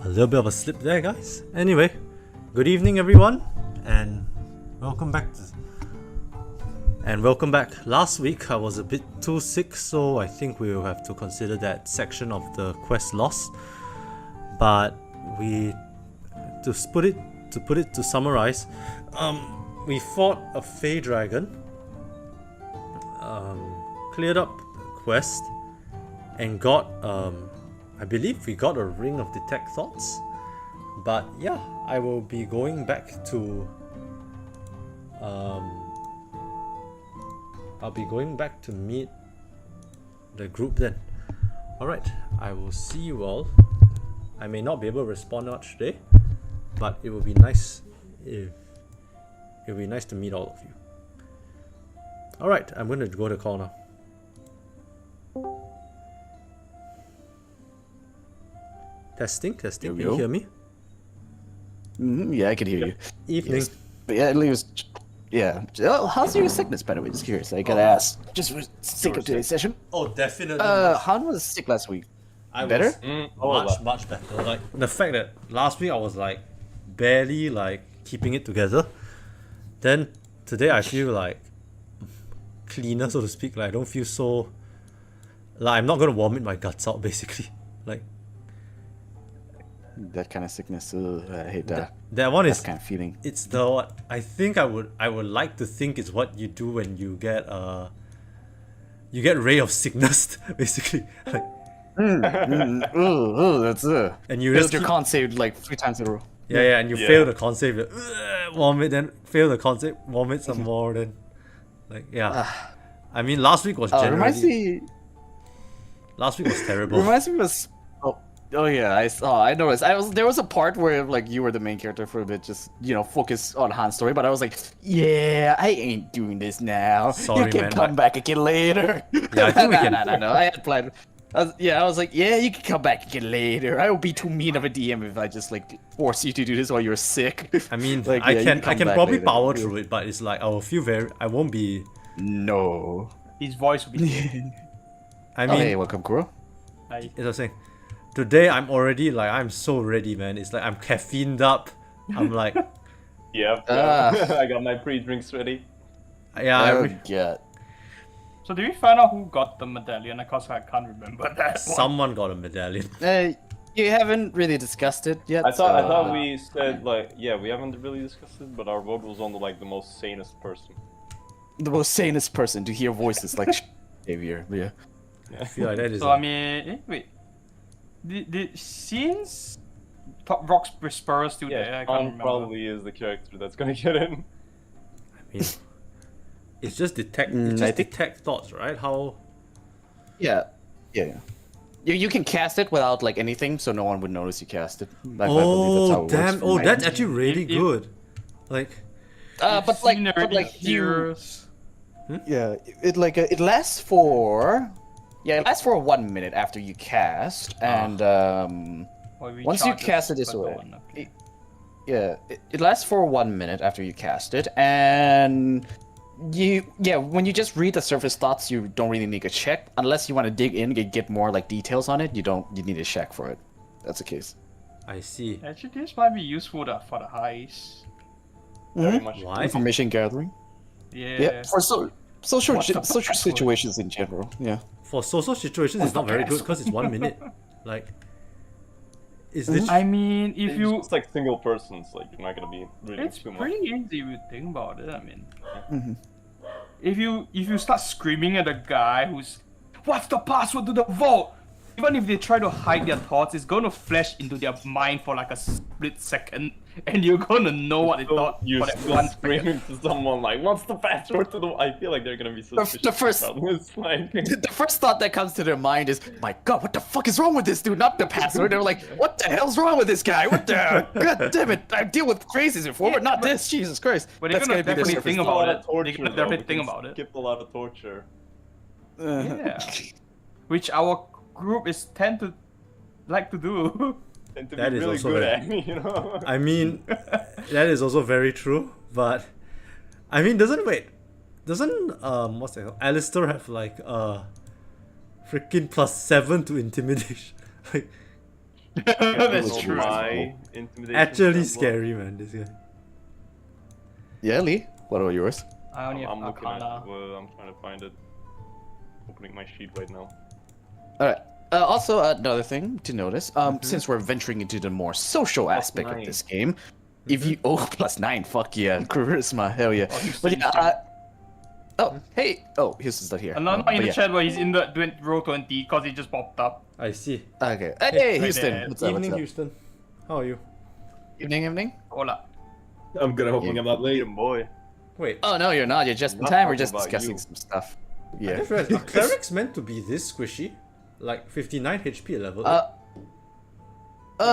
A little bit of a slip there, guys. Anyway, good evening, everyone, and welcome back. Welcome back. Last week I was a bit too sick, so I think we will have to consider that section of the quest lost. But to summarize, we fought a Fey dragon, cleared up the quest, and got I believe we got a ring of detect thoughts. But yeah, I will be going back to I'll be going back to meet the group then. Alright, I will see you all. I may not be able to respond much today, but it will be nice to meet all of you. Alright, I'm going to go to call now. Testing. Can you hear me? Yeah, I can hear you. Evening. Yes. But yeah, it was. Yeah. Oh, how's your sickness, by the way? Just curious. I gotta ask. Just for sake of today's session. Oh, definitely. Han was sick last week. Better? Much better. Like the fact that last week I was like barely like keeping it together. Then today I feel like cleaner, so to speak. Like I don't feel so. Like I'm not gonna vomit my guts out, basically. Like. That kind of sickness, I hate that. That one is kind of feeling. It's the what I think I would like to think is what you do when you get ray of sickness, basically. Like, that's and you just your con saved like 3 times in a row. Yeah, and you fail the con save, vomit, then fail the con save, vomit some more, then like I mean last week was generally. Last week was terrible. Reminds me of. Oh yeah, I noticed. There was a part where like you were the main character for a bit, just focus on Han's story. But I was like, yeah, I ain't doing this now. Sorry, you can man, come back again later. Yeah, I think we can. No. I had planned. I was like, yeah, you can come back again later. I will be too mean of a DM if I just like force you to do this while you're sick. I mean, like, I can probably later. power through it, but it's like I won't be. No. His voice will be. I mean, hey, welcome, Kuro. Hi. As I was saying, today I'm already like I'm so ready, man. It's like I'm caffeined up. I'm like, I got my pre-drinks ready. yeah. Yeah. So did we find out who got the medallion? Because I can't remember that. Someone got a medallion. You haven't really discussed it yet. I thought we said like we haven't really discussed it, but our vote was on the most sanest person. The most sanest person to hear voices like Xavier. Yeah. I feel like that is. So I mean, wait. Since Top Rock's Whisperer still there, I can't remember. Probably is the character that's gonna get in. I mean, it's just detect thoughts, right? How? Yeah. You can cast it without like anything, so no one would notice you cast it. I Oh believe that's how it damn! works. Oh, that's actually really good. Like, but like years. Yeah, it lasts for. Yeah, it lasts for 1 minute after you cast, and once you cast it this way, it lasts for 1 minute after you cast it, and when you just read the surface thoughts, you don't really need a check unless you want to dig in and get more like details on it. You need a check for it. That's the case. I see. Actually, this might be useful for the heist. Very much. Why? Information gathering. Yeah. For social situations in general. Yeah. For social situations, it's not very good because it's 1 minute. Like, is this? I mean, if you, it's like single persons, like you're not gonna be reading it's too much. pretty easy if you think about it. I mean, if you start screaming at a guy who's, what's the password to the vault? Even if they try to hide their thoughts, it's gonna flash into their mind for like a split second, and you're gonna know what they thought. You're for that still 1 screaming to someone like, "What's the password to the?" I feel like they're gonna be suspicious. The first- about this. Like, The first thought that comes to their mind is, my god, what the fuck is wrong with this dude? Not the password. They're like, what the hell's wrong with this guy? What the? God damn it. I deal with crazies before, but not this. Jesus Christ. But they're gonna be their definitely surface think thought. about it. They're gonna definitely think about it. Skip a lot of torture. Yeah. Which our group is tend to like to do. And to That be is really also good very- at, you know. I mean, that is also very true. But I mean, doesn't what's that called? Alistair have like freaking +7 to intimidation? Like, That's So true. my intimidation Actually level- scary, man. This guy. Yeah, Lee. What are yours? I only have I'm looking at. Arcana. I'm trying to find it. Opening my sheet right now. All right. Also, another thing to notice, since we're venturing into the more social aspect of 9. this game, if you +9, fuck yeah, charisma, hell yeah. But yeah, hey, Houston's not here. I'm not in But the yeah. chat, but he's in the row 20 because he just popped up. I see. Okay. Hey, Houston. there. What's up? Evening, What's up? Houston. How are you? Evening. Hola. I'm good. Hoping I'm not late. Your boy. Wait. Oh no, you're not. You're just in Not time. We're talking just about discussing you. some stuff. I Yeah. just realized, are clerics meant to be this squishy? Like 59 HP level?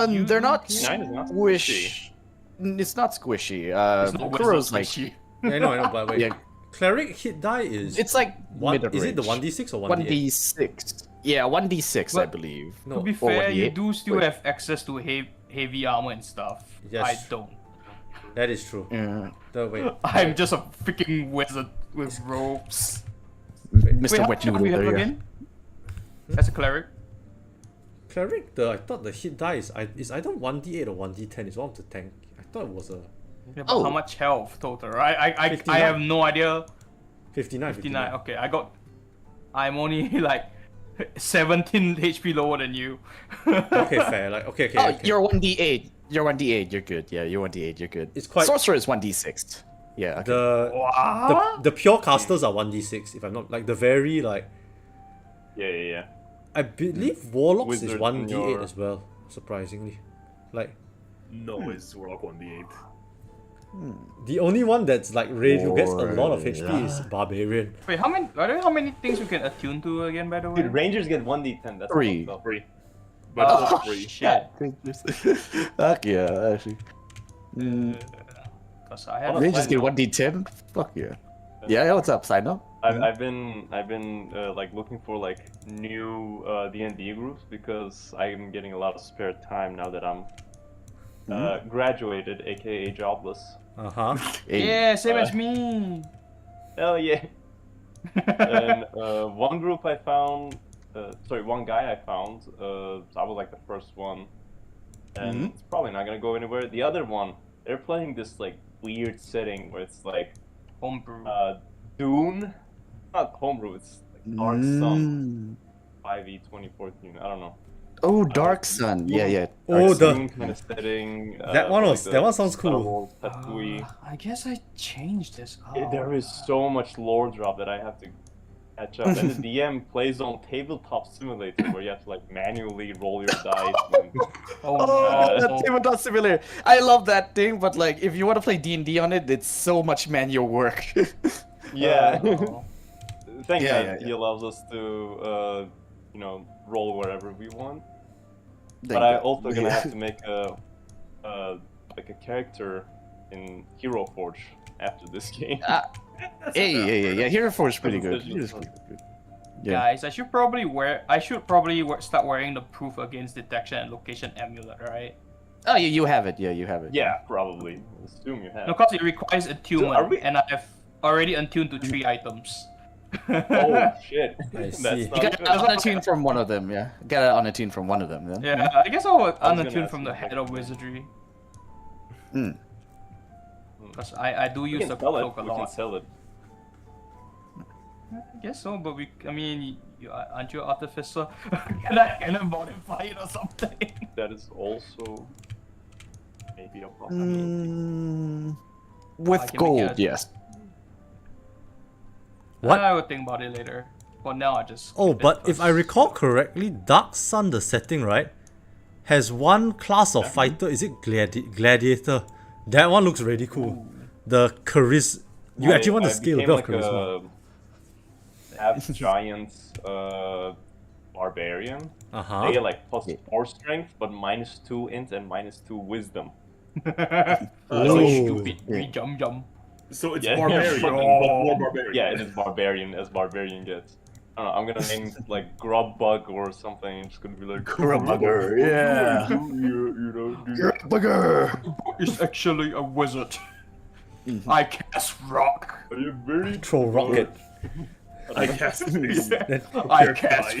You They're not 59 is not squish. It's not squishy. It's not Kuro's wizard like squishy. Yeah, I know, but wait. yeah. Cleric hit die is It's like one. mid-range. Is it the 1d6 or 1d8? 1d6. Yeah, 1d6, I But- believe. No. To be Or fair, you 1d8. do still Wait. have access to heavy armor and stuff. Yes. I don't. That is true. Yeah. Wait. I'm just a freaking wizard with robes. Mr. Wait, how Wet much do you have Noodle, yeah. again? As a cleric? Cleric, I thought the hit die is either 1d8 or 1d10. It's one of the tank. I thought it was a Yeah, but Oh. how much health total? I 59. have no idea. 59. 59. Okay, I'm only like 17 HP lower than you. Okay, fair. Like okay. Oh, okay. you're 1d8. You're 1d8. You're good. Yeah, you're 1d8. You're good. It's quite- Sorcerer is 1d6. Yeah. Okay. the What? the pure casters are 1d6 if I'm not like the very like Yeah. I believe warlocks is Wizards in 1d8 your- as well. Surprisingly, like No, it's Warlock 1d8. the only one that's like really who gets a lot of HP is barbarian. Wait, are there how many things we can attune to again, by the way? Dude, Rangers get 1d10. That's 3. fucked up. 3. But Oh, also 3. shit. Fuck yeah, actually. Because I have They just get 1d10? Fuck yeah. Yeah, what's up, Sino? I've been like looking for like new DND groups because I'm getting a lot of spare time now that I'm graduated, aka jobless. Uh-huh. Yeah, same as me. Hell yeah! And one group I found, one guy I found. I was like the first one, and it's probably not gonna go anywhere. The other one, they're playing this like weird setting where it's like Homebrew. Dune, not homebrew. It's like Dark Sun, 5e 2014. I don't know. Oh, Dark Sun. Yeah. Oh, the Dune kind of setting. that one was that one sounds Star cool. Wars, Tatooine. I guess I changed this. There is so much lore drop that I have to catch up. And the DM plays on Tabletop Simulator where you have to like manually roll your dice. And, Oh, that tabletop simulator. I love that thing, but like, if you want to play D&D on it, it's so much manual work. yeah. Oh. Thank Yeah, God yeah, he yeah. allows us to, roll wherever we want. Thank But I'm God. also gonna Yeah. have to make like a character in Hero Forge after this game. Yeah. Hero Forge is pretty good. Decisions. Hero's pretty good. Yeah. Guys, I should probably start wearing the proof against detection and location amulet, right? Oh, you have it. Yeah, you have it. Yeah, probably. Assume you have. No, because it requires attunement, are we- and I have already attuned to 3 items. Oh shit. I That's see. not You gotta good. unattune from one of them, yeah. Gotta unattune from one of them, then. Yeah, I guess I'll gonna unattune ask from you the that head of question. wizardry. Mm. Because I do We use can the sell it. cloak a We can lot. sell it. I guess so, but aren't you an artificer? can I modify it or something? That is also maybe a problem. Mm, with I can make gold, it- yes. What? I will think about it later. For now, I just. Oh, keep it but if I first. recall correctly, Dark Sun, the setting, right, has one class of fighter. Is it gladiator? That one looks really cool. The charisma. You actually want to scale a bit of charisma. Half giant barbarian. Uh-huh. They get like +4 strength, but -2 int and -2 wisdom. That's Ooh. like stupid. Jump. So it's Yeah. barbarian, but more barbarian. Yeah, it is barbarian as barbarian gets. I don't know. I'm gonna name it like Grub Bug or something. It's gonna be like Grubugger, yeah. Bugger! It's actually a wizard. I cast rock. Are you very Throw rocket. I guess. I cast.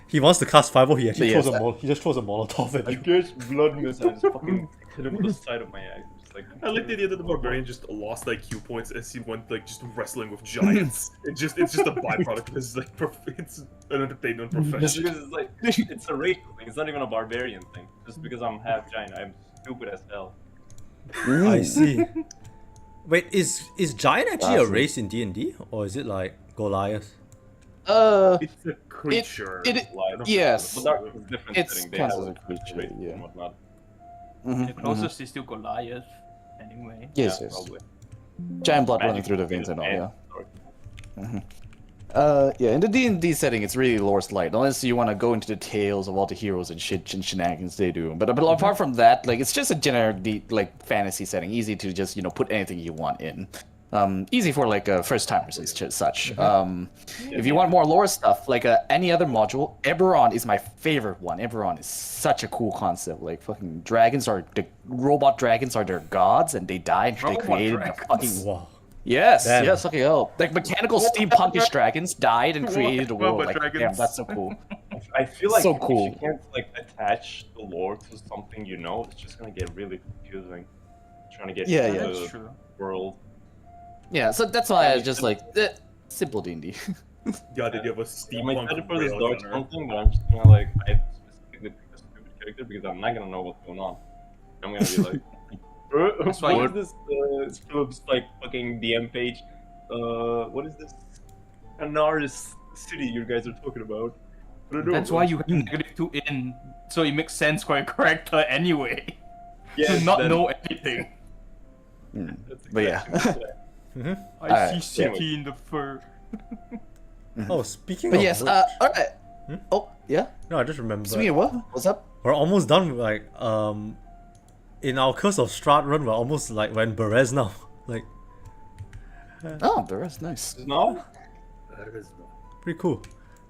he wants to cast fireball, he actually Yes, he just throws a Molotov at I you. catch blood mist and I just fucking hit him with the side of my axe. Just like, I like the idea that the barbarian just lost IQ points as he went like just wrestling with giants. it's just a byproduct of his like it's an entertainment just profession. because it's like it's a racial thing. It's not even a barbarian thing. Just because I'm half giant, I'm stupid as hell. I see. Wait, is giant actually a Awesome. race in D&D, or is it like Goliath? It's a creature. Like, Yes. but that is different It's setting. They kind have of a creature, races yeah. and whatnot. Mhm, The closest is still Goliath, anyway. Yes, Yeah, yes. probably. Giant blood running Magic through the veins is and all, bad. yeah. Sorry. Yeah, in the D&D setting, it's really lore's light, unless you want to go into the tales of all the heroes and shit and shenanigans they do. But apart from that, like, it's just a generic, like, fantasy setting, easy to just, put anything you want in. Easy for, like, first-timers and such. If you want more lore stuff, like, any other module, Eberron is my favorite one. Eberron is such a cool concept. Like, fucking robot dragons are their gods, and they die, and they Robot created a dragons? fucking... Wow. Yes, Damn. yes, fucking hell. Like mechanical steampunkish dragons died and created a world. Robot Like, dragons. damn, that's so cool. I feel like So if cool. you can't like attach the lore to something you know, it's just gonna get really confusing. Trying to get Yeah, into yeah. That's the true. world. Yeah, so that's why I just like simple D&D. God, did you have a I'm steampunk excited for this rail dark gunner? something, but I'm just gonna like I specifically picked a stupid character because I'm not gonna know what's going on. I'm gonna be like, That's why what you- is this? Philip's like fucking DM page. What is this? Anaris city you guys are talking about? I don't know. That's why you have -2 in, so it makes sense for your character anyway. yeah, to not then- know anything. that's But yeah. exactly it. I Alright, see yeah. city in the fur. Oh, speaking But of yes, which, alright. Oh, yeah? no, I just remembered. Speaking of what? What's up? We're almost done with, like, in our Curse of Strahd run, we're almost, like, we're in Berez now. Like, Oh, the rest, nice. No? That is pretty cool.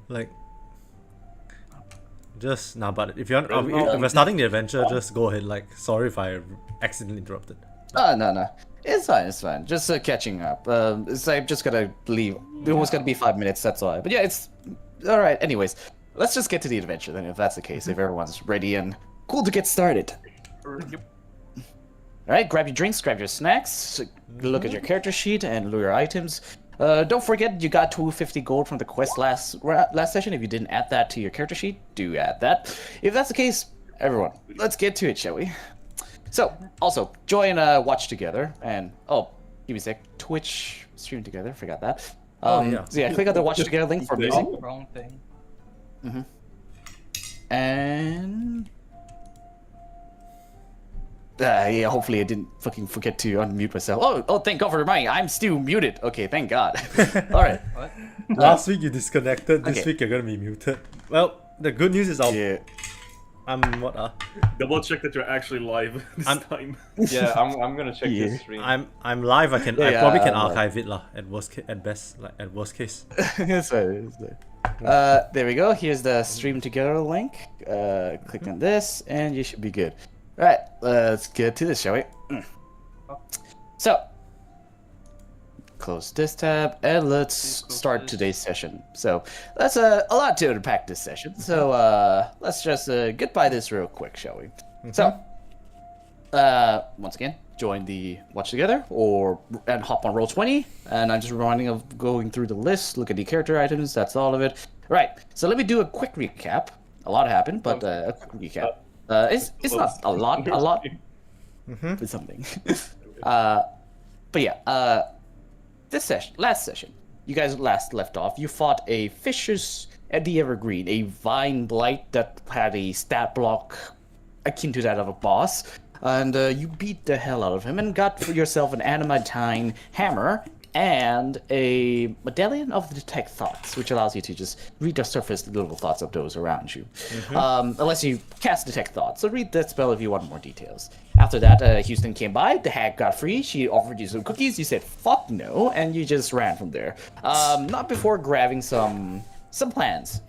Like, just, nah, but if you're, no. if we're starting the adventure, just go ahead. Like, sorry if I accidentally interrupted. Oh, no. It's fine. Just catching up. It's like, just gotta leave. It was gonna be 5 minutes, that's why. But yeah, it's alright. Anyways, let's just get to the adventure then, if that's the case. If everyone's ready and cool to get started. Yep. Alright, grab your drinks, grab your snacks, look at your character sheet, and loot your items. Don't forget you got 250 gold from the quest last session. If you didn't add that to your character sheet, do add that. If that's the case, everyone, let's get to it, shall we? So, also, join Watch Together, and, oh, give me a sec, Twitch stream together, forgot that. yeah. So yeah, click on the Watch Together link for music, Wrong thing. and... yeah, hopefully I didn't fucking forget to unmute myself. Oh, thank God for reminding. I'm still muted. Okay, thank God. Alright. What? Last week you disconnected. This okay. week you're gonna be muted. Well, the good news is Yeah. I'm what? double check that you're actually live this I'm- time. Yeah, I'm gonna check Yeah. this stream. I'm live. I can. I Yeah, probably can I'm live. archive it lah. At best, like at worst case. It's fine, it's fine. There we go. Here's the stream together link. Click on this, and you should be good. All right, let's get to this, shall we? So, close this tab, and let's close start this. today's session. So, that's a lot to unpack this session. So, let's just get by this real quick, shall we? So, once again, join the Watch Together and hop on Roll20. And I'm just reminding of going through the list, look at the character items, that's all of it. Right, so let me do a quick recap. A lot happened, but a quick recap. It's not a lot, but something. But yeah, last session, you guys last left off, you fought a Fisher's at the Evergreen, a Vine Blight that had a stat block akin to that of a boss, and you beat the hell out of him and got for yourself an adamantine hammer and a medallion of detect thoughts, which allows you to just read the surface level thoughts of those around you, unless you cast detect thoughts. So read that spell if you want more details. After that, Houston came by, the hag got free, she offered you some cookies, you said fuck no, and you just ran from there. Not before grabbing some plans.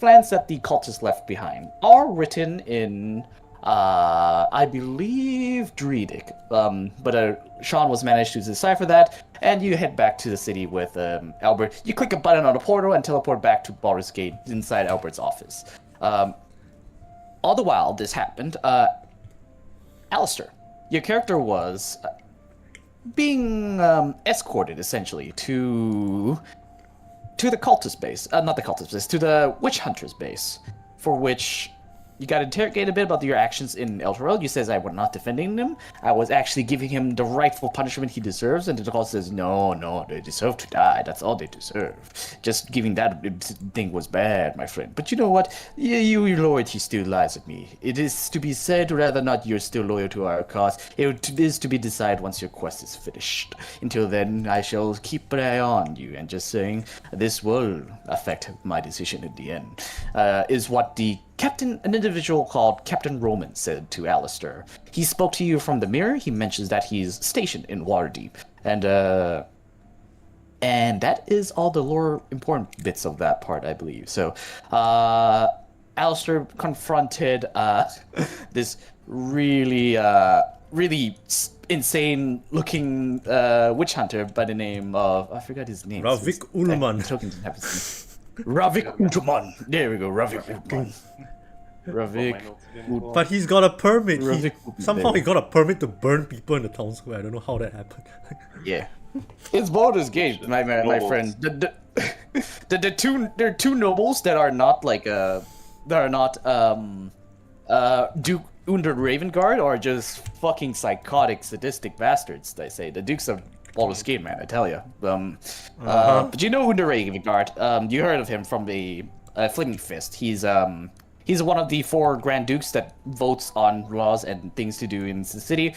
Plans that the cultists left behind are written in I believe Druidic. But Sean was managed to decipher that, and you head back to the city with Albert. You click a button on the portal and teleport back to Baldur's Gate inside Albert's office. All the while this happened, Alistair, your character was being escorted essentially to the cultist base, not the cultist base, to the witch hunters base, for which you got interrogated a bit about your actions in Elturel. You says I was not defending them. I was actually giving him the rightful punishment he deserves. And the cultist says, no, they deserve to die. That's all they deserve. Just giving that thing was bad, my friend. But you know what? Your loyalty still lies with me. It is to be said, rather not you're still loyal to our cause. It is to be decided once your quest is finished. Until then, I shall keep an eye on you. And just saying, this will affect my decision in the end. Is what the Captain, an individual called Captain Roman, said to Alistair. He spoke to you from the mirror. He mentions that he's stationed in Waterdeep. And that is all the lore important bits of that part, I believe. So, Alistair confronted this really insane-looking witch hunter by the name of... I forgot his name. Ravik Ulman. Ravik Ulman. There we go, Ravik Ulman. Ravik. But he's got a permit. Somehow he got a permit to burn people in the town square. I don't know how that happened. Yeah. It's Baldur's Gate, my friend. There are two nobles that are not like Duke Under Ravengard are just fucking psychotic, sadistic bastards, they say. The Dukes of Baldur's Gate, man, I tell you. But you know Under Ravengard. You heard of him from the Flaming Fist. He's one of the 4 Grand Dukes that votes on laws and things to do in the city.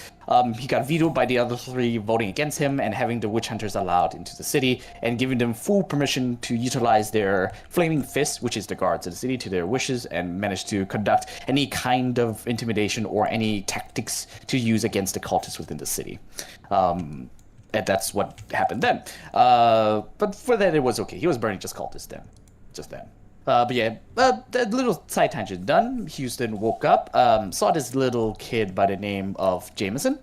He got vetoed by the other 3 voting against him and having the witch hunters allowed into the city and giving them full permission to utilize their Flaming Fist, which is the guards of the city, to their wishes and manage to conduct any kind of intimidation or any tactics to use against the cultists within the city. And that's what happened then. But for that, it was okay. He was burning just cultists then. Just then. But yeah, that little side tangent done. Houston woke up, saw this little kid by the name of Jameson.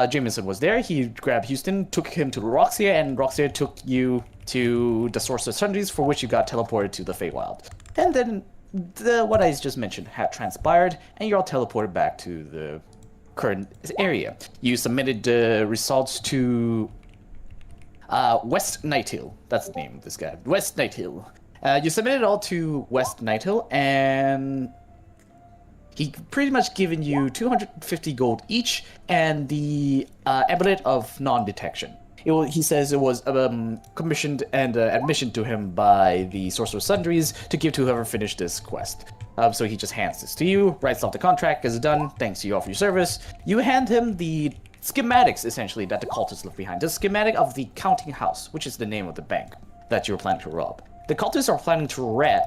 Jameson was there. He grabbed Houston, took him to Roxia, and Roxia took you to the Source of Sundries, for which you got teleported to the Feywild. And then what I just mentioned had transpired, and you're all teleported back to the current area. You submitted the results to West Nighthill. That's the name of this guy. West Nighthill. You submitted it all to West Nighthill, and he pretty much given you 250 gold each and the amulet of non-detection. He says it was commissioned and admission to him by the Sorcerer Sundries to give to whoever finished this quest. So he just hands this to you, writes off the contract, is done, thanks you all for your service. You hand him the schematics, essentially, that the cultists left behind. The schematic of the counting house, which is the name of the bank that you were planning to rob. The cultists are planning to rob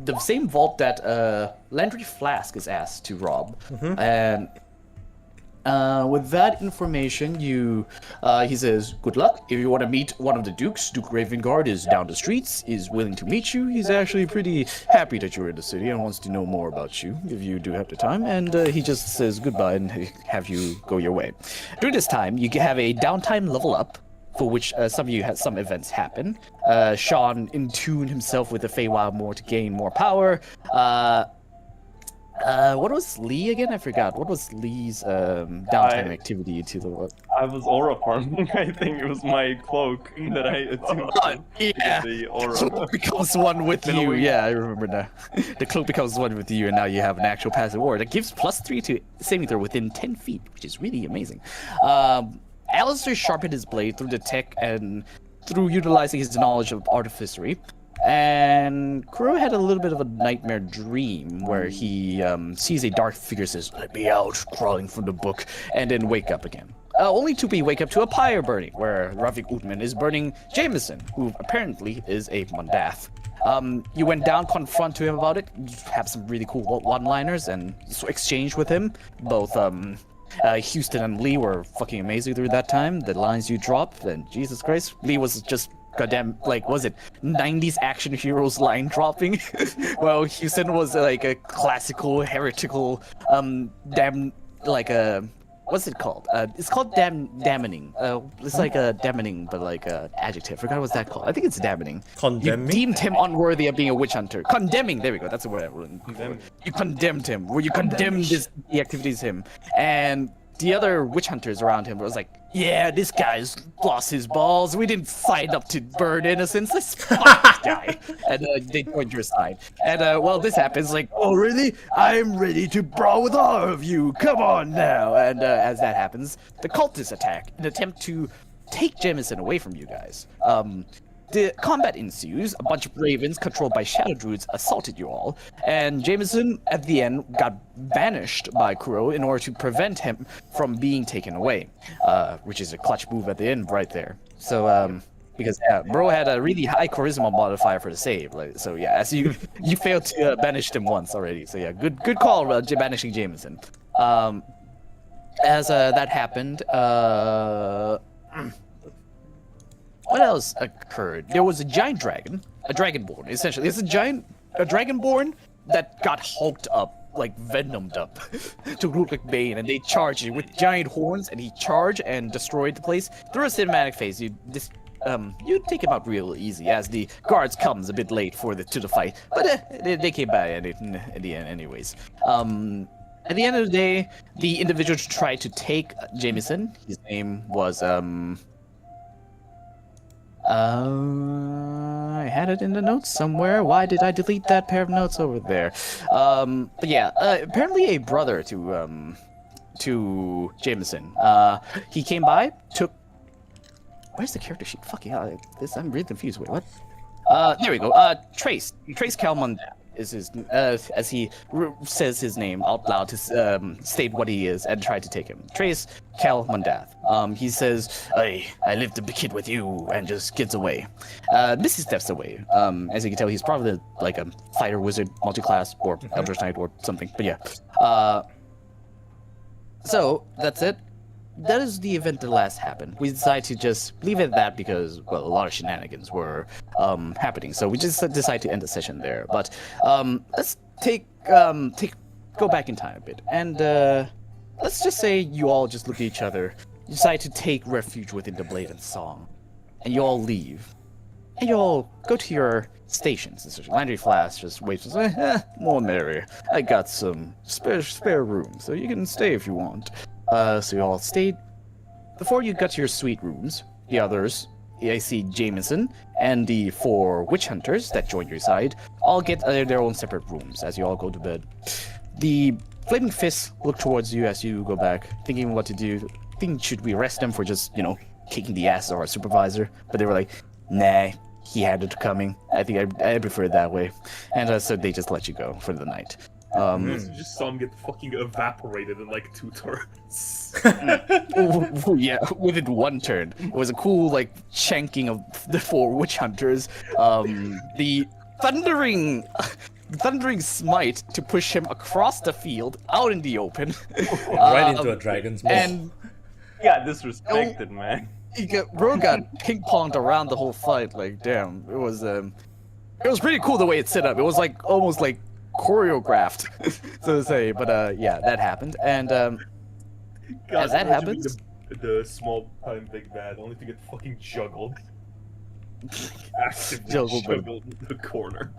the same vault that Landry Flask is asked to rob. And with that information, he says, good luck. If you want to meet one of the dukes, Duke Ravengard is down the streets, is willing to meet you. He's actually pretty happy that you're in the city and wants to know more about you, if you do have the time. And he just says goodbye and have you go your way. During this time, you have a downtime level up, for which some of you had some events happen. Sean in tune himself with the Feywild more to gain more power. What was Lee again? I forgot. What was Lee's downtime activity to the... I was aura farming. I think it was my cloak that I attuned yeah. The aura. The cloak becomes one with you. Yeah, I remember now. The cloak becomes one with you, and now you have an actual passive aura that gives +3 to saving throw within 10 feet, which is really amazing. Alistair sharpened his blade through the tech and through utilizing his knowledge of artificery. And Kuro had a little bit of a nightmare dream where he sees a dark figure, says, "Let me out," crawling from the book, and then wake up again. Only to be wake up to a pyre burning, where Ravik Utman is burning Jameson, who apparently is a Mundath. You went down, confront to him about it, you have some really cool one-liners, and exchange with him. Both Houston and Lee were fucking amazing through that time. The lines you dropped, and Jesus Christ, Lee was just goddamn, like, was it 90s action heroes line dropping? Well, Houston was like a classical, heretical, damn, like a, what's it called? It's called damning. It's like a damning, but like a adjective. Forgot what's that called. I think it's damning. Condemning? You deemed him unworthy of being a witch hunter. Condemning. There we go. That's the word. You condemned him. Where you condemned the activities of him, and the other witch hunters around him was like, yeah, this guy's lost his balls. We didn't sign up to burn innocents. Let's fuck this guy. And they joined your side. And well, this happens like, oh really? I'm ready to brawl with all of you. Come on now. And as that happens, the cultists attack in an attempt to take Jameson away from you guys. The combat ensues. A bunch of ravens controlled by shadow druids assaulted you all, and Jameson at the end got banished by Kuro in order to prevent him from being taken away, which is a clutch move at the end right there. So because bro had a really high charisma modifier for the save, like, so yeah, as you failed to banish him once already. So yeah, good call, banishing Jameson. As that happened, what else occurred? There was a giant dragon, a dragonborn, essentially. It's a dragonborn that got hulked up, like venomed up, to look like Bane, and they charged you with giant horns, and he charged and destroyed the place. Through a cinematic phase, you take him out real easy, as the guards comes a bit late to the fight, but they came by at the end anyways. At the end of the day, the individual tried to take Jameson. His name was I had it in the notes somewhere. Why did I delete that pair of notes over there? But yeah, apparently a brother to Jameson. He came by, took. Where's the character sheet? Fucking hell, I'm really confused. Wait, what? There we go. Trace Calmonda is his, as he says his name out loud to state what he is and try to take him. Trace Calmondath. He says, I lived a kid with you, and just gets away. Missy steps away. As you can tell, he's probably like a fighter wizard, multi-class, or Eldritch Knight, or something. But yeah. So that's it. That is the event that last happened. We decided to just leave it at that because, well, a lot of shenanigans were happening. So we just decided to end the session there. But let's go back in time a bit, and let's just say you all just look at each other, you decide to take refuge within the Blatant Song, and you all leave, and you all go to your stations. Landry Flask just waits and says, more merry. I got some spare room, so you can stay if you want. So you all stayed. Before you got to your suite rooms, the others, I see Jameson and the 4 witch hunters that joined your side, all get their own separate rooms as you all go to bed. The Flaming Fists look towards you as you go back, thinking what to do. Should we arrest them for just, kicking the ass of our supervisor? But they were like, nah, he had it coming. I think I prefer it that way. And so they just let you go for the night. You just saw him get fucking evaporated in like 2 turns. Yeah, within 1 turn. It was a cool, shanking of the 4 witch hunters. The thundering smite to push him across the field, out in the open. Right into a dragon's maw. And He got disrespected, man. Bro got ping-ponged around the whole fight. Like, damn, it was pretty cool the way it's set up. It was almost choreographed, so to say. But yeah, that happened, and God, as that happens, the small time big bad only to get fucking juggled. Actively juggled in the corner.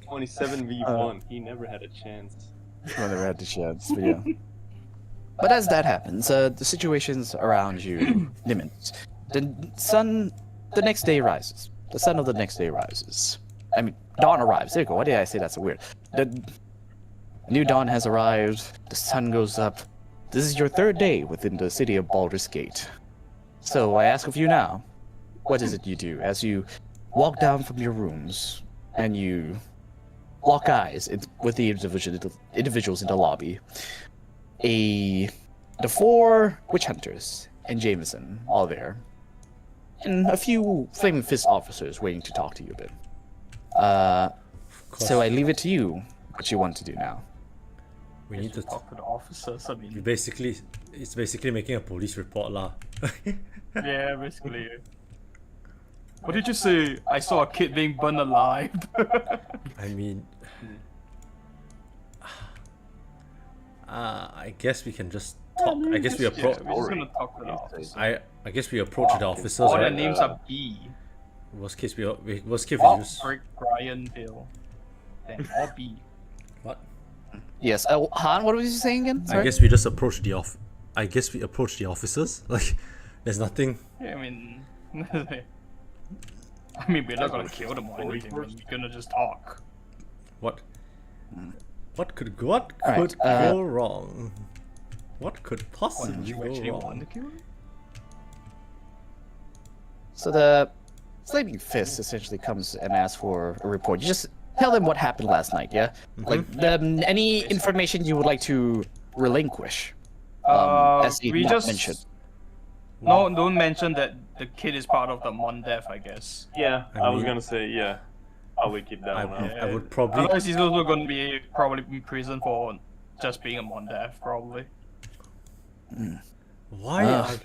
27v1. He never had a chance. Never had the chance, but yeah. But as that happens, the situations around you limits. The sun, the next day rises. The sun of the next day rises. I mean, dawn arrives. There you go. Why did I say that so weird? The new dawn has arrived. The sun goes up. This is your 3rd day within the city of Baldur's Gate. So I ask of you now, what is it you do as you walk down from your rooms and you lock eyes with the individuals in the lobby? The 4 witch hunters and Jameson all there, and a few Flaming Fist officers waiting to talk to you a bit. So I leave it to you what you want to do now. We need to talk to the officers. I mean, it's basically making a police report lah. yeah, basically. What did you say? I saw a kid being burned alive. I mean, I guess we can just talk. I guess we approach. We're just gonna talk to the officer. I guess we approach the officers, All their right? names are B. Worst case we just Brick, Brian, Bill. Then all B. what? Yes. Han, what was you saying again? I guess we just approach the I guess we approach the officers. Like, there's nothing. Yeah, I mean, we're not gonna kill them or anything. We're gonna just talk. What? What could go Alright, go wrong? What could possibly You go actually want wrong? to kill them? So the Flaming Fist essentially comes and asks for a report. You just tell them what happened last night, yeah? Like, any information you would like to relinquish. As he We not just mentioned. no, don't mention that the kid is part of the Mondef, I guess. Yeah, I I was mean- gonna say yeah. I would keep that I, one out. I would probably. Otherwise, he's also gonna be probably in prison for just being a Mondef, probably. Why?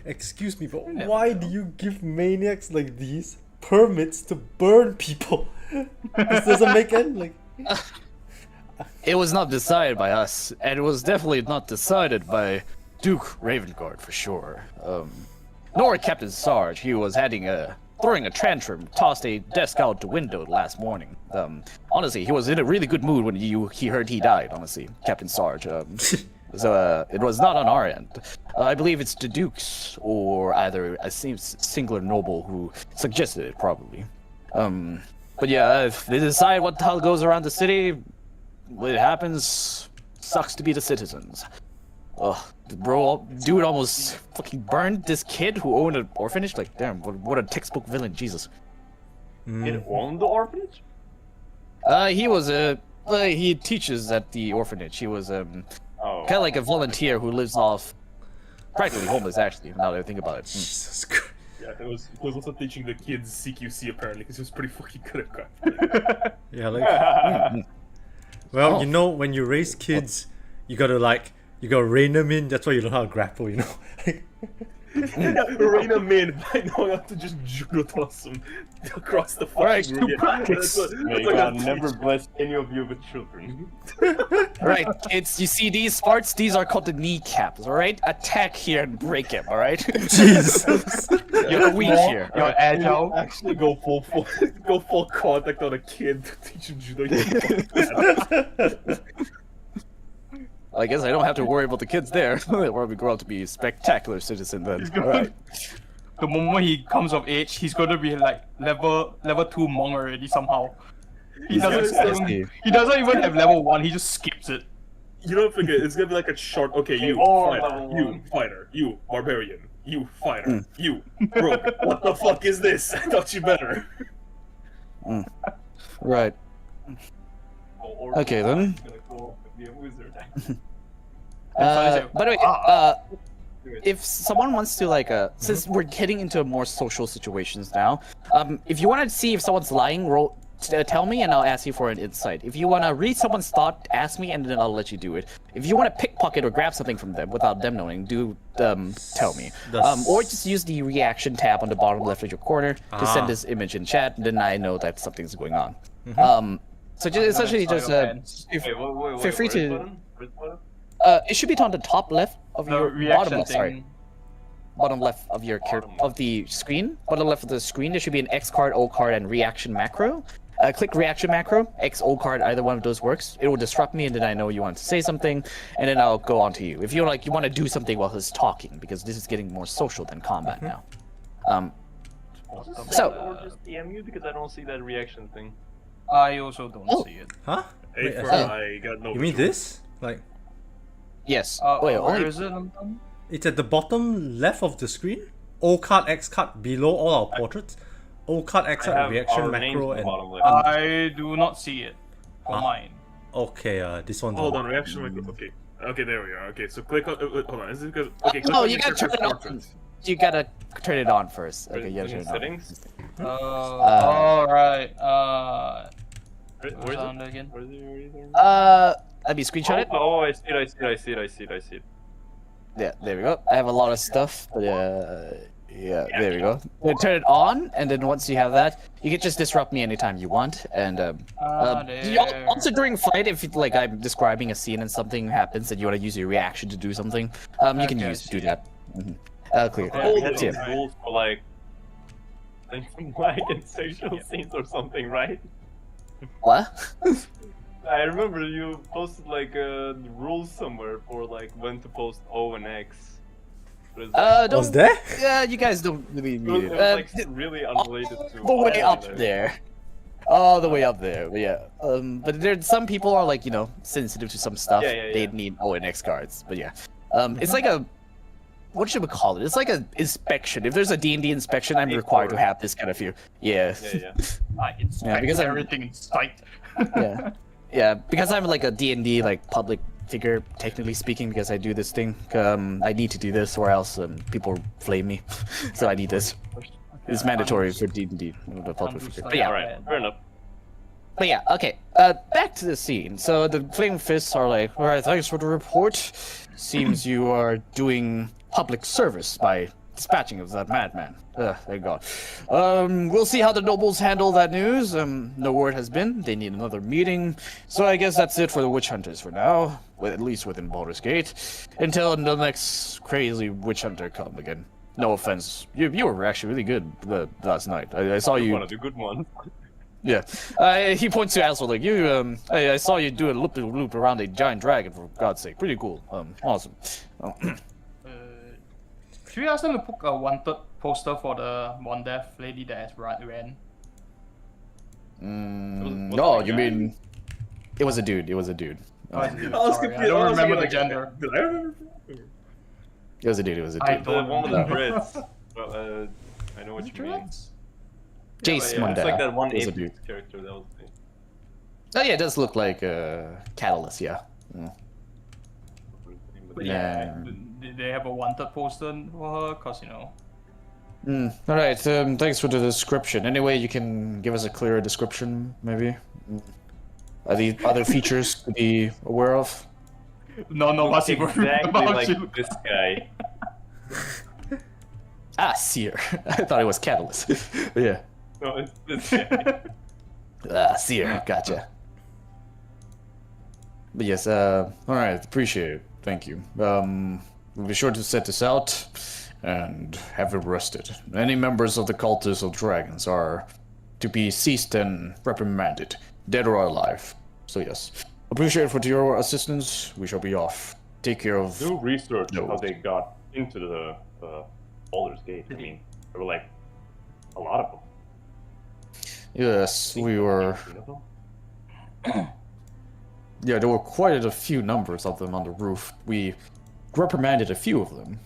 Excuse me, but why do you give maniacs like these permits to burn people? This doesn't make any like. It was not decided by us, and it was definitely not decided by Duke Ravenguard for sure. Nor Captain Sarge. He was throwing a tantrum, tossed a desk out the window last morning. Honestly, he was in a really good mood when he heard he died. Honestly, Captain Sarge. So it was not on our end. I believe it's the Dukes or either a singular noble who suggested it, probably. But yeah, if they decide what the hell goes around the city, it happens. Sucks to be the citizens. Ugh, dude almost fucking burned this kid who owned an orphanage. Like, damn, what a textbook villain, Jesus. It owned the orphanage? He was he teaches at the orphanage. He was Oh. kind of like a volunteer who lives off, practically homeless actually. Now that I think about it. Jesus Christ. Yeah, it was also teaching the kids CQC apparently because he was pretty fucking good at crafting. Yeah, like. Well, Oh. you know, when you raise kids, you gotta rein them in. That's why you learn how to grapple. You know. Yeah, rein them in by knowing how to just judo toss them across the fucking Alright, room. to practice. May God never bless any of you with children. Alright, kids, you see these parts? These are called the kneecaps, alright? Attack here and break him, alright? Jesus. You're weak here. You're agile. Actually, go full contact on a kid to teach him judo. I guess I don't have to worry about the kids there. Where we grow up to be a spectacular citizen then. Alright. The moment he comes of age, he's gonna be like level 2 monk already somehow. He doesn't even have level 1. He just skips it. You don't forget, it's gonna be like a short. Okay, you all fighter, level you one. fighter, you barbarian, you fighter, you rogue. What the fuck is this? I thought you better. Right. Okay, then. By the way, if someone wants to since we're getting into more social situations now, if you want to see if someone's lying, tell me and I'll ask you for an insight. If you want to read someone's thought, ask me and then I'll let you do it. If you want to pickpocket or grab something from them without them knowing, tell me. Or just use the reaction tab on the bottom left of your corner to send this image in chat, and then I know that something's going on. So just essentially just feel free to. It should be on the top left of your bottom left. Sorry, bottom left of your of the screen. Bottom left of the screen, there should be an X card, O card, and reaction macro. Click reaction macro, X, O card, either one of those works. It will disrupt me, and then I know you want to say something, and then I'll go on to you. If you want to do something while he's talking, because this is getting more social than combat now. So. Or just DM you because I don't see that reaction thing. I also don't see it. Huh? Hey, Wait, I got no. You mean this? Like, Yes. Where only. is it? it's at the bottom left of the screen. O card, X card below all our portraits. O card, X I card, have reaction, our names macro, at the and. bottom left. I do not see it for Huh? mine. Okay, this one's. Hold on, reaction. Okay, okay, there we are. Okay, so click on. Hold on, is it because? Okay, click No, on you your gotta turn it on. portrait. You gotta turn it on first. Okay, you gotta turn In it on. settings. Alright. Where is Where's it? it again? Where is it? Let me screenshot it. Oh, I see it. Yeah, there we go. I have a lot of stuff, but Yeah, there we go. Then turn it on, and then once you have that, you can just disrupt me anytime you want. And also during fight, if like I'm describing a scene and something happens and you want to use your reaction to do something, you can do that. Clear. Yeah, we had these rules for like and sexual scenes or something, right? What? I remember you posted like rules somewhere for like when to post O and X. Was there? Yeah, you guys don't really need It it. was like really unrelated to The way up there. there. All the way up there, but yeah. But there, some people are like, you know, sensitive to some stuff. Yeah. They need O and X cards, but yeah. It's like a, what should we call it? It's like an inspection. If there's a D&D inspection, I'm required to have this kind of few. Yeah. I inspect because I'm- everything in sight. Yeah. Yeah, because I'm like a D&D like public figure, technically speaking, because I do this thing. I need to do this, or else people flame me. So I need this. It's mandatory for D&D, the public figure. But yeah, Alright, fair enough. But yeah, okay. Back to the scene. So the Flaming Fists are like, alright, thanks for the report. Seems you are doing public service by dispatching of that madman. Thank God. We'll see how the nobles handle that news. No word has been. They need another meeting. So I guess that's it for the witch hunters for now. At least within Baldur's Gate. Until the next crazy witch hunter come again. No offense. You were actually really good last night. I saw you. One of the good ones. Yeah. He points to Aswell like, you, I saw you do a loop around a giant dragon, for God's sake. Pretty cool. Awesome. Should we ask them to put a wanted poster for the one deaf lady that has ran? No, you mean... It was a dude. Oh, I was sorry, confused. I don't was remember the like, gender. Did I remember? It was a dude. I The don't one with the remember. dreads. Well, I know what you mean. Jace Yeah, Mundell it's like that one is a ape dude. character that was the... Oh yeah, it does look like Catalyst, yeah. But yeah, did they have a wanted poster for her? Cause you know. Alright, thanks for the description. Anyway, you can give us a clearer description, maybe? Are the other features to be aware of? None of us even Exactly about like you. this guy. Ah, Seer. I thought it was Catalyst. Yeah. No, it's this guy. Ah, Seer, gotcha. But yes, alright, appreciate it. Thank you. We'll be sure to set this out and have it arrested. Any members of the cultists of dragons are to be seized and reprimanded, dead or alive. So yes, appreciate for your assistance. We shall be off. Take care of... Do research No. how they got into the Baldur's Gate. I mean, there were like a lot of them. Yes, we were... Yeah, there were quite a few numbers of them on the roof. We reprimanded a few of them.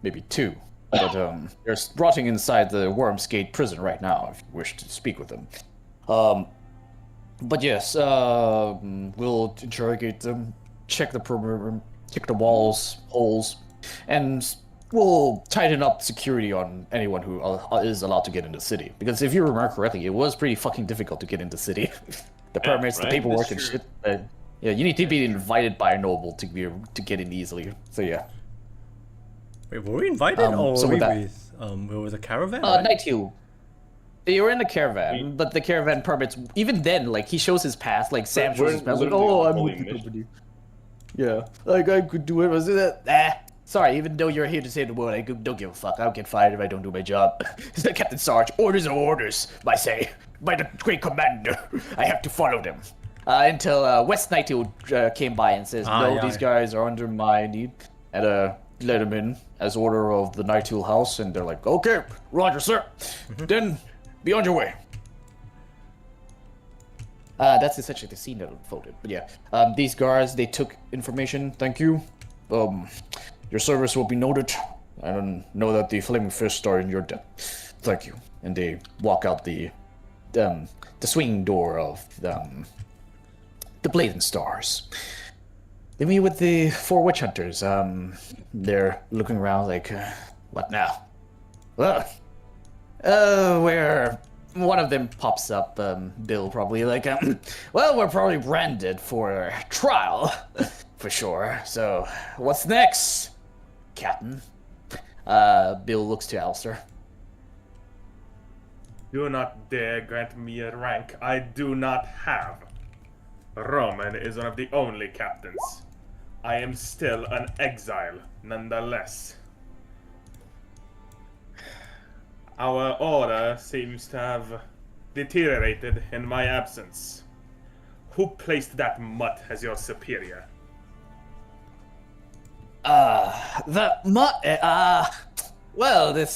Maybe two. But they're rotting inside the Worm's Gate prison right now, if you wish to speak with them. But yes, we'll interrogate them, check the perimeter, check the walls, holes, and we'll tighten up security on anyone who is allowed to get into the city. Because if you remember correctly, it was pretty fucking difficult to get into the city. The permits, right? the paperwork, That's and true. shit. Yeah, you need to be invited by a noble to be able to get in easily. So yeah. Wait, were we invited or so were we with with a caravan? Right? Night Hill. You were in the caravan, but the caravan permits. Even then, like he shows his pass, like Sam shows his pass, like, oh, I'm with the company. Yeah, like I could do it. Was it? Sorry, even though you're here to save the world, I don't give a fuck. I'll get fired if I don't do my job. It's the Captain Sarge. Orders are orders, I say. By the great commander, I have to follow them. Until West Nighthill came by and says, these guys are under my need, and let them in as order of the Nighthill House, and they're like, okay, roger, sir. Then be on your way. That's essentially the scene that unfolded. But yeah, these guards, they took information. Thank you. Your service will be noted. I don't know that the Flaming Fist are in your debt. Thank you. And they walk out the swinging door of the Blazing Stars. They meet with the 4 witch hunters. They're looking around like, what now? Well, where one of them pops up, Bill probably like, well, we're probably branded for trial, for sure. So, what's next, Captain? Bill looks to Alistair. Do not dare grant me a rank I do not have. Roman is one of the only captains. I am still an exile, nonetheless. Our order seems to have deteriorated in my absence. Who placed that mutt as your superior? That mutt, well, this,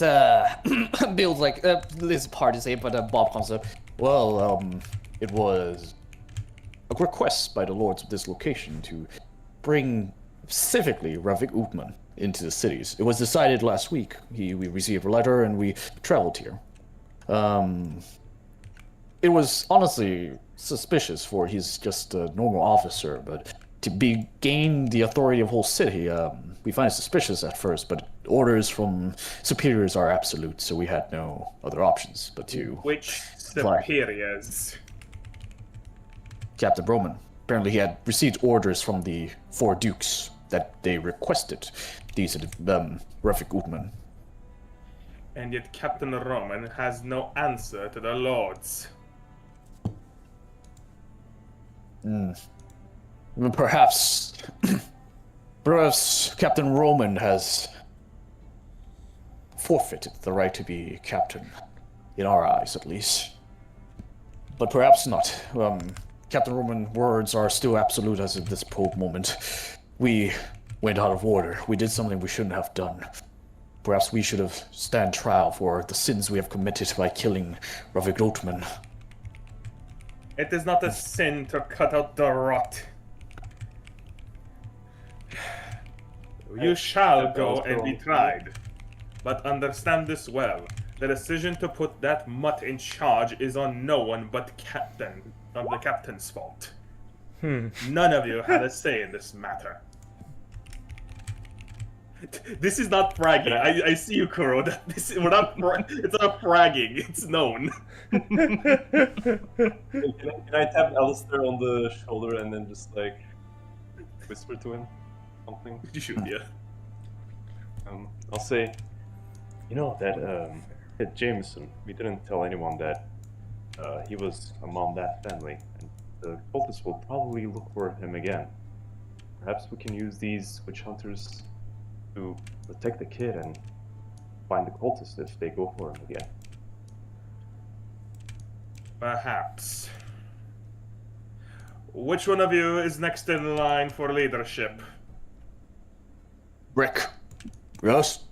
Bill's like, this is hard to say, but, Bob comes up. Well, it was a request by the lords of this location to bring specifically Ravik Utman into the cities. It was decided last week. We received a letter and we traveled here. It was honestly suspicious, for he's just a normal officer, but to gain the authority of whole city, we find it suspicious at first, but orders from superiors are absolute, so we had no other options but to... Which superiors? Captain Roman. Apparently he had received orders from the 4 dukes that they requested these Ravik Utman. And yet Captain Roman has no answer to the lords. Perhaps Captain Roman has forfeited the right to be captain, in our eyes at least. But perhaps not. Captain Roman words are still absolute as of this moment. We went out of order. We did something we shouldn't have done. Perhaps we should have stand trial for the sins we have committed by killing Ravik Utman. It is not a sin to cut out the rot. You shall go and be tried. But understand this well. The decision to put that mutt in charge is on no one but the captain's fault. None of you had a say in this matter. This is not bragging. I see you, Kuro. It's not bragging. It's known. Can I tap Alistair on the shoulder and then just like whisper to him something? You should, yeah. I'll say, you know that Jameson. We didn't tell anyone that he was among that family, and the cultists will probably look for him again. Perhaps we can use these witch hunters to protect the kid and find the cultists if they go for him again. Perhaps. Which one of you is next in line for leadership? Brick. Yes?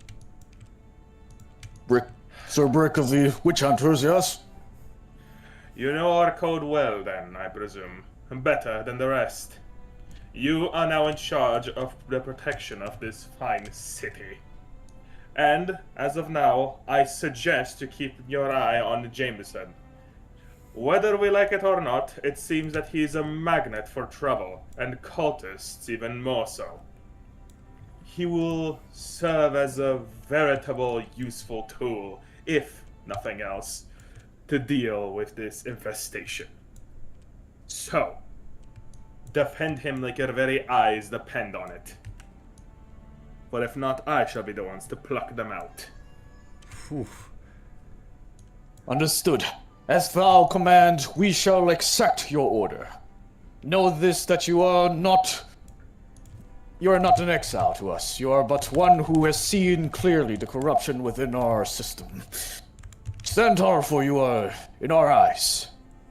Brick. Sir Brick of the Witch Hunters, yes? You know our code well, then, I presume. Better than the rest. You are now in charge of the protection of this fine city. And, as of now, I suggest to keep your eye on Jameson. Whether we like it or not, it seems that he is a magnet for trouble, and cultists even more so. He will serve as a veritable useful tool, if nothing else, to deal with this infestation. So, defend him like your very eyes depend on it. For if not, I shall be the ones to pluck them out. Oof. Understood. As thou command, we shall accept your order. Know this, that you are not an exile to us. You are but one who has seen clearly the corruption within our system. Stand tall, for you are, in our eyes,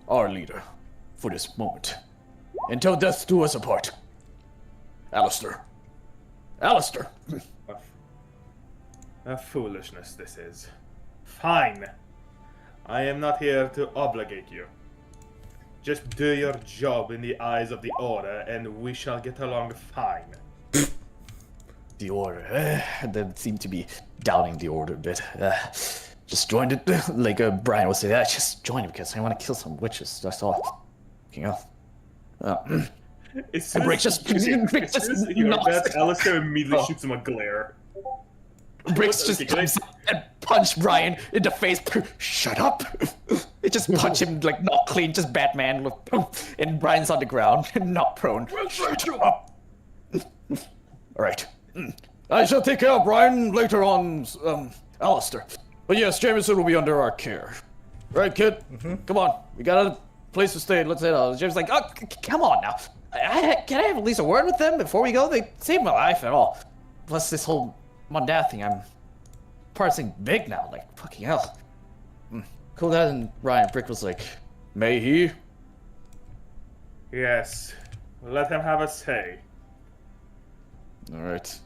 our leader for this moment. Until death do us apart. Alistair. Alistair! A foolishness this is. Fine. I am not here to obligate you. Just do your job in the eyes of the Order, and we shall get along fine. The Order, they seem to be doubting the Order a bit. Just joined it, like Brian would say, I just joined it because I want to kill some witches, that's all. You know? Brick just that Alistair immediately shoots him a glare. Bricks just comes and punch Brian in the face. Shut up! It just punch him like not clean, just Batman. And Brian's on the ground, not prone. Shut up! Alright. I shall take care of Brian later on, Alistair. But yes, Jameson will be under our care. Right, kid? Come on. We got a place to stay. Let's head out. Jim's like, oh, come on now. Can I have at least a word with them before we go? They saved my life at all. Plus this whole Mondath thing, I'm part of something big now. Like, fucking hell. Cool Dad and Ryan Brick was like, may he? Yes. Let him have a say. Alright.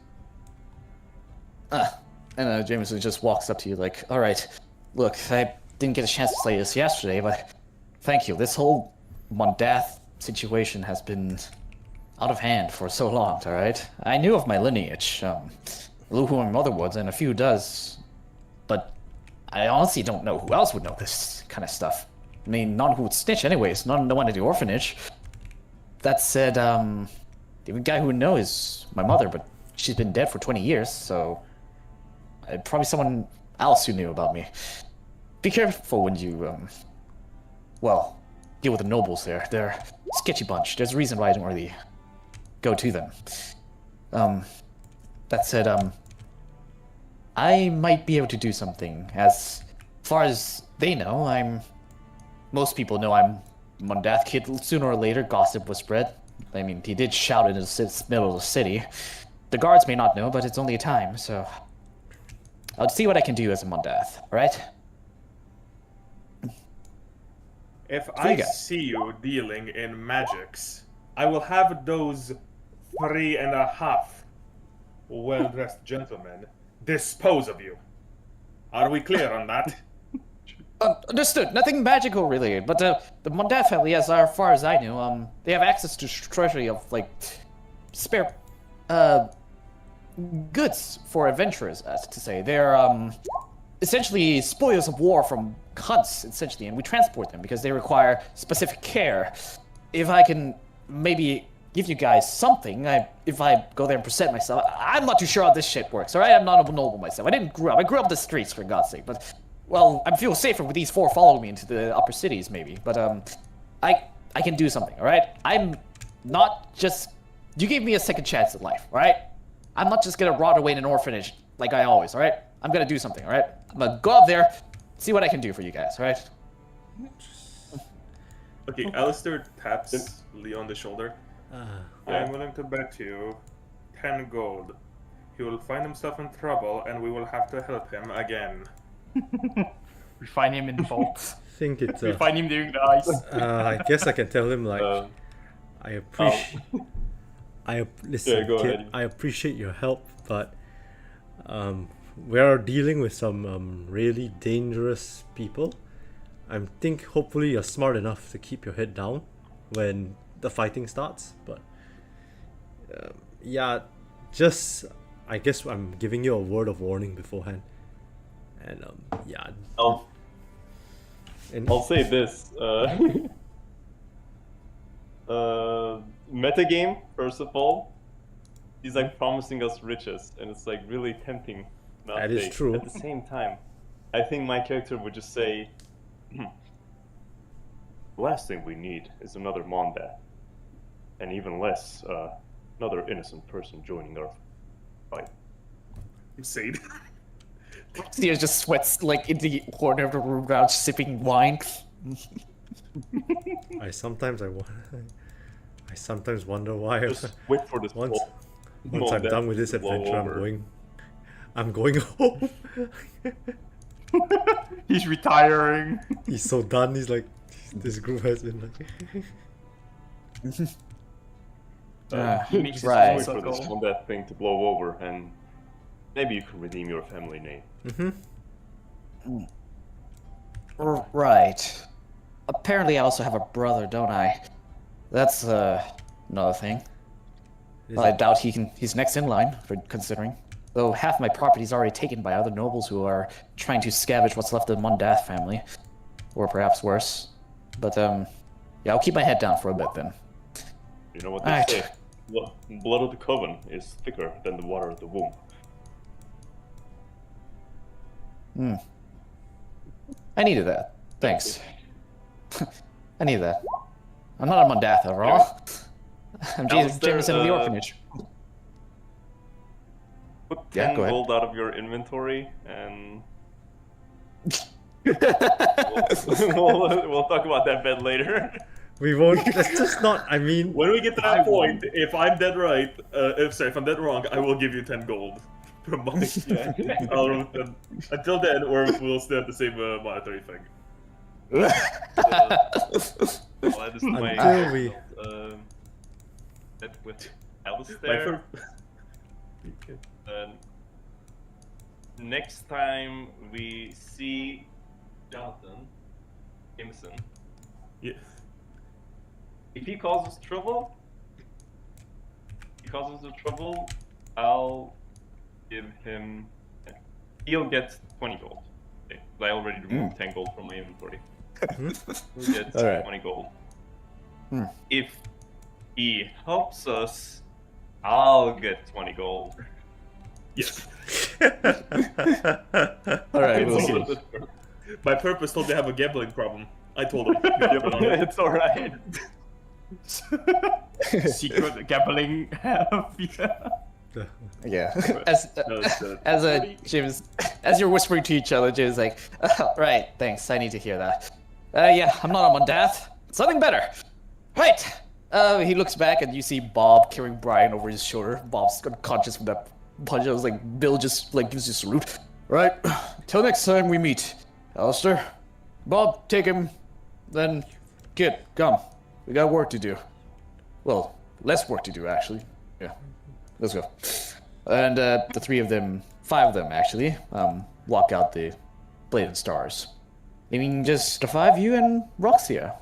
And Jameson just walks up to you like, alright, look, I didn't get a chance to say this yesterday, but thank you. This whole Mondath situation has been out of hand for so long, alright? I knew of my lineage, who my mother was, and a few does, but I honestly don't know who else would know this kind of stuff. I mean, none who would snitch anyways, no one at the orphanage. That said, the only guy who would know is my mother, but she's been dead for 20 years, so probably someone else who knew about me. Be careful when you, well, deal with the nobles there. They're a sketchy bunch. There's a reason why I don't really go to them. That said, I might be able to do something. As far as they know, most people know I'm Mondath kid. Sooner or later, gossip was spread. I mean, he did shout in the middle of the city. The guards may not know, but it's only a time, so I'll see what I can do as a Mondath, alright? If I see you dealing in magics, I will have those 3.5 well-dressed gentlemen dispose of you. Are we clear on that? Understood. Nothing magical related, but the Mondath family, as far as I know, they have access to treasury of, like, spare, goods for adventurers, as to say. They're, essentially spoils of war from hunts, essentially, and we transport them because they require specific care. If I can maybe give you guys something, if I go there and present myself, I'm not too sure how this shit works, alright? I'm not a noble myself. I grew up in the streets, for God's sake, but, well, I feel safer with these 4 following me into the upper cities, maybe, but, I can do something, alright? I'm not just... You gave me a second chance at life, alright? I'm not just gonna rot away in an orphanage like I always, alright? I'm gonna do something, alright? I'm gonna go up there, see what I can do for you guys, alright? Okay, Alistair taps Lee on the shoulder. I'm willing to bet you 10 gold. He will find himself in trouble and we will have to help him again. We find him in the vault. Think it's. We find him doing the ice. I guess I can tell him like, I appreciate. Listen, go kid, ahead. I appreciate your help, but we're dealing with some really dangerous people. I think hopefully you're smart enough to keep your head down when the fighting starts. But yeah, just I guess I'm giving you a word of warning beforehand. And yeah. I'll say this. Metagame, first of all, he's like promising us riches, and it's like really tempting. That is true. At the same time, I think my character would just say, the last thing we need is another Mondath, and even less, another innocent person joining our fight. Insane. Theo just sweats, like, in the corner of the room around sipping wine. I sometimes wonder why. Just wait for this. Once I'm done with this blow adventure, over. I'm going home. He's retiring. He's so done. He's like, this group has been like. He makes his Right. own Wait for this circle. Mondath thing to blow over, and maybe you can redeem your family name. Right. Apparently I also have a brother, don't I? That's, another thing. Well, I doubt he's next in line, for considering. Though half my property is already taken by other nobles who are trying to scavenge what's left of the Mondath family. Or perhaps worse. But, yeah, I'll keep my head down for a bit then. You know what they Alright. say? Blood of the coven is thicker than the water of the womb. I needed that. Thanks. I need that. I'm not a Mondath after all. I'm Alistair, Jameson of the orphanage. Put Yeah, 10 go ahead. gold out of your inventory and We'll talk about that bet later. We won't. That's just not. I mean, When we get to that point, if I'm dead right, if I'm dead wrong, I will give you 10 gold from my. Until then, we'll still have the same monetary thing. Well, that is my until we. bet with Alistair. Next time we see Jonathan Jameson, Yeah. if he causes trouble, I'll give him. He'll get 20 gold. Okay, I already removed 10 gold from my inventory. He'll get Alright. 20 gold. If he helps us, I'll get 20 gold. Yes. Alright, we'll see. My purpose told me I have a gambling problem. I told him. It's alright. Secret gambling. Yeah. As you're whispering to each other, Jim's like, right, thanks, I need to hear that. Yeah, I'm not on death. Something better. Right. He looks back and you see Bob carrying Brian over his shoulder. Bob's unconscious from that punch. I was like, Bill just like gives you a salute. Right. Till next time we meet. Alistair, Bob, take him. Then, kid, come. We got work to do. Well, less work to do actually. Yeah. Let's go. And the 5 of them actually, walk out the Bladed Stars. Leaving just the 5 you and Roxia.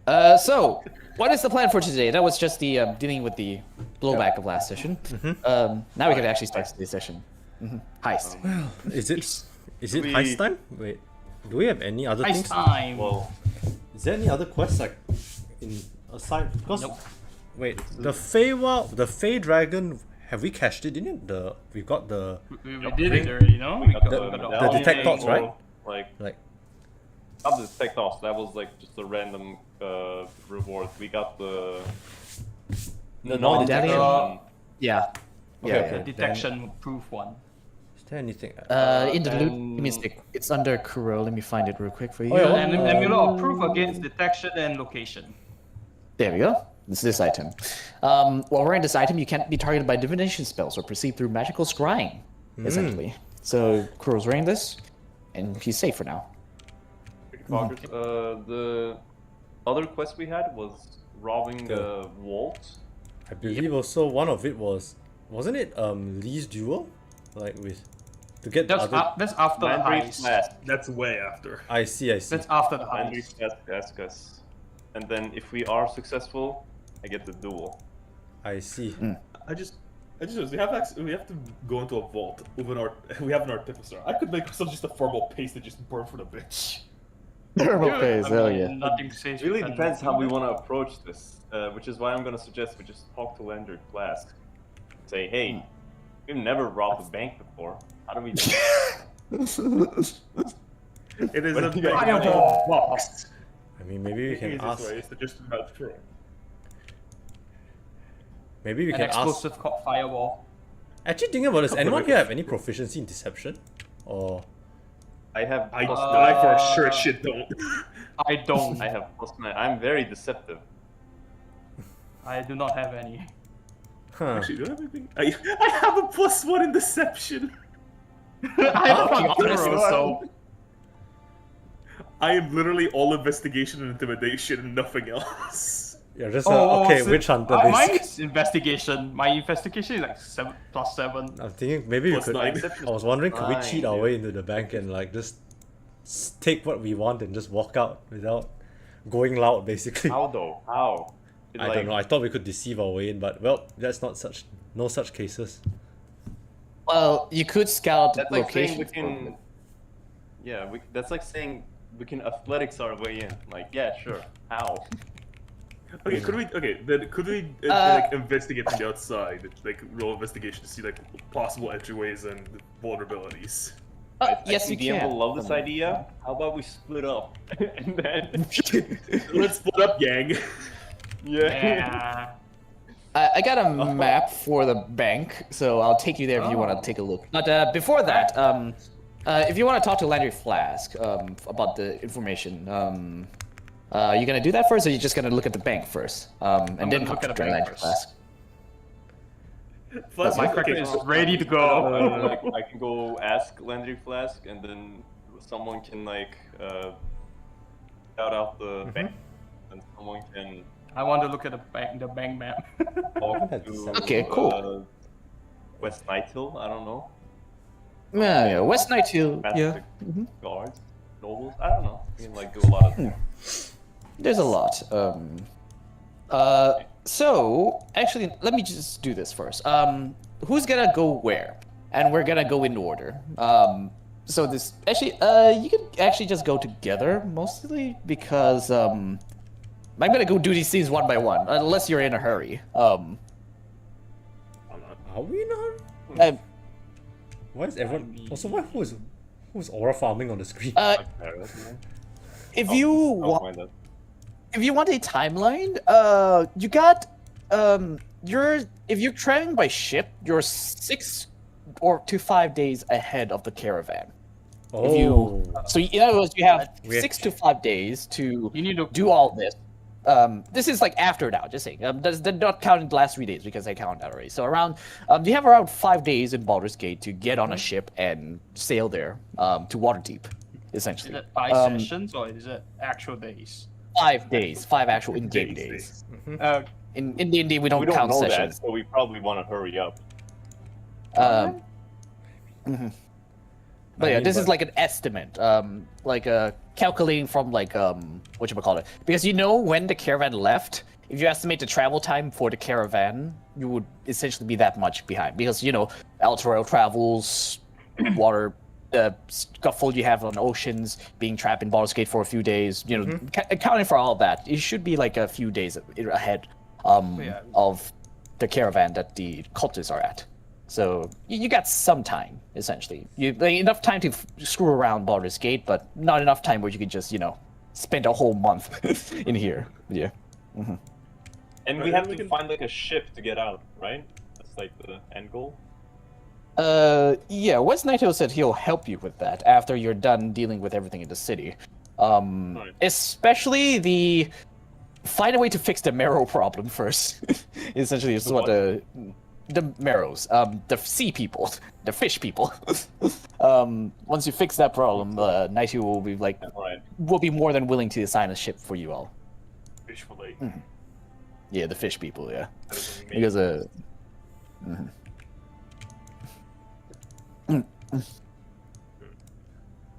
So, what is the plan for today? That was just the dealing with the blowback of last session. Now we can actually start today's session. Heist. Is it heist time? Wait, do we have any other things? Time. Well, Is there any other quests like aside? Because Nope. wait, the Fey Dragon. Have we cashed it in it? We got the We did it already, no? We got the medallion. detectors, right? Like, Like not the detectors, that was like just a random reward. We got the non-detection. non-detection. Yeah. okay. Detection proof one. Is there anything? In the loot, and- let me stick. It's under Kuro. Let me find it real quick for you. Oh, yeah, And amulet of proof against detection and location. There we go. It's this item. While wearing this item, you can't be targeted by divination spells or perceived through magical scrying, essentially. So Kuro's wearing this, and he's safe for now. The other quest we had was robbing the vault. I believe also one of it wasn't it Lee's duel, like with to get the other. That's after the Landry's heist. Flask. That's way after. I see. That's after the Landry's heist. Flask ask us. And then if we are successful, I get the duel. I see. I just we have to go into a vault with we have an artificer. I could make ourselves just a formal paste that just burn for the bitch. Thermal phase, hell yeah. Nothing says It really you can- depends how we want to approach this, which is why I'm going to suggest we just talk to Landry Flask. Say, hey, we've never robbed a bank before. How do we do it? It is What a do you guys fireball box. I mean, maybe we The can easiest ask. way is to just melt through. Maybe we An can ask. explosive called firewall. Actually, thinking about this, anyone here have any proficiency in deception? Or I have I plus for sure shit don't. I don't. I have +9. I'm very deceptive. I do not have any. huh? Actually, do I have anything? I have a +1 in deception. I have a honest, hero, so I am literally all investigation and intimidation and nothing else. Yeah, just Oh, okay. so- Witch hunter. mine Basically. is investigation. My investigation is like 7+7. I'm thinking maybe we Plus could. 9. I was wondering, could we Nine, cheat our dude. way into the bank and like just take what we want and just walk out without going loud, basically? How though? How? It, I don't know. I thought we could deceive our way in, but well, that's not such. No such cases. Well, you could scout That's like saying location. we can. Yeah, that's like saying we can athletics our way in. Like, yeah, sure. How? Okay, could we? Okay, then could we like investigate from the outside, like roll investigation to see like possible entryways and vulnerabilities? I yes, you think DM can. will love this idea. How about we split up and then? Let's split up, gang. Yeah. Yeah. I got a map for the bank, so I'll take you there if you want to take a look. But before that, if you want to talk to Landry Flask about the information, you gonna do that first, or you just gonna look at the bank first, and then look talk at to the bank Landry first. Flask? Flask My is cracker looking is up. ready to go. Like, I can go ask Landry Flask, and then someone can like shout out the bank, and someone can I want to look at the bank map. talk That's to Okay, cool. West Night Hill. I don't know. Yeah, West Night Hill. Yeah, Master guards, nobles. I don't know. You can like do a lot of. there's a lot. So actually, let me just do this first. Who's gonna go where? And we're gonna go in order. So this actually, you can actually just go together mostly because I'm gonna go do these things one by one, unless you're in a hurry. Are we not? Why is everyone? Also, who's aura farming on the screen? If you I'll want. find that. If you want a timeline, you got, if you're traveling by ship, you're 6 to 5 days ahead of the caravan. Oh, So in other words, you have Weird. 6 to 5 days to You need to do all this. This is like after now, just saying. They're not counting the last 3 days because I count that already. So around, you have around 5 days in Baldur's Gate to get on a ship and sail there, to Waterdeep, essentially. Is it 5 sessions or is it actual days? 5 days, 5 actual in-game days. In D&D, we don't We don't count know sessions. that, so we probably want to hurry up. But yeah, mean, this is but- like an estimate, like calculating from like whatchamacallit. Because you know when the caravan left, if you estimate the travel time for the caravan, you would essentially be that much behind. Because you know, Altorial travels, water, scuffle you have on oceans, being trapped in Baldur's Gate for a few days. You know, accounting for all that, it should be like a few days ahead Yeah. of the caravan that the cultists are at. So you got some time, essentially. You like, enough time to screw around Baldur's Gate, but not enough time where you can just, you know, spend a whole month in here. Yeah. And we have to find like a ship to get out, right? That's like the end goal. Yeah, West Nighto said he'll help you with that after you're done dealing with everything in the city. Especially the find a way to fix the marrow problem first. Essentially, is what the marrows, the sea people, the fish people. Once you fix that problem, Nighty will be like, Right. will be more than willing to assign a ship for you all. Fish fillet. Yeah, the fish people. Yeah, That is amazing. because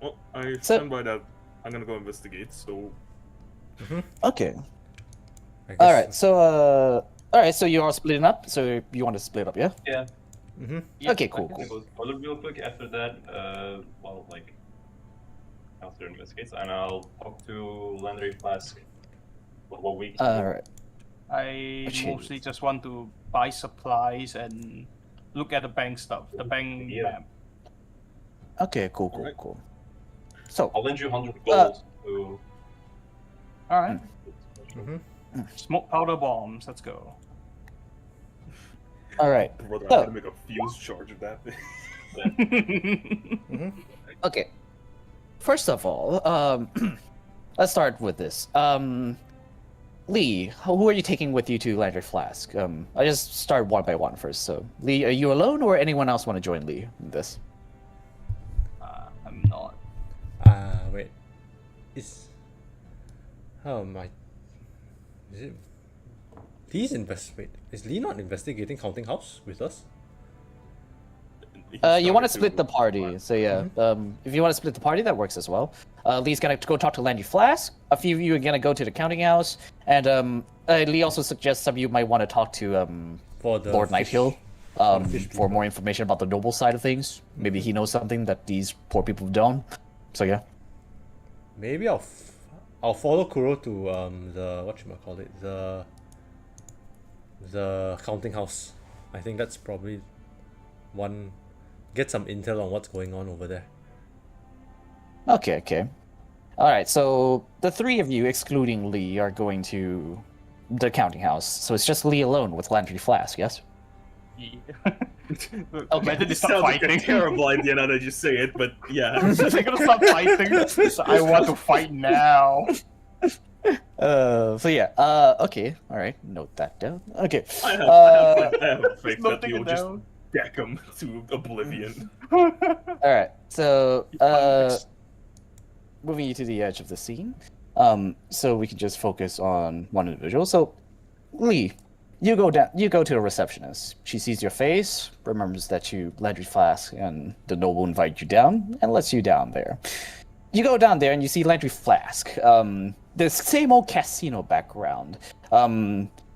Well, I So- stand by that. I'm gonna go investigate. So okay. I guess All right. So all right. So you are splitting up. So you want to split up, yeah? Yeah. Okay. Cool. I can go toilet real quick after that. Well, like, after investigates, and I'll talk to Landry Flask. What we can All do. right. I Jeez. mostly just want to buy supplies and look at the bank stuff, the bank Yeah. map. Okay. Cool. Cool. Alright. Cool. So I'll lend you 100 gold to. All right. Mm-hmm. Smoke powder bombs. Let's go. all right. brother, So- I'm gonna make a fuse charge of that. Okay. First of all, let's start with this. Lee, who are you taking with you to Landry Flask? I just start one by one first. So, Lee, are you alone, or anyone else want to join Lee in this? I'm not. Wait. Is how am I? Is it? Lee's wait, is Lee not investigating Counting House with us? You want to split the party, so yeah. If you want to split the party, that works as well. Lee's gonna go talk to Landry Flask. A few of you are gonna go to the counting house, and Lee also suggests some of you might want to talk to For the Lord fish- Nighthill fish for more information about the noble side of things. Maybe he knows something that these poor people don't. So yeah. Maybe I'll follow Kuro to the whatchamacallit, the Counting House. I think that's probably one. Get some intel on what's going on over there. Okay. All right. So the three of you, excluding Lee, are going to the counting house. So it's just Lee alone with Landry Flask, yes? Yeah. Okay. Imagine they It start sounds like a fighting. terrible idea now that you say it, but yeah. They're gonna start fighting. So I want to fight now. So yeah, okay, alright, note that down. Okay. I have faith that Noting you'll it just down. deck him to oblivion. Alright, so, moving you to the edge of the scene. So we can just focus on one individual. So, Lee, you go to the receptionist. She sees your face, remembers that you Landry Flask and the noble invite you down, and lets you down there. You go down there and you see Landry Flask. The same old casino background.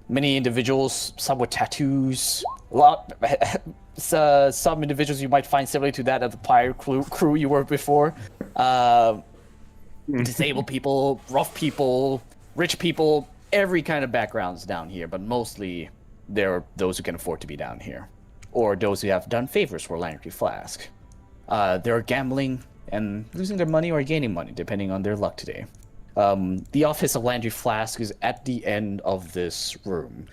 Many individuals, some with tattoos. Some individuals you might find similar to that of the pirate crew you were before. Disabled people, rough people, rich people, every kind of backgrounds down here, but mostly there are those who can afford to be down here, or those who have done favors for Landry Flask. They're gambling and losing their money or gaining money, depending on their luck today. The office of Landry Flask is at the end of this room,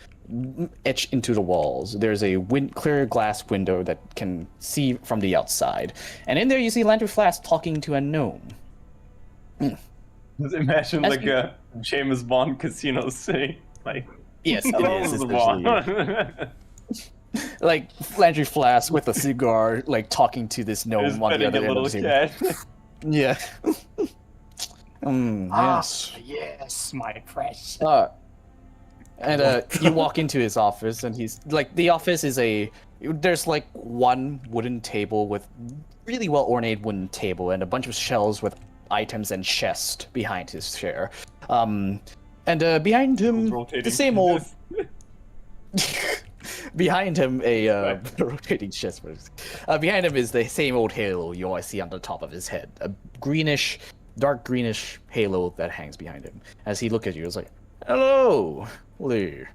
etched into the walls. There's a clear glass window that can see from the outside, and in there you see Landry Flask talking to a gnome. Just imagine As like you- a James Bond casino city. Like, Yes, it hello, is. Mr. Especially, Bond. like Landry Flask with a cigar, like talking to this Just gnome on the petting other a end of little the table. cat. Yeah. Yes. Yes, my precious. You walk into his office, and he's like, the office is there's like one wooden table with really well ornate wooden table and a bunch of shelves with items and chest behind his chair. Behind him, Rotating. the same old. Behind him, a rotating chest. Behind him is the same old halo you always see on the top of his head. A dark greenish halo that hangs behind him. As he looks at you, it's like, "Hello, Lee,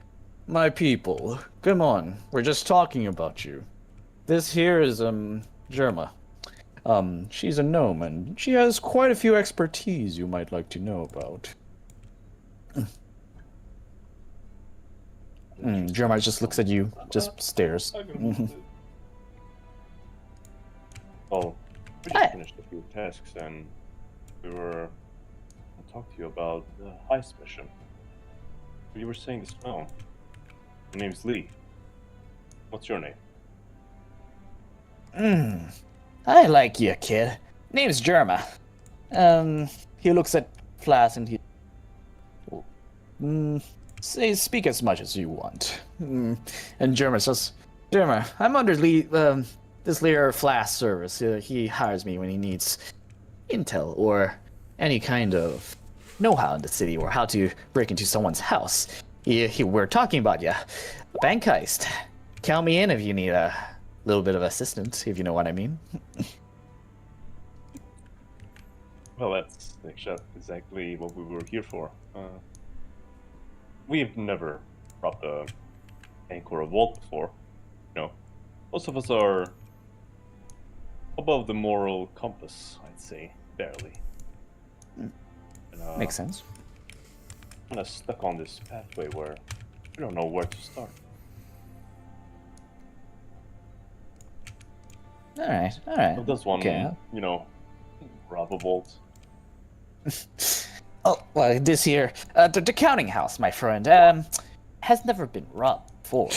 my people. Come on, we're just talking about you. This here is Germa. She's a gnome, and she has quite a few expertise you might like to know about." Jeremiah just looks at you, just stares. Oh, we Hi. just finished a few tasks and we were to talk to you about the heist mission. You were saying this now. My name's Lee. What's your name? I like you, kid. Name's Jerma. He looks at Flask and he... speak as much as you want. And Jerma says, Jerma, I'm under this Lear Flask service. He hires me when he needs intel or any kind of know-how in the city or how to break into someone's house. We're talking about you. Bank heist. Count me in if you need a little bit of assistance, if you know what I mean. Well, that's exactly what we were here for. We've never robbed a bank or a vault before. You know, most of us are above the moral compass, I'd say, barely. And, Makes sense. Kind of stuck on this pathway where we don't know where to start. All right. So does one, Okay. you know, rob a vault? Oh, well, this here, the counting house, my friend, has never been robbed before.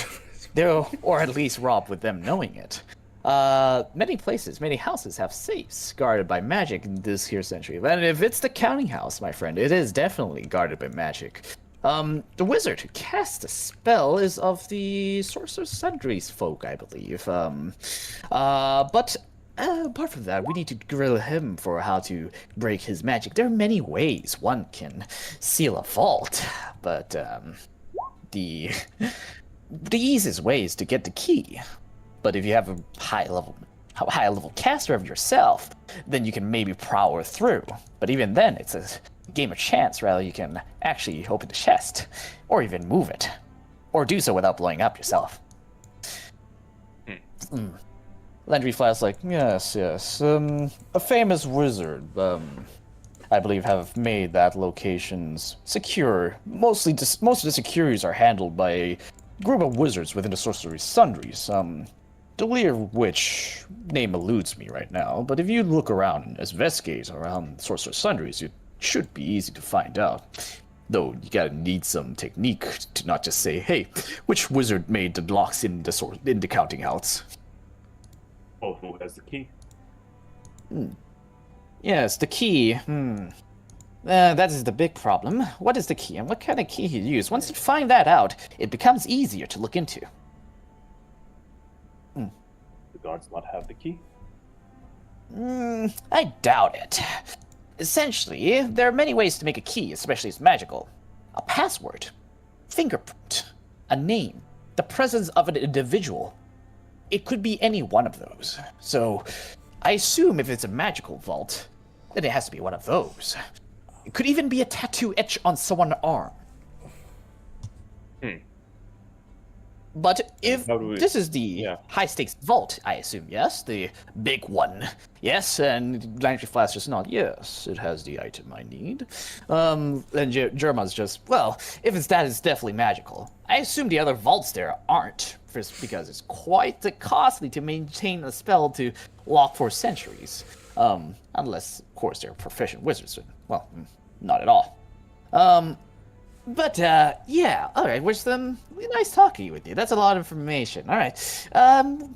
Or at least robbed with them knowing it. Many houses have safes guarded by magic in this here century. And if it's the counting house, my friend, it is definitely guarded by magic. The wizard who cast the spell is of the Sorcerer's Sundry's folk, I believe. But apart from that, we need to grill him for how to break his magic. There are many ways one can seal a vault, but the easiest way is to get the key. But if you have a high level caster of yourself, then you can maybe prowl through. But even then, it's a game of chance. Rather, you can actually open the chest, or even move it, or do so without blowing up yourself. Landry Flask like, yes. A famous wizard I believe, have made that locations secure. Most of the securities are handled by a group of wizards within the Sorcery Sundries. The leader of which name eludes me right now. But if you look around and investigate around Sorcerer Sundries, it should be easy to find out. Though you gotta need some technique to not just say, "Hey, which wizard made the locks in the counting house?" Oh, who has the key? Yes, the key. That is the big problem. What is the key, and what kind of key you use? Once you find that out, it becomes easier to look into. The guards not have the key? I doubt it. Essentially, there are many ways to make a key, especially as magical. A password, fingerprint, a name, the presence of an individual. It could be any one of those. So, I assume if it's a magical vault, then it has to be one of those. It could even be a tattoo etched on someone's arm. But if this is the high-stakes vault, I assume, yes? The big one. Yes, and Landry Flash just nod, yes, it has the item I need. And Germa's just, well, if it's that, it's definitely magical. I assume the other vaults there aren't, first because it's quite costly to maintain a spell to lock for centuries. Unless, of course, they're proficient wizards. Well, not at all. But, yeah, alright, nice talking with you. That's a lot of information. Alright, I'm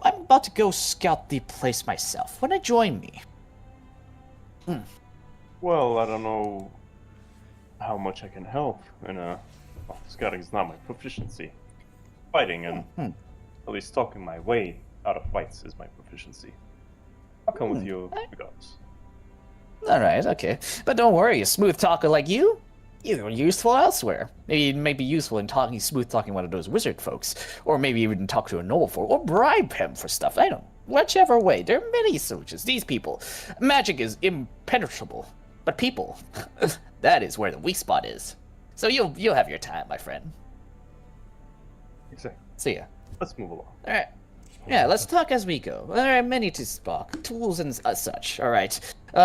about to go scout the place myself. Wanna join me? Well, I don't know how much I can help, and, scouting is not my proficiency. Fighting and at least talking my way out of fights is my proficiency. I'll come with you regardless. Alright, okay. But don't worry, a smooth talker like you, you're useful elsewhere. Maybe it may be useful in smooth talking one of those wizard folks, or maybe even talk to a noble folk, or bribe him for stuff. I don't know. Whichever way, there are many solutions. These people, magic is impenetrable, but people, that is where the weak spot is. So you'll have your time, my friend. Exactly. See ya. Let's move along. All right. Yeah, let's talk as we go. There are many to spark, tools and such. All right.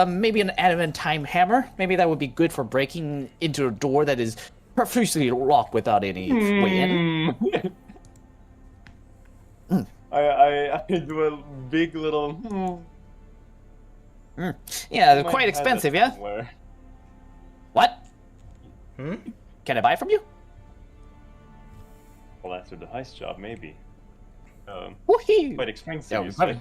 Maybe an adamantine hammer. Maybe that would be good for breaking into a door that is profusely locked without any way in. I do a big little. Yeah, they're quite expensive, yeah. Somewhere. What? Can I buy from you? Well, after the heist job, maybe. Woohoo! Quite expensive. Yeah, You say?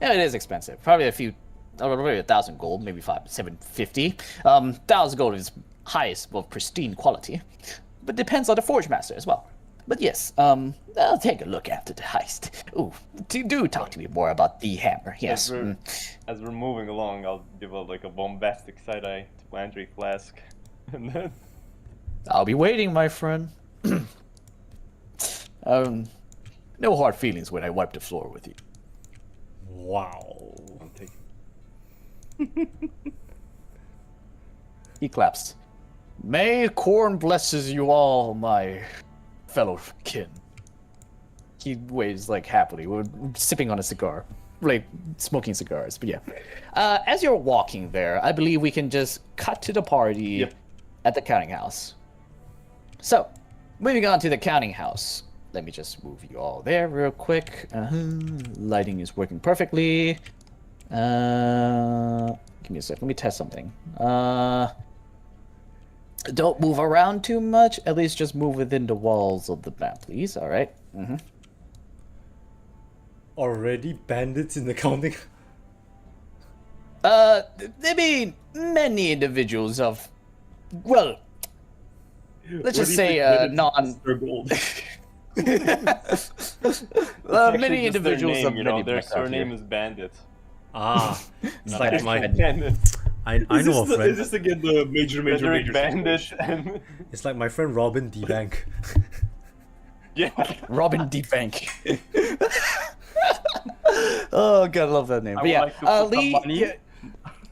Yeah, it is expensive. Probably probably 1,000 gold, maybe 750. 1,000 gold is highest of pristine quality, but depends on the forge master as well. But yes, I'll take a look after the heist. Ooh, do talk to me more about the hammer. Yes. As we're moving along, I'll give like a bombastic side eye to Landry Flask, and then I'll be waiting, my friend. No hard feelings when I wipe the floor with you. Wow. I'll take it. He claps. May corn blesses you all, my fellow kin. He waves like happily, we're sipping on a cigar, like smoking cigars. But yeah, as you're walking there, I believe we can just cut to the party at the counting house. So, moving on to the counting house. Let me just move you all there real quick. Lighting is working perfectly. Give me a sec. Let me test something. Don't move around too much. At least just move within the walls of the map, please. All right. Already bandits in the counting. I mean, many individuals of, well, let's just say non. Many individuals name, of you know, many their backgrounds surname here. is Bandit. It's like my. Bandit. I know a Is friend. this again the major Frederick Bandit and It's like my friend Robin D Bank. yeah. Robin D. Bank. Oh god, I love that name. I But would yeah, like to put Lee, some money.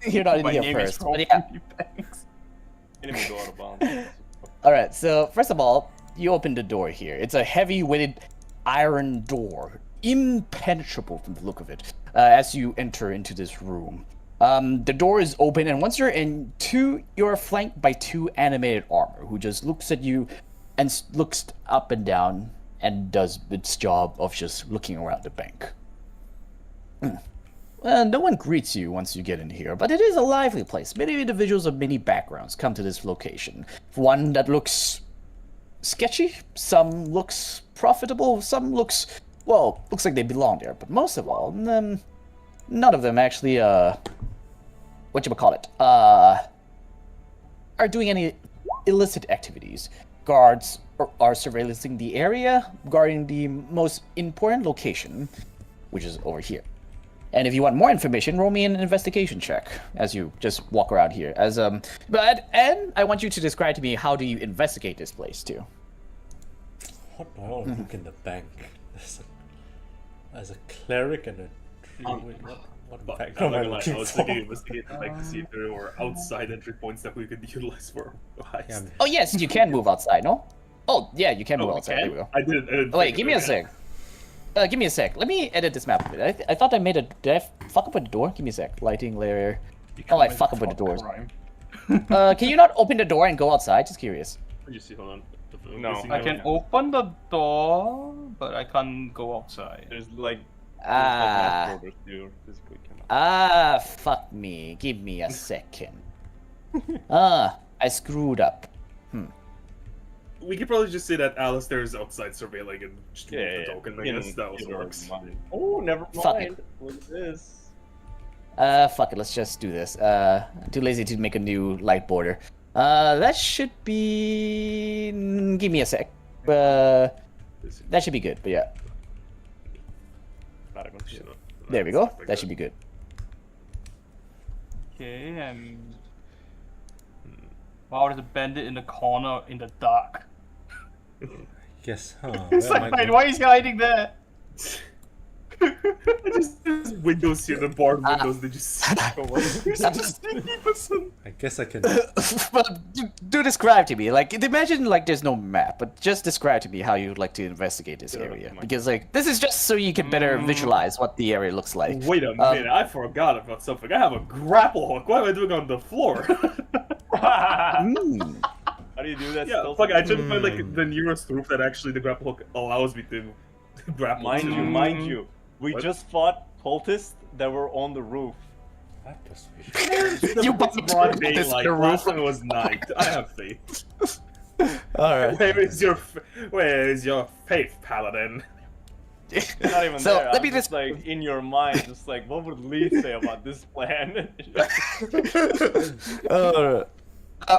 you're not in My here name is first. Robin But yeah. D. Banks. Didn't even go out of bounds. All right. So first of all, you open the door here. It's a heavy-weighted iron door, impenetrable from the look of it. As you enter into this room, The door is open, and once you're in, you're flanked by 2 animated armor who just looks at you and looks up and down and does its job of just looking around the bank. No one greets you once you get in here, but it is a lively place. Many individuals of many backgrounds come to this location. One that looks sketchy, some looks profitable, some looks like they belong there. But most of all, none of them actually, are doing any illicit activities. Guards are surveillancing the area, guarding the most important location, which is over here. And if you want more information, roll me an investigation check as you just walk around here. And I want you to describe to me, how do you investigate this place too? What do I want to look in the bank? As a cleric and a what background am I looking I was for? thinking investigate to see if there were outside entry points that we could utilize for heist. Yeah, Oh yes, you can move outside, no? Oh yeah, you can move outside. There we go. I didn't Oh, wait, think give of me a it. sec. Give me a sec. Let me edit this map a bit. I thought I made a... Did I fuck up with the door? Give me a sec. Lighting layer. Oh, I fuck up with the doors. Can you not open the door and go outside? Just curious. You see, hold on. No. I can open the door, but I can't go outside. There's like Ah. mass orders you physically cannot. Fuck me. Give me a second. I screwed up. We could probably just say that Alistair is outside surveilling and just move Yeah, the token. I in- guess that also in our works. mind. Oh, never Fuck mind. Look at this. Fuck it. Let's just do this. Too lazy to make a new light border. That should be... Give me a sec. That should be good, but yeah. There we go. That should be good. Okay, and... Wow, there's a bandit in the corner in the dark. Guess, It's where am I like, going? why is he hiding there? There's windows here, the barred windows, they just... I guess I can. Well, do describe to me. Like, imagine like there's no map, but just describe to me how you'd like to investigate this area. Because like this is just so you can better visualize what the area looks like. Wait a minute, I forgot about something. I have a grapple hook. What am I doing on the floor? How do you do that? Yeah, stealth? fuck, I tried to find like the nearest roof that actually the grapple hook allows me to grapple. Mind you, we What? just fought cultists that were on the roof. That was You It's broad this daylight. the Last roof. one was night. I have faith. All right. Where is your faith, paladin? Not even So, there. let I'm me just like in your mind, just like what would Lee say about this plan?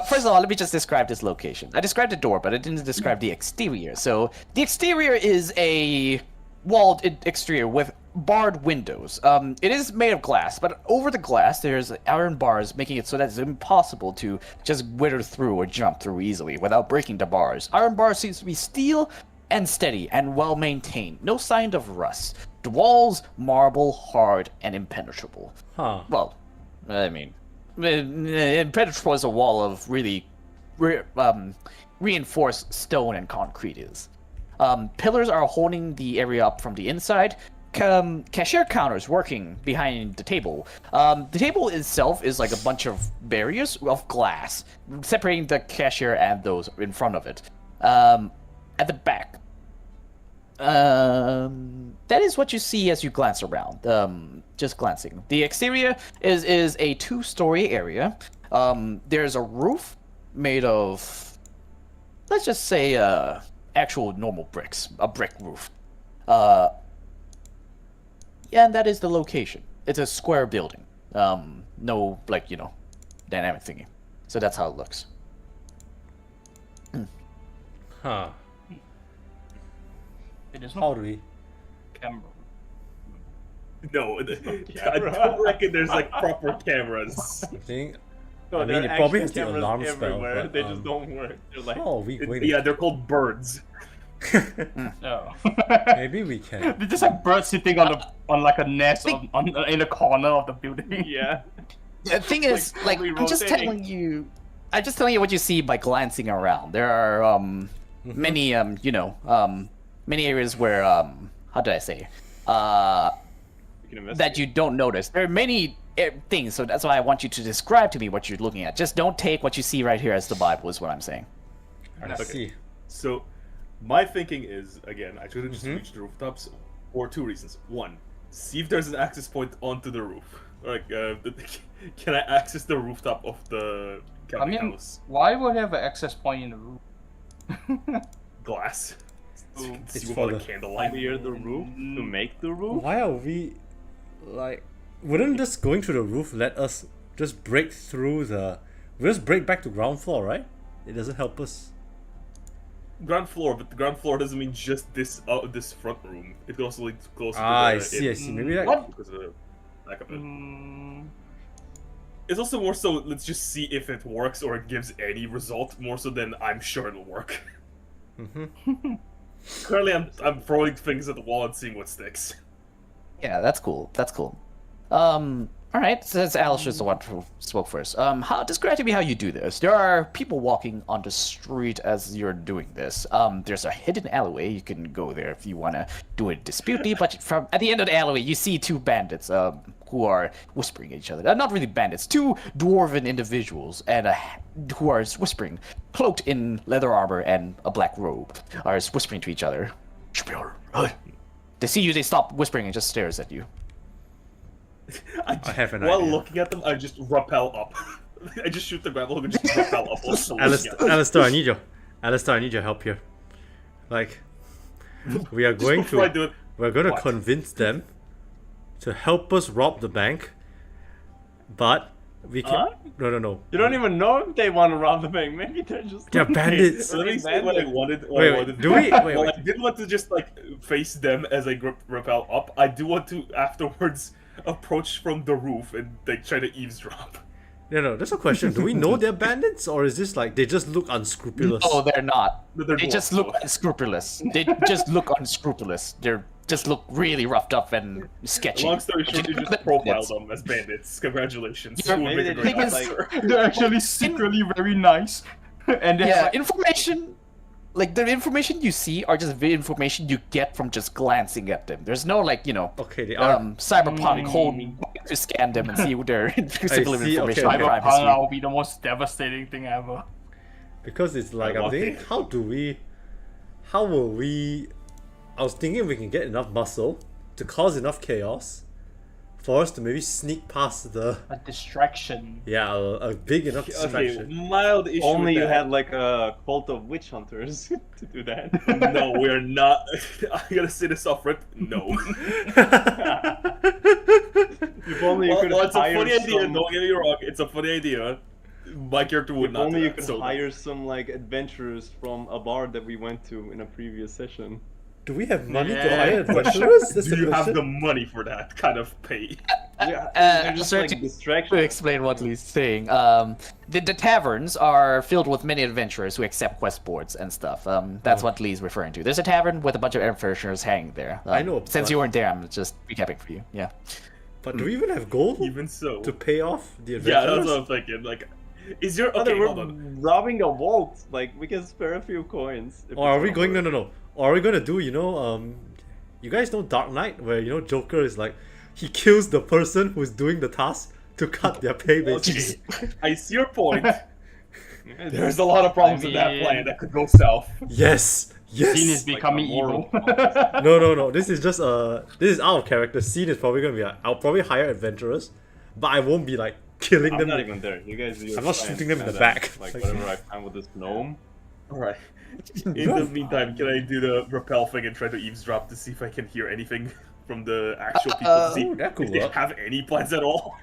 First of all, let me just describe this location. I described the door, but I didn't describe the exterior. So the exterior is a walled exterior with barred windows. It is made of glass, but over the glass there's iron bars, making it so that it's impossible to just wither through or jump through easily without breaking the bars. Iron bars seems to be steel and steady and well maintained. No sign of rust. The walls, marble, hard, and impenetrable. Huh. Well, I mean, impenetrable is a wall of really reinforced stone and concrete is. Pillars are holding the area up from the inside. Cashier counters working behind the table. The table itself is like a bunch of barriers of glass separating the cashier and those in front of it. At the back, that is what you see as you glance around. Just glancing. The exterior is a 2-story area. There's a roof made of, let's just say, actual normal bricks, a brick roof. Yeah, and that is the location. It's a square building. No, like, dynamic thingy. So that's how it looks. Huh. It is How not do we? camera. No, I don't reckon there's like proper cameras. I think. No, I there mean, are it probably action has the cameras alarm spell, everywhere. but, They just don't work. They're like, How are we going to? Yeah, they're called birds. No. Maybe we can. They're just like birds sitting on like a nest in the corner of the building. yeah. The thing is, like, slowly I'm just rotating. telling you. I'm just telling you what you see by glancing around. There are many many areas where how do I say You can that you don't notice. There are many things. So that's why I want you to describe to me what you're looking at. Just don't take what you see right here as the Bible. Is what I'm saying. I see. So, my thinking is, again, I should have just reached the rooftops for 2 reasons. One, see if there's an access point onto the roof. Like, can I access the rooftop of the camping house? Why would I have an access point in the roof? Glass. So you can It's see for without the- a candlelight. Clear the roof to make the roof. Why are we like? Wouldn't just going through the roof let us just break through the? We just break back to ground floor, right? It doesn't help us. Ground floor, but the ground floor doesn't mean just this this front room. It could also lead closer to the I see. I see. Maybe that. What? because of the back of it. It's also more so, let's just see if it works or it gives any result, more so than I'm sure it'll work. Currently, I'm throwing things at the wall and seeing what sticks. Yeah, that's cool. That's cool. All right. Since Alistair's the one who spoke first, describe to me how you do this. There are people walking on the street as you're doing this. There's a hidden alleyway. You can go there if you want to do it disputedly. But from at the end of the alleyway, you see 2 bandits who are whispering at each other. Not really bandits. 2 dwarven individuals and who are whispering, cloaked in leather armor and a black robe, are whispering to each other. They see you. They stop whispering and just stares at you. I have an While idea. looking at them, I just rappel up. I just shoot the grapple and just rappel up. Also Alistair, I need your help here. Like, we are going before I do to it, we're going to what? convince them to help us rob the bank, but we can. Huh? No. You don't even know if they want to rob the bank. Maybe they're just. They're bandits. Let me say what I wanted. What Wait, I wait, wanted. do we- wait, Well, wait. I didn't want to just like face them as I rappel up. I do want to afterwards approach from the roof and like try to eavesdrop. No. There's a question. Do we know they're bandits, or is this like they just look unscrupulous? No, they're not. No, they're They just dwarves, look so- unscrupulous. They just look unscrupulous. They're just look really roughed up and sketchy. Long story short, you They're just profiled bandits. them as bandits. Congratulations. Yeah, You would maybe make a they great just, officer. They're actually secretly very nice. And then Yeah, information. Like the information you see are just the information you get from just glancing at them. There's no like Okay, they are. cyberpunk hold to scan them and see what their physical see, information. okay, on crime Cyberpunk history. will be the most devastating thing ever. Because it's like I'm lucky. thinking, how will we? I was thinking we can get enough muscle to cause enough chaos for us to maybe sneak past the A distraction. a big enough Okay, distraction. mild issue. Only with you that. had like a cult of witch hunters to do that. No, we're not. I gotta say this off rip. No. If only you could Well, it's a hire funny idea. some. Don't get me wrong. It's a funny idea. My character would If not. only do you that, could so hire some like adventurers from a bar that we went to in a previous session. Do we have money to Yeah. hire adventurers? That's Do the you have question. the money for that kind of pay? Yeah, they're just sorry like to- distractions. To explain what Lee's saying, the taverns are filled with many adventurers who accept quest boards and stuff. That's what Lee's referring to. There's a tavern with a bunch of adventurers hanging there. I know, Since but- you weren't there, I'm just recapping for you. Yeah. But do we even have gold Even so. to pay off the Yeah, adventurers? that's what I'm thinking. Like, is your Okay, okay? we're Hold on. robbing a vault. Like we can spare a few coins. if Or are it's we not going? worth No. Or are we gonna do? You guys know Dark Knight, where Joker is like, he kills the person who's doing the task to cut their pay, basically. Okay, I see your point. it. There's a lot of problems I with that mean- plan that could go south. Yes. Scene is Yes. becoming moral evil. No. This is just this is out of character. Scene is probably gonna be like, I'll probably hire adventurers, but I won't be like killing I'm them. not even there. You guys do your I'm not science, shooting them in the and back. Like Like- whatever I find with this gnome. Alright. In the meantime, can I do the rappel thing and try to eavesdrop to see if I can hear anything from the actual people to see that could if they work. have any plans at all?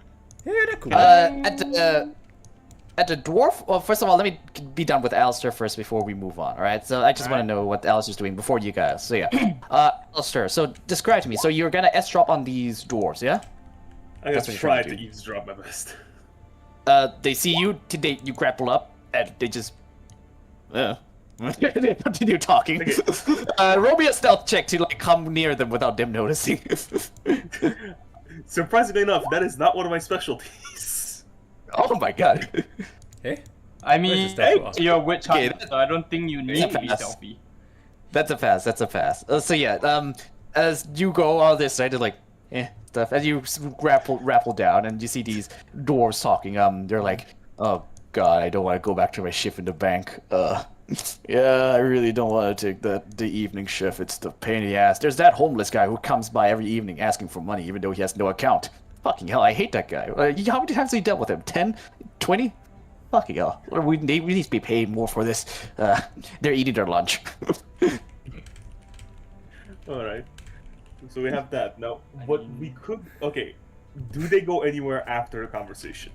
Yeah, that could work. At the dwarf. Well, first of all, let me be done with Alistair first before we move on. All right. So I just want to know what Alistair's doing before you guys. So yeah, Alistair. So describe to me. So you're gonna S-drop on these dwarves, yeah? I'm That's gonna what try you're to trying to do. eavesdrop my best. They see you. You grapple up, and they just. They continue talking. Roll me a stealth check to like come near them without them noticing. Surprisingly enough, that is not one of my specialties. Oh my god. Hey, I Where's mean, the stealth? you're a witch Okay, hunter, so I don't think you need to be That's- stealthy. That's a pass. So yeah, as you go all this, right, they're like, stuff. As you grapple down, and you see these dwarves talking. They're like, "Oh God, I don't want to go back to my shift in the bank. Yeah, I really don't want to take the evening shift. It's the pain in the ass. There's that homeless guy who comes by every evening asking for money, even though he has no account. Fucking hell, I hate that guy. How many times have you dealt with him? 10? 20? Fucking hell. We need to be paid more for this. They're eating their lunch." Alright. So we have that. Now, what we could... Okay. Do they go anywhere after the conversation?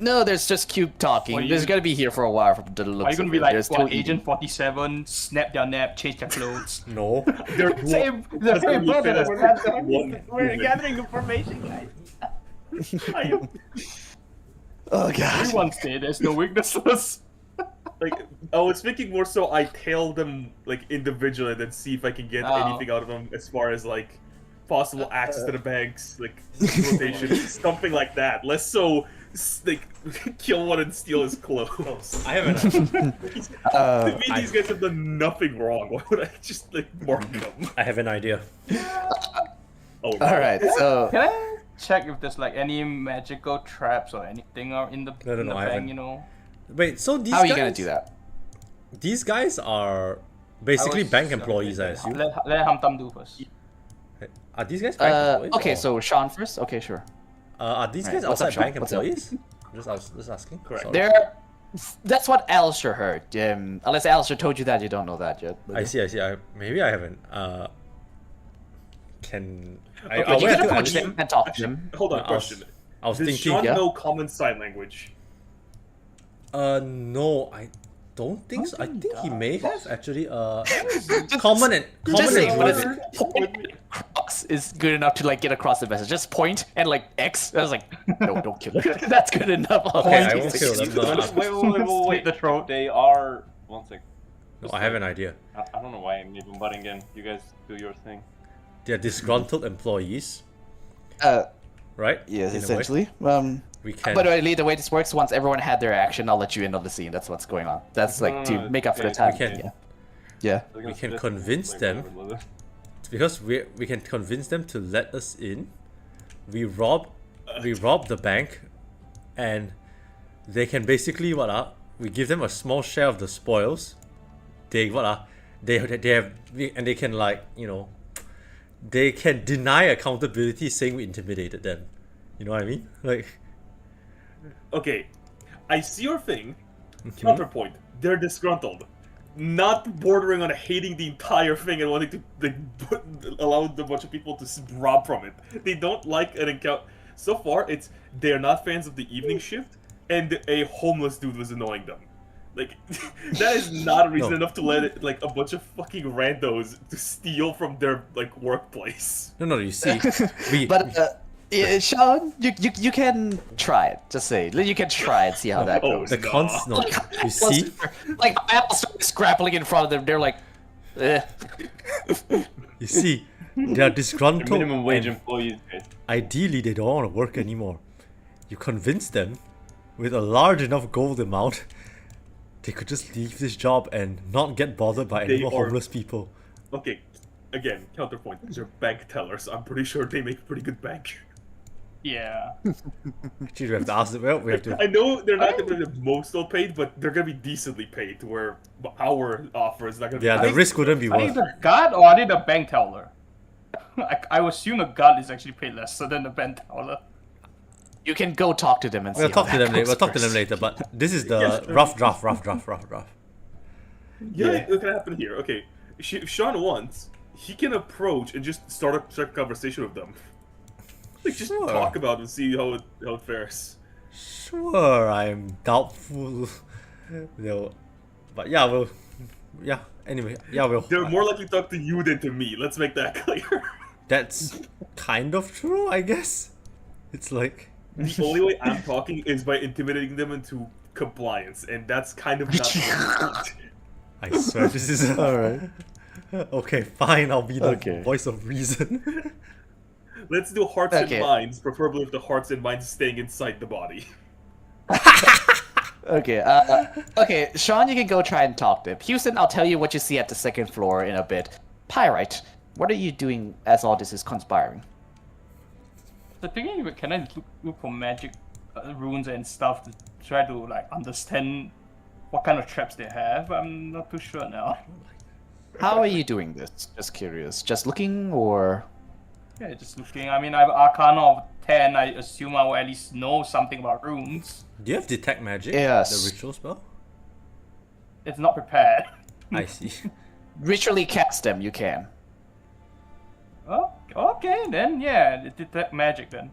No, there's just cute talking. There's gonna be here for a while from the looks. Are you gonna of be it. like There's what, two Agent 47, snap their nap, change their clothes? No. They're Same, the same That's brother. one We're woman. gathering information, guys. Oh god. Everyone say there's no weaknesses. Like, I was thinking more so I tail them, like, individually and then see if I can get anything out of them as far as, like, possible access to the banks, like, rotation, something like that. Less so, like, kill one and steal his clothes. I haven't. To me, these guys have done nothing wrong. Why would I just, like, mark them? I have an idea. Oh, no. Alright, so Can I check if there's like any magical traps or anything are in the, No, in the I bank, haven't. you know? Wait, so these how are guys... you gonna do that? These guys are basically bank employees, I assume. Let Hamtam do first. Are these guys bank employees? Okay, or- so Sean first? Okay, sure. Are these Right, guys what's up, outside Sean? bank What's up? employees? Just asking. Correct. Sorry. That's what Alistair heard. Unless Alistair told you that, you don't know that yet. But I see. Maybe I haven't. Can I? Okay, I'll you wait can until approach Ali- them and talk to them. Hold on, I was- question. I was Does thinking. Sean yeah. know common sign language? No, I don't think so. I think he may have actually. Just Common and say and what is word. it? Point cross is good enough to like get across the message. Just point and like X. I was like, no, don't kill her. That's good enough. Okay, I won't kill them. No, Wait. the throat. They are... One sec. no, I have an idea. I don't know why I'm even butting in. You guys do your thing. They're disgruntled employees, right? Yeah, In a way. essentially. We can. By the way, Lee, the way this works, once everyone had their action, I'll let you in on the scene. That's what's going on. That's like to make up for the time. can- Yeah. We can convince them. Because we can convince them to let us in. We rob the bank, and they can basically we give them a small share of the spoils. They have and they can they can deny accountability, saying we intimidated them. You know what I mean? Like, Okay, I see your thing. Counterpoint: they're disgruntled, not bordering on hating the entire thing and wanting to allow a bunch of people to rob from it. They don't like an encounter. So far, it's they're not fans of the evening shift, and a homeless dude was annoying them. Like, that is not a reason No. enough to let it, like, a bunch of fucking randos to steal from their, like, workplace. no, you see, But yeah, Sean, you can try it. Just say you can try and see how that Oh, goes. the cons. No, you see, Like Apple starts grappling in front of them. They're like, eh. you see, they are disgruntled. Minimum wage and employees, guys. ideally, they don't want to work anymore. You convince them with a large enough gold amount, they could just leave this job and not get bothered by any They more are- homeless people. Okay, again, counterpoint. They're bank tellers. I'm pretty sure they make pretty good bank. Yeah. Actually, we have to ask them. Well, we have to. I know they're not going to be the most well paid, but they're going to be decently paid. To where our offer is not going to Yeah, be. the risk wouldn't be Are they worth. the guard or are they the bank teller? I assume the guard is actually paid lesser than the bank teller. You can go talk to them and see. We'll how talk to that them later. goes We'll talk to them first. later. But this is the Yes. rough draft. Yeah, what's gonna happen here? Okay, if Sean wants, he can approach and just start a conversation with them. Like, just Sure. talk about it and see how it fares. Sure, I'm doubtful. But yeah, Anyway, we'll. They're more likely to talk to you than to me. Let's make that clear. That's kind of true, I guess. It's like. The only way I'm talking is by intimidating them into compliance, and that's kind of not. I swear this is alright. Okay, fine. I'll be the Okay. voice of reason. Let's do hearts Okay. and minds, preferably with the hearts and minds staying inside the body. Okay, okay, Sean, you can go try and talk to him. Houston, I'll tell you what you see at the second floor in a bit. Pyrite, what are you doing as all this is conspiring? the thinking, can I look for magic runes and stuff to try to like understand what kind of traps they have? I'm not too sure now. How are you doing this? Just curious. Just looking, or? Yeah, just looking. I mean, I have Arcana of 10. I assume I will at least know something about runes. Do you have detect magic? Yes. The ritual spell? It's not prepared. I see. Ritually cast them, you can. Oh, okay then. Yeah, detect magic then.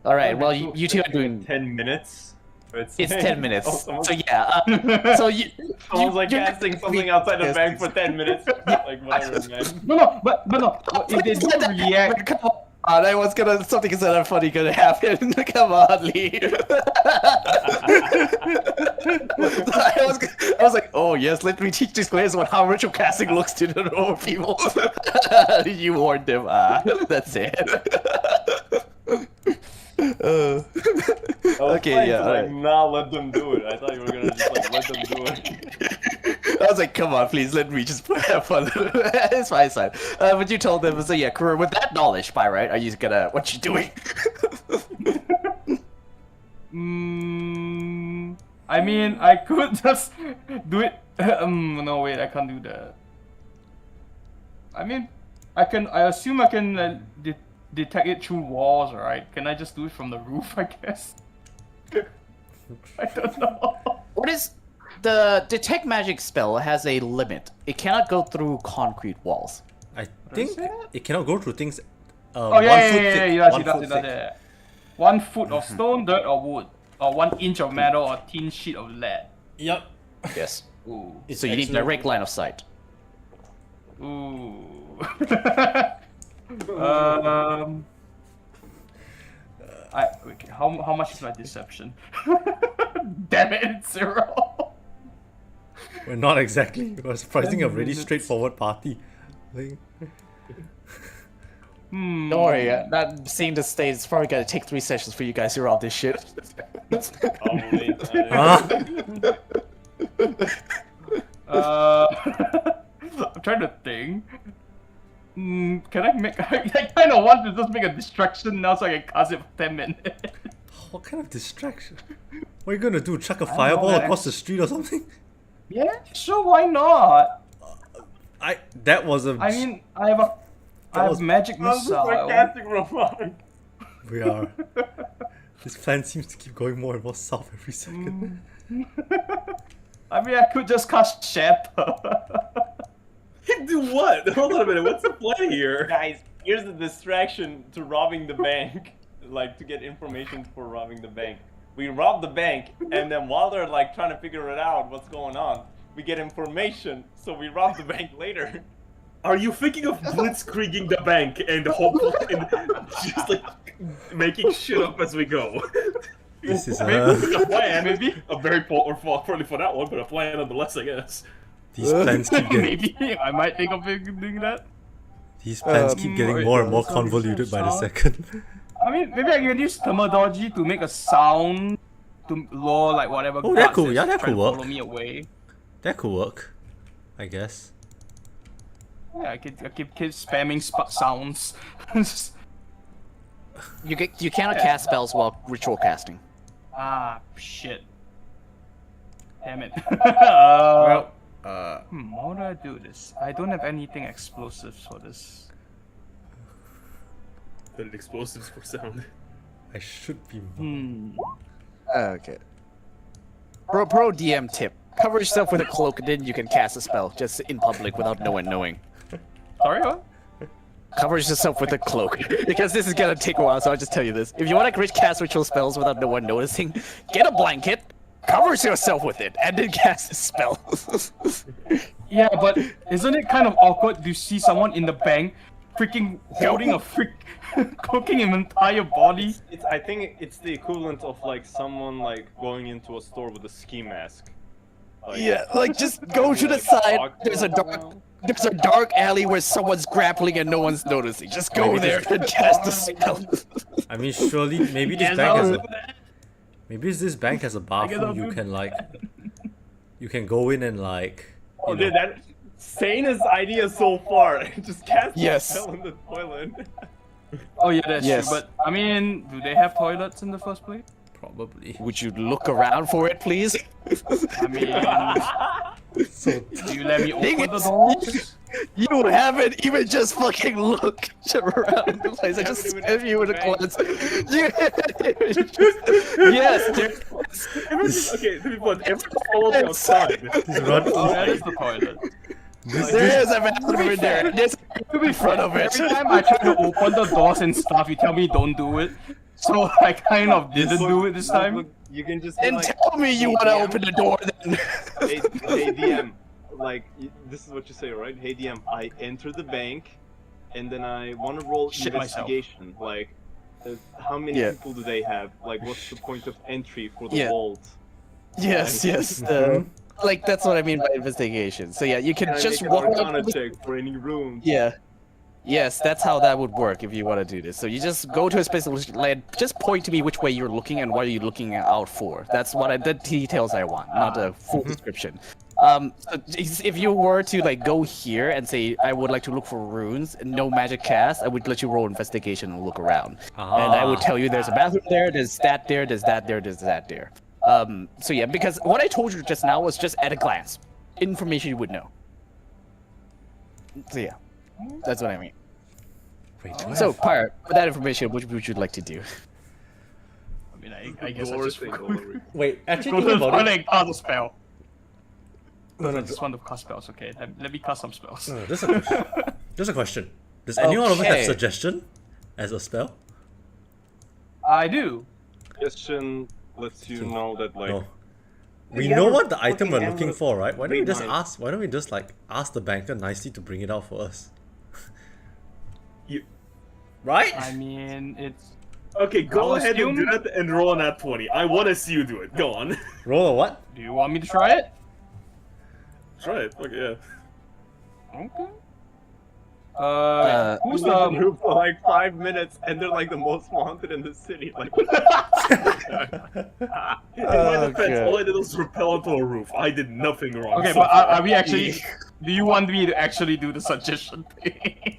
All right. Well, you two are doing. 10 minutes. It's 10 minutes. Oh, someone's, So yeah. So you. someone's like you're casting not- something outside the Yes. bank for 10 minutes. Like whatever, man. No. But no. If they don't react, Come on. I was gonna something is that funny gonna happen. Come on, Lee. I was like, oh yes, let me teach these players how ritual casting looks to the normal people. You warned them. That's it. Okay, yeah. Like, Alright. nah, let them do it. I thought you were gonna just like let them do it. I was like, come on, please let me just have fun. It's fine, it's fine. But you told them, so yeah, Kuro, with that knowledge, by right, are you gonna, what you doing? I mean, I could just do it. No, wait, I can't do that. I mean, I assume I can detect it through walls, right? Can I just do it from the roof, I guess? I don't know. What is, the detect magic spell has a limit. It cannot go through concrete walls. I think it cannot go through things. Oh yeah, 1 yeah, foot yeah, thick, yeah, 1 foot that's thick. it. 1 foot of stone, dirt, or wood, or 1 inch of metal, or thin sheet of lead. Yep. Yes. Ooh. So you need direct line of sight. Ooh. Okay, how much is my deception? Damn it, it's 0. We're not exactly. We're surprising a really straightforward party. Like, Don't worry, that seeing the stage, it's probably gonna take 3 sessions for you guys to roll this shit. Probably. huh? I'm trying to think. Can I make? I kind of want to just make a distraction now so I can cast it for 10 minutes. What kind of distraction? What are you gonna do? Chuck a don't fireball know, across the street or something? Yeah, sure, why not? That was a. I mean, I have was- magic That was a missile. sarcastic remark. We are. This plan seems to keep going more and more south every second. I mean, I could just cast Shatter. Do what? Hold on a minute. What's the play here? Guys, here's the distraction to robbing the bank. Like, to get information for robbing the bank. We rob the bank, and then while they're like trying to figure it out, what's going on, we get information, so we rob the bank later. Are you thinking of blitzkrieging the bank and just like making shit up as we go? This is A plan, maybe a very probably for that one, but a plan nonetheless, I guess. these plans keep getting Maybe I might think of doing that. keep getting more and more convoluted by the second. I mean, maybe I can use thermology to make a sound to lure like whatever. Oh, that guards could- that's yeah, that trying could to work. Follow me away. That could work, I guess. Yeah, I keep spamming sounds. You cannot cast spells while ritual casting. Ah, shit. Damn it. Well, How do I do this? I don't have anything explosives for this. The explosives for sound. I should be. Okay. Pro DM tip. Cover yourself with a cloak, and then you can cast a spell, just in public without no one knowing. Sorry, what? Cover yourself with a cloak, because this is gonna take a while, so I'll just tell you this. If you want to cast ritual spells without no one noticing, get a blanket, cover yourself with it, and then cast a spell. Yeah, but isn't it kind of awkward to see someone in the bank freaking holding a cooking an entire body? I think it's the equivalent of like someone like going into a store with a ski mask. Like, Yeah, like just go to the side. There's a dark alley where someone's grappling and no one's noticing. Just go Maybe there and cast a spell. I mean, surely maybe this Yes, bank has I'll a do that. maybe this bank has a guess I'll bathroom you do can like you can go in and like Oh, you know, dude, that sanest idea so far. Just cast Yes. a spell in the toilet. Oh yeah, that's Yes. true. But I mean, do they have toilets in the first place? Probably. Would you look around for it, please? I mean, So do you let me Dang open the it. doors? You haven't even just fucking looked around the place. I just stabbed you with a glance. Yes, there's Okay, to be blunt, everyone follow me outside. just run. Oh, that is the toilet. there is a bathroom in there. There's a in front of it. Every time I try to open the doors and stuff, you tell me don't do it. So I kind of didn't do it this time. Look, you can just be And like, tell me you want to DM? open the door then. hey DM, like this is what you say, right? Hey DM, I enter the bank, and then I want to roll Shit myself. investigation. Like, how many Yeah. people do they have? Like, what's the point of entry for the Yeah. vault? Yes, yes. Like that's what I mean by investigation. So yeah, you can Can I just make an walk Arcana up. check for any rooms? Yeah. Yes, that's how that would work if you want to do this. So you just go to a specific land, just point to me which way you're looking and what are you looking out for. That's the details I want, not a full description. So if you were to like go here and say I would like to look for runes, no magic cast, I would let you roll investigation and look around, and I would tell you there's a bathroom there, there's that there, there's that there, there's that there. So yeah, because what I told you just now was just at a glance, information you would know. So yeah, that's what I mean. Wait, do I So, have- Pyre, with that information, what would you like to do? I mean, I guess I Door just thing go over. Wait, actually to the thinking about toilet it. and cast a spell. No, no, I just want to cast spells, okay? Let me cast some spells. no, just a question. Just a question. Does anyone of us have Okay. suggestion as a spell? I do. Suggestion lets you know that like. No. We Yeah, know we're what the item we're fucking looking endless. for, right? Why don't we Wait, just mine. ask? Why don't we just like ask the banker nicely to bring it out for us? You- Right? I mean, it's. Okay, go I'll ahead and do assume- that and roll an at 20. I want to see you do it. Go on. Roll a what? Do you want me to try it? Try it. Okay, yeah. Okay. Who's Who's in the the? group for like 5 minutes and they're like the most wanted in the city? Like, In my defense, Okay. all I did was rappel onto a roof. I did nothing wrong. Okay, so but far. are we actually? Do you want me to actually do the suggestion thing?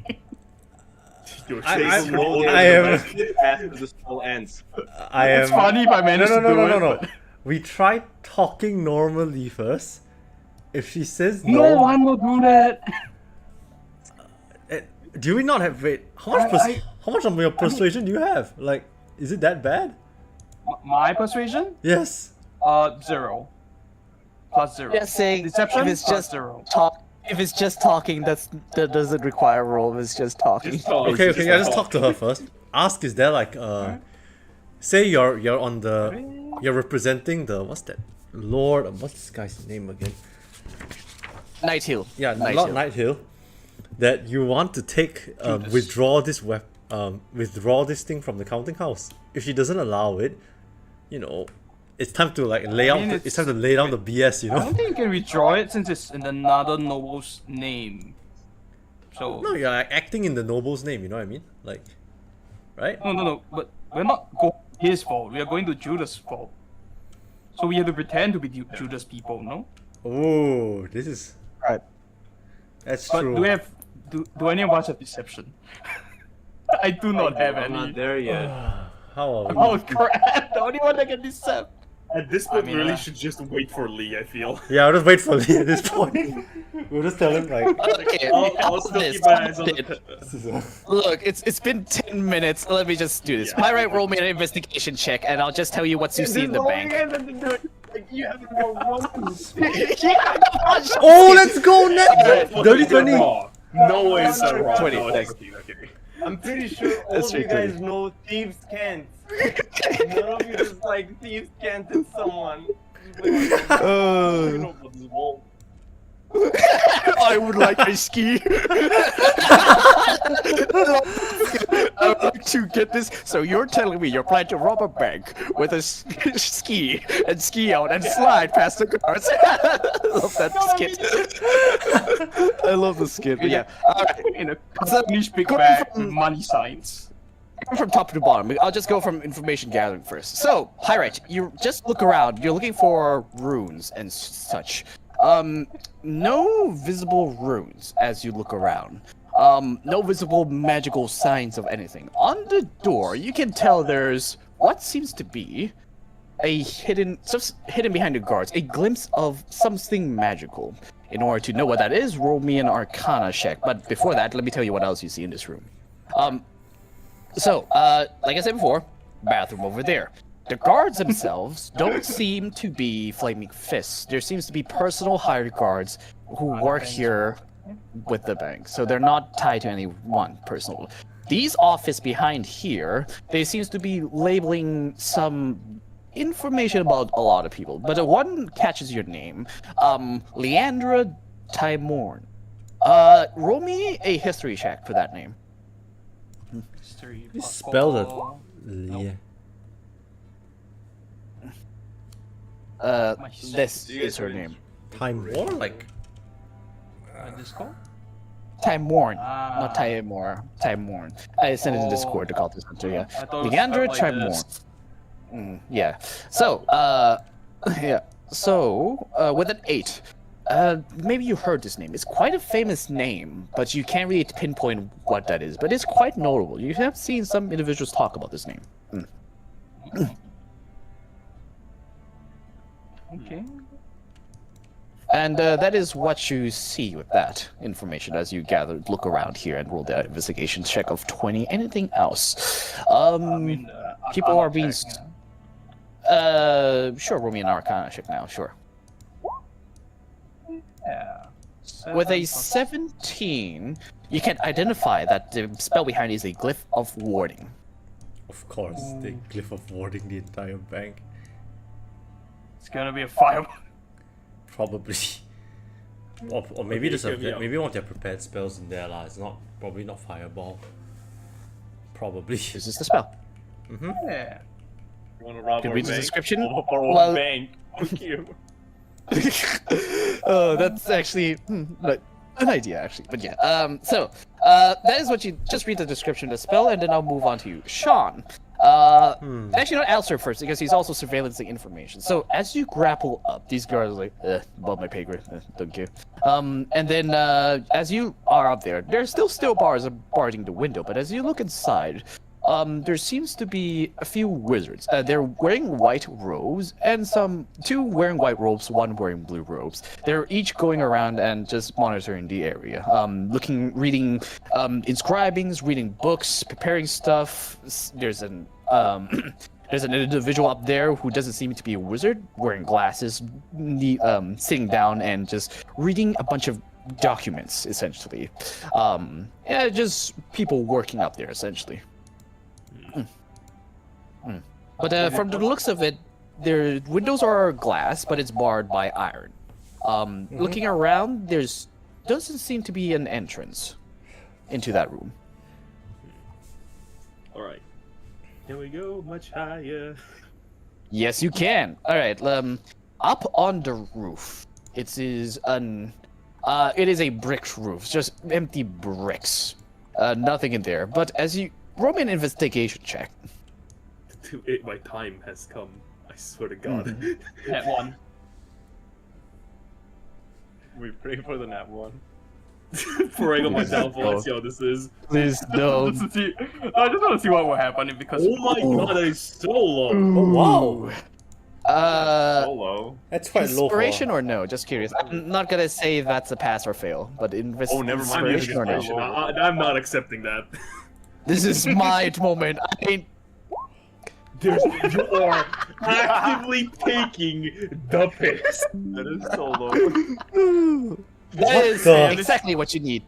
You're I- shaking I- slowly I as am- the best. after the spell ends. I am. It's funny if I No, manage no, to no, do no, it. no, no. but We tried talking normally first. If she says No no, one will do that. do we not have? Wait, how much? How much of your persuasion do you have? Like, is it that bad? My persuasion? Yes. 0. Plus 0. Just saying, Deception? if it's Plus just 0. talk, if it's just talking, that doesn't require a roll. If it's just talking. Just talk. Okay, okay. Yeah, Just just talk to her first. Ask, is there like say you're on the, you're representing the, what's that? Lord, what's this guy's name again? Night Hill. Yeah, Night Lord Hill. Nighthill. That you want to take withdraw this withdraw this thing from the counting house. If she doesn't allow it, you know, it's time to like lay out. mean, It's time to lay down the BS. You I know. don't think you can withdraw it since it's in another noble's name. So. No, you're like acting in the noble's name. You know what I mean? Like, right? No. But we're not going to his fault. We are going to Judas' fault. So we have to pretend to be Judas people, no? Oh, this is. Right. That's But true. do we have? Do any of us have deception? I do not have I'm not any. there yet. How are we? Oh crap! The only one that can decept. At this point, mean, we really should just wait for Lee, I feel. Yeah, I'll just wait for Lee at this point. We'll just tell him like. Okay. I'll still keep my eyes on the... This is a... Look, it's been 10 minutes. Let me just do this. Yeah. Pyrite, roll me an investigation check, and I'll just tell you what you see in the bank. You have to go one. Oh, let's go next. Fucking Dirty you're 20. wrong. No way is that wrong. 20, No, thanks. okay, okay. I'm pretty sure all That's of you pretty guys know thieves can't. None of you just like thieves can't hit someone. You know about this wall. I would like a ski. I would like to get this. So you're telling me you're planning to rob a bank with a ski and ski out and slide past the guards? I love that skit. I love the skit. But yeah. All right. In a So, English big going bag from- with money signs. From top to bottom. I'll just go from information gathering first. So, Pyrite, you just look around. You're looking for runes and such. No visible runes as you look around. No visible magical signs of anything. On the door, you can tell there's what seems to be a hidden behind the guards, a glimpse of something magical. In order to know what that is, roll me an Arcana check. But before that, let me tell you what else you see in this room. Like I said before, bathroom over there. The guards themselves don't seem to be flaming fists. There seems to be personal hired guards who work here with the bank, so they're not tied to any one personal. These office behind here, they seems to be labeling some information about a lot of people, but the one catches your name, Leandra Tymorn. Roll me a history check for that name. History. You spelled it. Yeah. This is her name. Time War? Like. Discord? Tymorn, not Tymor. Tymorn. I sent it to Discord to call this hunter, yeah. Leandra Tymorn. Yeah. So, yeah. So, with an 8, maybe you heard this name. It's quite a famous name, but you can't really pinpoint what that is. But it's quite notable. You have seen some individuals talk about this name. Okay. And that is what you see with that information as you look around here and roll the investigation check of 20. Anything else? People are being... Sure, roll me an Arcana check now, sure. Yeah. With a 17, you can identify that the spell behind it is a glyph of warding. Of course, the glyph of warding the entire bank. It's gonna be a fireball. Probably. Or maybe there's maybe one of their prepared spells in there lah. It's probably not fireball. Probably. This is the spell. Yeah. You want to rob Can our read the bank? description? Our own bank. Fuck you. That's actually like an idea, actually. But yeah. That is what you just read the description of the spell, and then I'll move on to you, Sean. Actually, not Alistair first, because he's also surveillancing information. So as you grapple up, these guards are like, above my pay grade, don't care. And then as you are up there's still bars guarding the window, but as you look inside, there seems to be a few wizards. They're wearing white robes, and two wearing white robes, one wearing blue robes. They're each going around and just monitoring the area, reading inscribings, reading books, preparing stuff. There's an individual up there who doesn't seem to be a wizard, wearing glasses, sitting down and just reading a bunch of documents, essentially. Yeah, just people working up there, essentially. But from the looks of it, their windows are glass, but it's barred by iron. Looking around, doesn't seem to be an entrance into that room. Alright. Here we go, much higher. Yes, you can. All right. Up on the roof, it is a brick roof, just empty bricks. Nothing in there. But as you roll me an investigation check. My time has come. I swear to God. Nat 1. We pray for the nat 1. Praying on my downfall. Let's see how this is. Please don't. I just want to see what will happen because. Oh my God, that is so low. Oh wow. Solo. That's quite low. Inspiration or no? Just curious. I'm not gonna say that's a pass or fail, but Oh, never mind. inspiration or no? Inspiration. I'm not accepting that. This is my moment. You are actively taking the piss. That is so low. That is exactly what you need.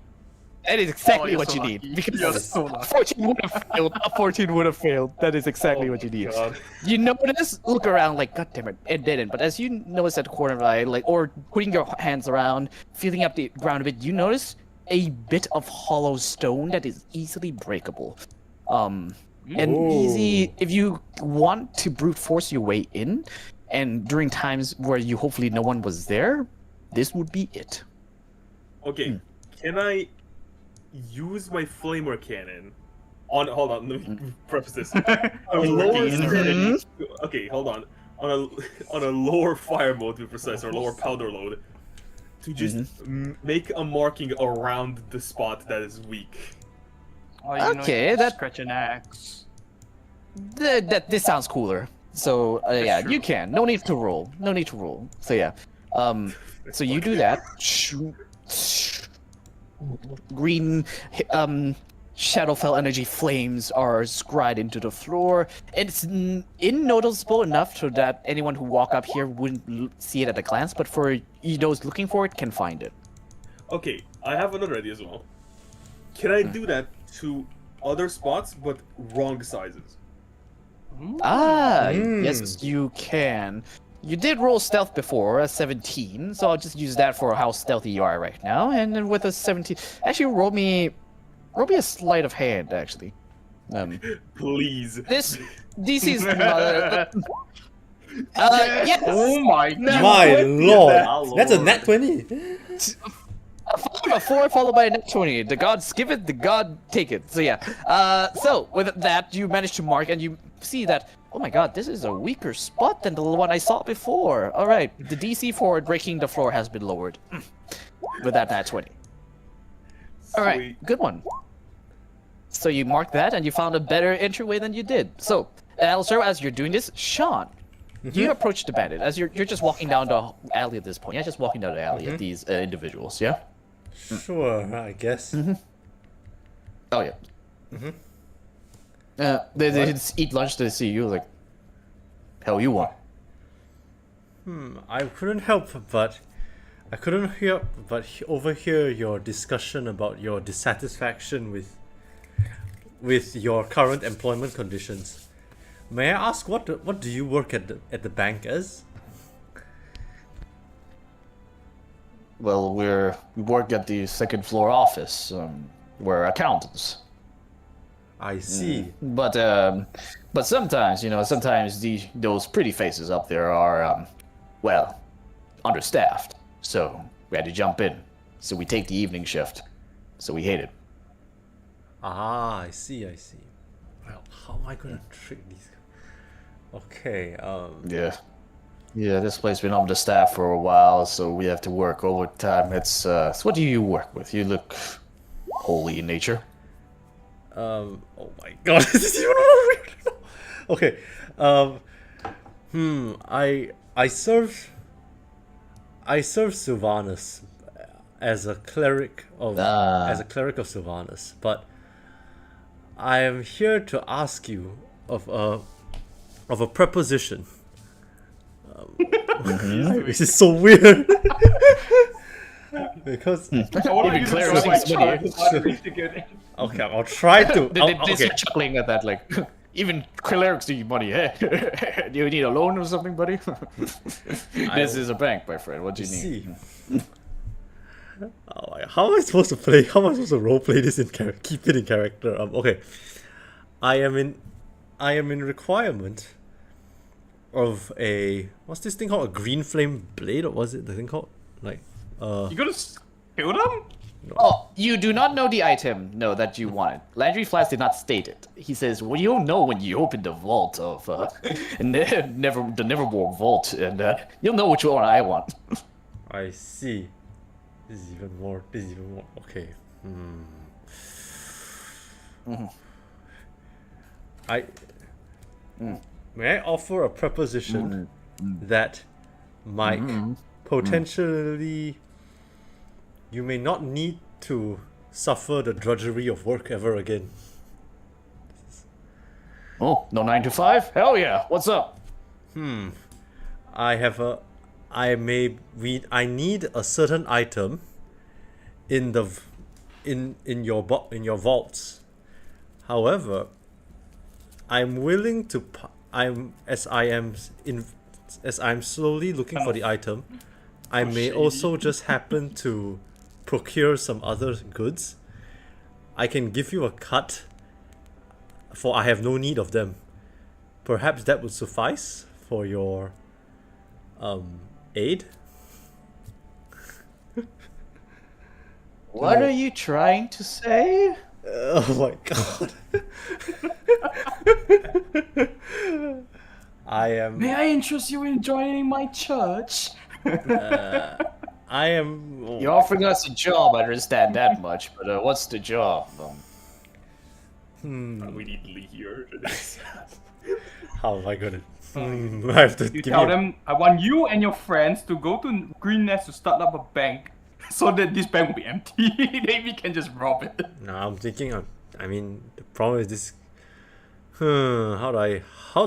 That is exactly you're what so you lucky. need. Because You're so lucky. 14 would have failed. A 14 would have failed. That is exactly what you need. God. You notice, look around like, God damn it, it didn't. But as you notice at the corner of the eye, like, or putting your hands around, feeling up the ground a bit, you notice a bit of hollow stone that is easily breakable. And easy, if you want to brute force your way in, and during times where you hopefully no one was there, this would be it. Okay, can I use my flamer cannon on? Hold on, let me preface this. Okay, hold on. On a lower fire mode, to be precise, or lower powder load, to just make a marking around the spot that is weak. Oh, you Okay, know, that- scratch an axe. This sounds cooler. So yeah, true. you can. No need to roll. No need to roll. So yeah, so you do that. Green, Shadowfell energy flames are scryed into the floor. It's unnoticeable enough so that anyone who walk up here wouldn't see it at a glance, but for those looking for it can find it. Okay, I have another idea as well. Can I do that to other spots, but wrong sizes? Yes, you can. You did roll stealth before, a 17, so I'll just use that for how stealthy you are right now. And then with a 17, actually roll me a sleight of hand, actually. Please. This DC's yes. Oh my My god! lord, that's a nat 20. A 4 followed by a net 20. The gods give it, the god take it. So yeah. So with that, you manage to mark, and you see that. Oh my god, this is a weaker spot than the one I saw before. All right, the DC for breaking the floor has been lowered with that nat 20. All right, Sweet. good one. So you mark that, and you found a better entryway than you did. So, also as you're doing this, Sean, you approach the bandit as you're just walking down the alley at this point. Yeah, just walking down the alley at these individuals. Yeah. Sure, I guess. Oh yeah. They just eat lunch. They see you like, hell you want. I couldn't help but overhear your discussion about your dissatisfaction with your current employment conditions. May I ask what do you work at the bank as? Well, we work at the second floor office. We're accountants. I see. But sometimes, those pretty faces up there are, well, understaffed. So we had to jump in. So we take the evening shift. So we hate it. Ah, I see. Well, how am I gonna trick these? Okay. Yeah. Yeah, this place been understaffed for a while, so we have to work overtime. It's so what do you work with? You look holy in nature. Oh my god, this is even more weird. Okay. I serve Sylvanus as a cleric of Sylvanus, but I am here to ask you of a preposition. This is so weird. Because Even Claire seems okay, I'll try to. They Okay. start chuckling at that, like, even clerics need money. Hey, do you need a loan or something, buddy? This is a bank, my friend. What do you need? See. Oh, how am I supposed to play? How am I supposed to roleplay this in character? Keep it in character. Okay, I am in requirement of a what's this thing called? A green flame blade, or was it the thing called like You gonna kill them? Oh, you do not know the item, no, that you wanted. Landry Flash did not state it. He says, well, you'll know when you open the vault of, the Nevermore vault, and you'll know which one I want. I see. This is even more. Okay. May I offer a preposition that might potentially. You may not need to suffer the drudgery of work ever again. Oh, no 9 to 5? Hell yeah, what's up? I need a certain item in your vaults. However, I'm willing to as I'm slowly looking for the item, I may also just happen to procure some other goods. I can give you a cut, for I have no need of them. Perhaps that would suffice for your aid. What are you trying to say? Oh my god. I am May I interest you in joining my church? I am. You're offering us a job, I understand that much, but what's the job? We need Lee here for this. How am I gonna? I have to You give tell them, I want you and your friends to go to Green Nest to start up a bank, so that this bank will be empty. Then we can just rob it. No, I'm thinking. I mean, the problem is this. How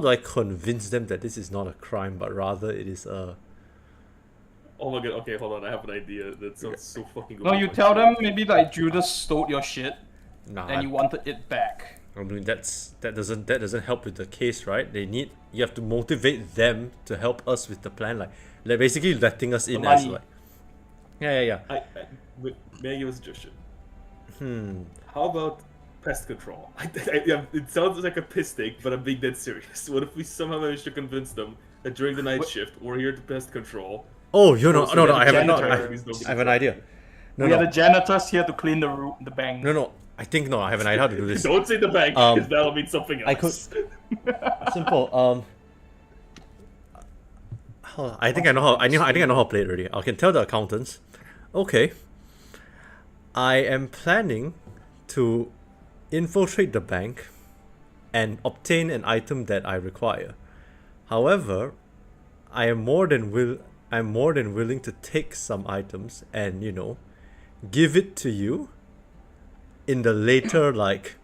do I convince them that this is not a crime, but rather it is a. Oh my god, okay, hold on, I have an idea. That sounds so fucking good. No, you tell them maybe like Judas stole your shit Nah, and you wanted it back. I mean that doesn't help with the case, right? You have to motivate them to help us with the plan, like basically letting us in as money. like. Yeah. Wait, may I give a suggestion? Hmm. How about pest control? It sounds like a piss take, but I'm being dead serious. What if we somehow manage to convince them that during the night shift, we're here to pest control? Oh, no, I have janitors. I have an idea. We are the janitors here to clean the bank. No, I think no, I have an idea how to do this. Don't say the bank, because that'll mean something else. I could. Simple. I think I know how. I think I know how to play it already. I can tell the accountants. Okay. I am planning to infiltrate the bank and obtain an item that I require. However, I'm more than willing to take some items and give it to you in the later, like,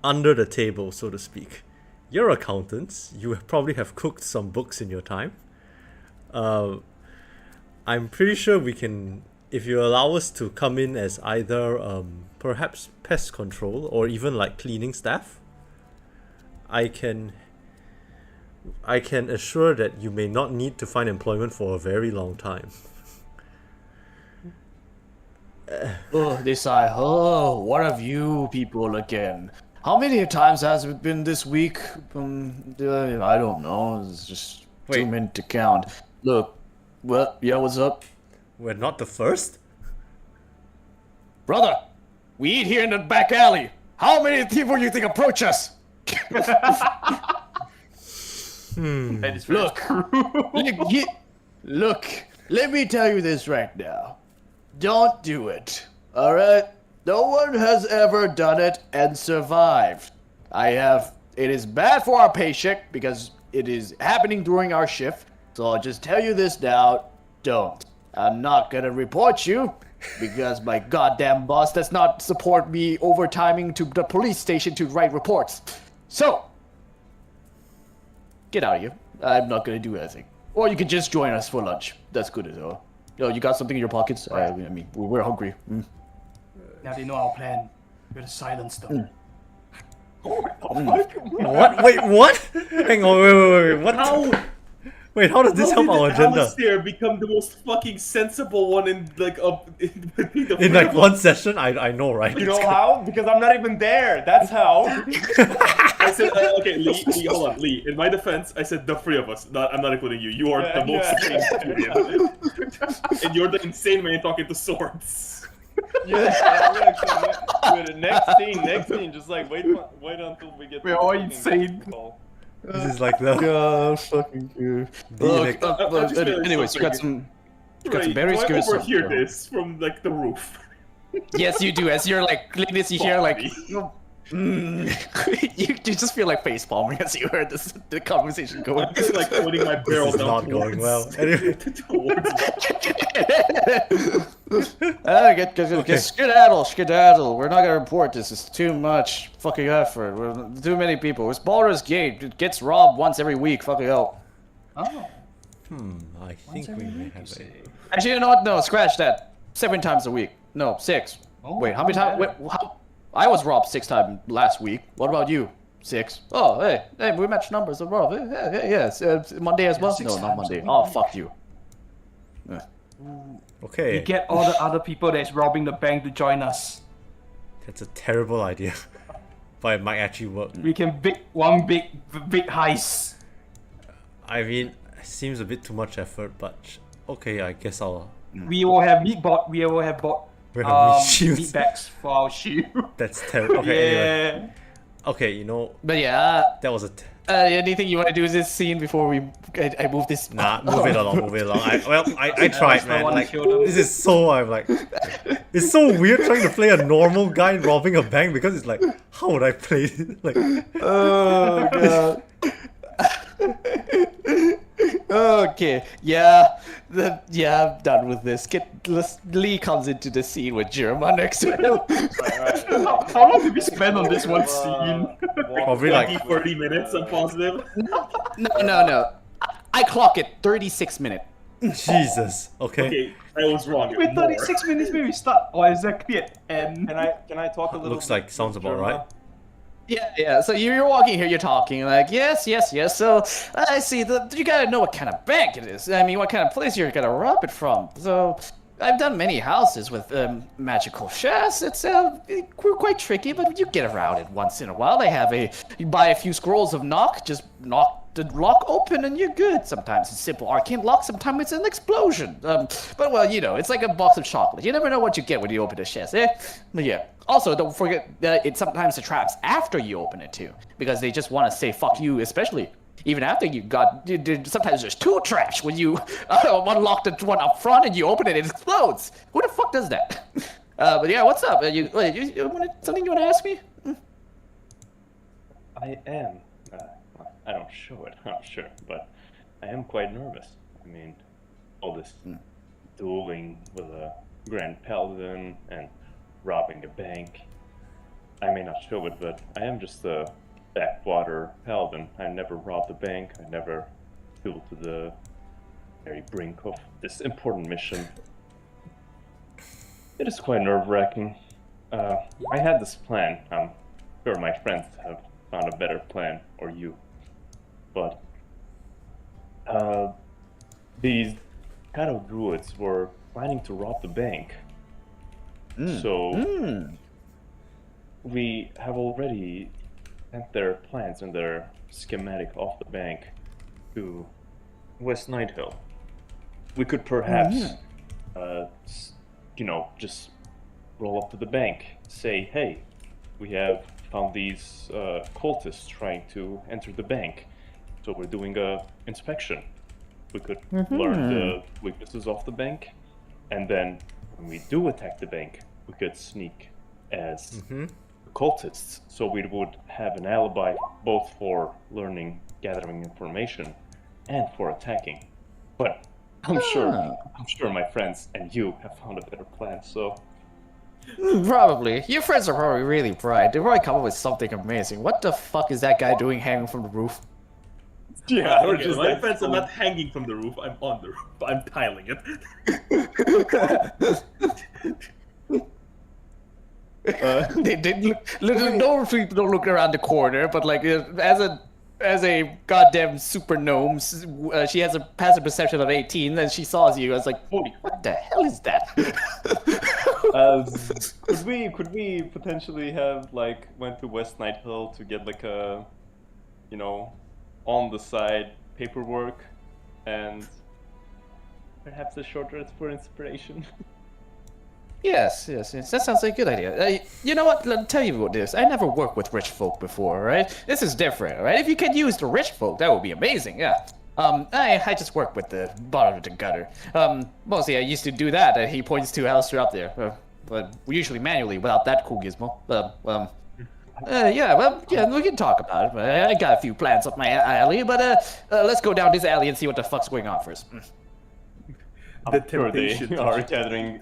under the table, so to speak. You're accountants. You probably have cooked some books in your time. I'm pretty sure we can, if you allow us to come in as either perhaps pest control or even like cleaning staff, I can assure that you may not need to find employment for a very long time. What have you people again? How many times has it been this week? I don't know. It's just too many to count. Look, what's up? We're not the first? Brother, we eat here in the back alley. How many people do you think approach us? That is very true. Look, let me tell you this right now. Don't do it, alright? No one has ever done it and survived. It is bad for our paycheck because it is happening during our shift. So I'll just tell you this now, don't. I'm not gonna report you because my goddamn boss does not support me overtiming to the police station to write reports. So, get out of here. I'm not gonna do anything. Or you could just join us for lunch. That's good as well. Yo, you got something in your pockets? I mean, we're hungry. Now they know our plan. We're to silence them. What? Wait, what? Hang on, wait. What? Wait, how does this help our agenda? Alistair become the most fucking sensible one in In like one session? I know, right? You know how? Because I'm not even there. That's how. I said, okay, Lee, hold on, Lee. In my defense, I said the three of us. I'm not including you. You are the most insane. And you're the insane man talking to swords. I'm gonna come with it. Next scene. Just like wait until we get. We're all insane. Call. This is like the. God, fucking good. Anyways, you got some berries. Do I overhear this from like the roof? Yes, you do. As you're like clicking this, you hear like. you just feel like face palming as you heard the conversation going. I'm just like putting my barrel This is down not going well. Anyway. Skedaddle. We're not gonna report this. It's too much fucking effort. We're too many people. It's Baldur's Gate. It gets robbed once every week. Fucking hell. Oh. I think we may have a. Actually, you know what? No, scratch that. 7 times a week. No, 6. Oh, Wait, how many times? I was robbed 6 times last week. What about you? 6. Oh, hey, we matched numbers as well. Yes, Monday as well. No, not Monday. Oh, fuck you. Okay. We get all the other people that's robbing the bank to join us. That's a terrible idea. But it might actually work. We can one big heist. I mean, it seems a bit too much effort, but okay, I guess I'll. We will have meat bags for our shield. That's terrible. Okay, Yeah. anyway. Okay, But yeah, that was Anything you want to do with this scene before I move this? Nah, move it along, move it along. I tried, man. wanna Like, kill them. this is so, I'm like, it's so weird trying to play a normal guy robbing a bank because it's like, how would I play it? Like, Oh god. Okay, yeah, I'm done with this. Lee comes into the scene with Jeremiah next to him. How long did we spend on this one scene? probably like 30 minutes, I'm positive. No. I clock it 36 minutes. Jesus. Okay. Okay, I was wrong. Wait, 36 minutes maybe we start. Or exactly at end. Can I talk a little? Looks like sounds about right. Yeah. So you're walking here, you're talking like, yes. So I see you gotta know what kind of bank it is. I mean, what kind of place you're gonna rob it from. So I've done many houses with magical chests. It's quite tricky, but you get around it once in a while. You buy a few scrolls of knock, just knock the lock open and you're good. Sometimes it's simple arcane lock, sometimes it's an explosion. But well, it's like a box of chocolate. You never know what you get when you open a chest, eh? But yeah. Also, don't forget that it sometimes attracts after you open it too, because they just want to say fuck you, especially even after sometimes there's two traps when you unlock the one up front and you open it, it explodes. Who the fuck does that? But yeah, what's up? Something you want to ask me? I am. I don't show it, I'm sure, but I am quite nervous. I mean, all this dueling with a Grand Paladin and robbing a bank. I may not show it, but I am just a backwater paladin. I never robbed a bank. I never flew to the very brink of this important mission. It is quite nerve-wracking. I had this plan. I'm sure my friends have found a better plan, or you. But these shadow druids were planning to rob the bank. So we have already sent their plans and their schematic off the bank to West Nighthill. We could perhaps, just roll up to the bank, say, hey, we have found these cultists trying to enter the bank, so we're doing a inspection. We could learn the weaknesses off the bank, and then when we do attack the bank, we could sneak as cultists, so we would have an alibi both for gathering information, and for attacking. But I'm sure my friends and you have found a better plan. So Probably. Your friends are probably really bright. They probably come up with something amazing. What the fuck is that guy doing hanging from the roof? Yeah, my friends are not hanging from the roof. I'm on the roof. I'm tiling it. No people don't look around the corner, but like as a goddamn super gnome, she has a passive perception of 18, and she saw you. I was like, holy, what the hell is that? Could we potentially have went to West Nighthill to get a, on the side paperwork and perhaps a short rest for inspiration? Yes. That sounds like a good idea. You know what? Let me tell you what this. I never worked with rich folk before, right? This is different, right? If you could use the rich folk, that would be amazing, yeah. I just work with the bottom of the gutter. Mostly I used to do that. He points to Alistair up there. But usually manually, without that cool gizmo. We can talk about it. I got a few plans up my alley, but let's go down this alley and see what the fuck's going on first. I'm sure they are gathering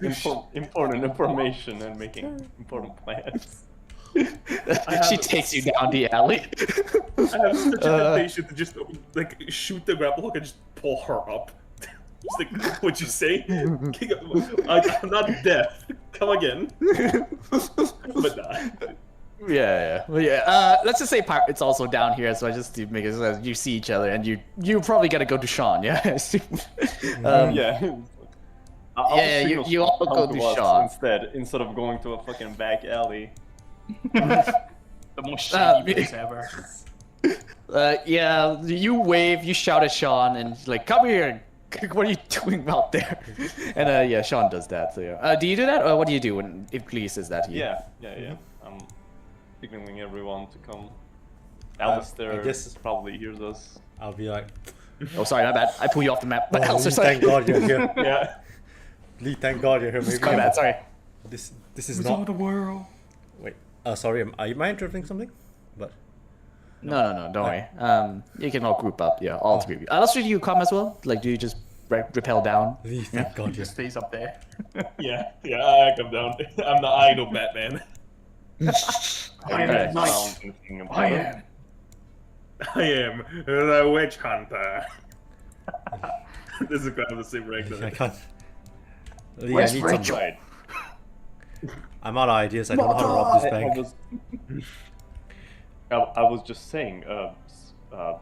important information and making important plans. She takes you down the alley. I have such a temptation to just shoot the grapple hook and just pull her up. It's like, what'd you say? I'm not deaf. Come again. But nah. Yeah. Let's just say it's also down here, so I just to make it so that you see each other, and you probably gotta go to Sean, yeah. You all go to Sean instead of going to a fucking back alley. The most shady place ever. You wave, you shout at Sean, and come here. What are you doing out there? And Sean does that. So do you do that, or what do you do if Glee says that to you? Yeah. I'm signaling everyone to come Alistair I guess- probably hears us. I'll be like, Oh, sorry, my bad. I pull you off the map. But oh, Alistair, Lee, sorry. thank God you're here. Yeah. Lee, thank God you're here. Maybe My bad, sorry. this is It's all not. the world. Wait. Sorry. Are you mind interrupting something? But No, don't worry. You can all group up. Yeah, all three of you. Alistair, do you come as well? Like, do you just rappel down? Lee, thank God you're. Just stays up there. Yeah, I come down. I'm the idol Batman. I am Alright. nice. I am. I am the witch hunter. This is kind of the same rank. I can't. Lee, Where's I need Rachel? some. Right. I'm out of ideas. I don't know how to rob this I bank. was, I was just saying,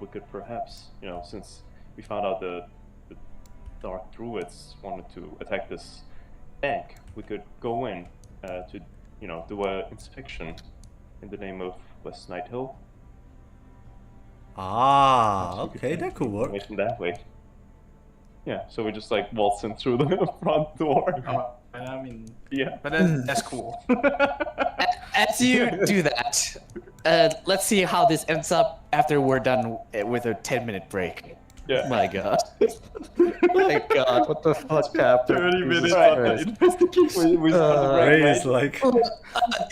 we could perhaps, since we found out the Dark Druids wanted to attack this bank, we could go in to, do an inspection in the name of West Night Hill. Ah, okay, that could work. Information that way. Yeah, so we just like waltz in through the front door. I mean, Yeah. but that's cool. As you do that, let's see how this ends up after we're done with a 10-minute break. Yeah. My God. My God, what the fuck happened? 30 minutes Jesus on Christ. the investigation. We started the Ray break, is right? like,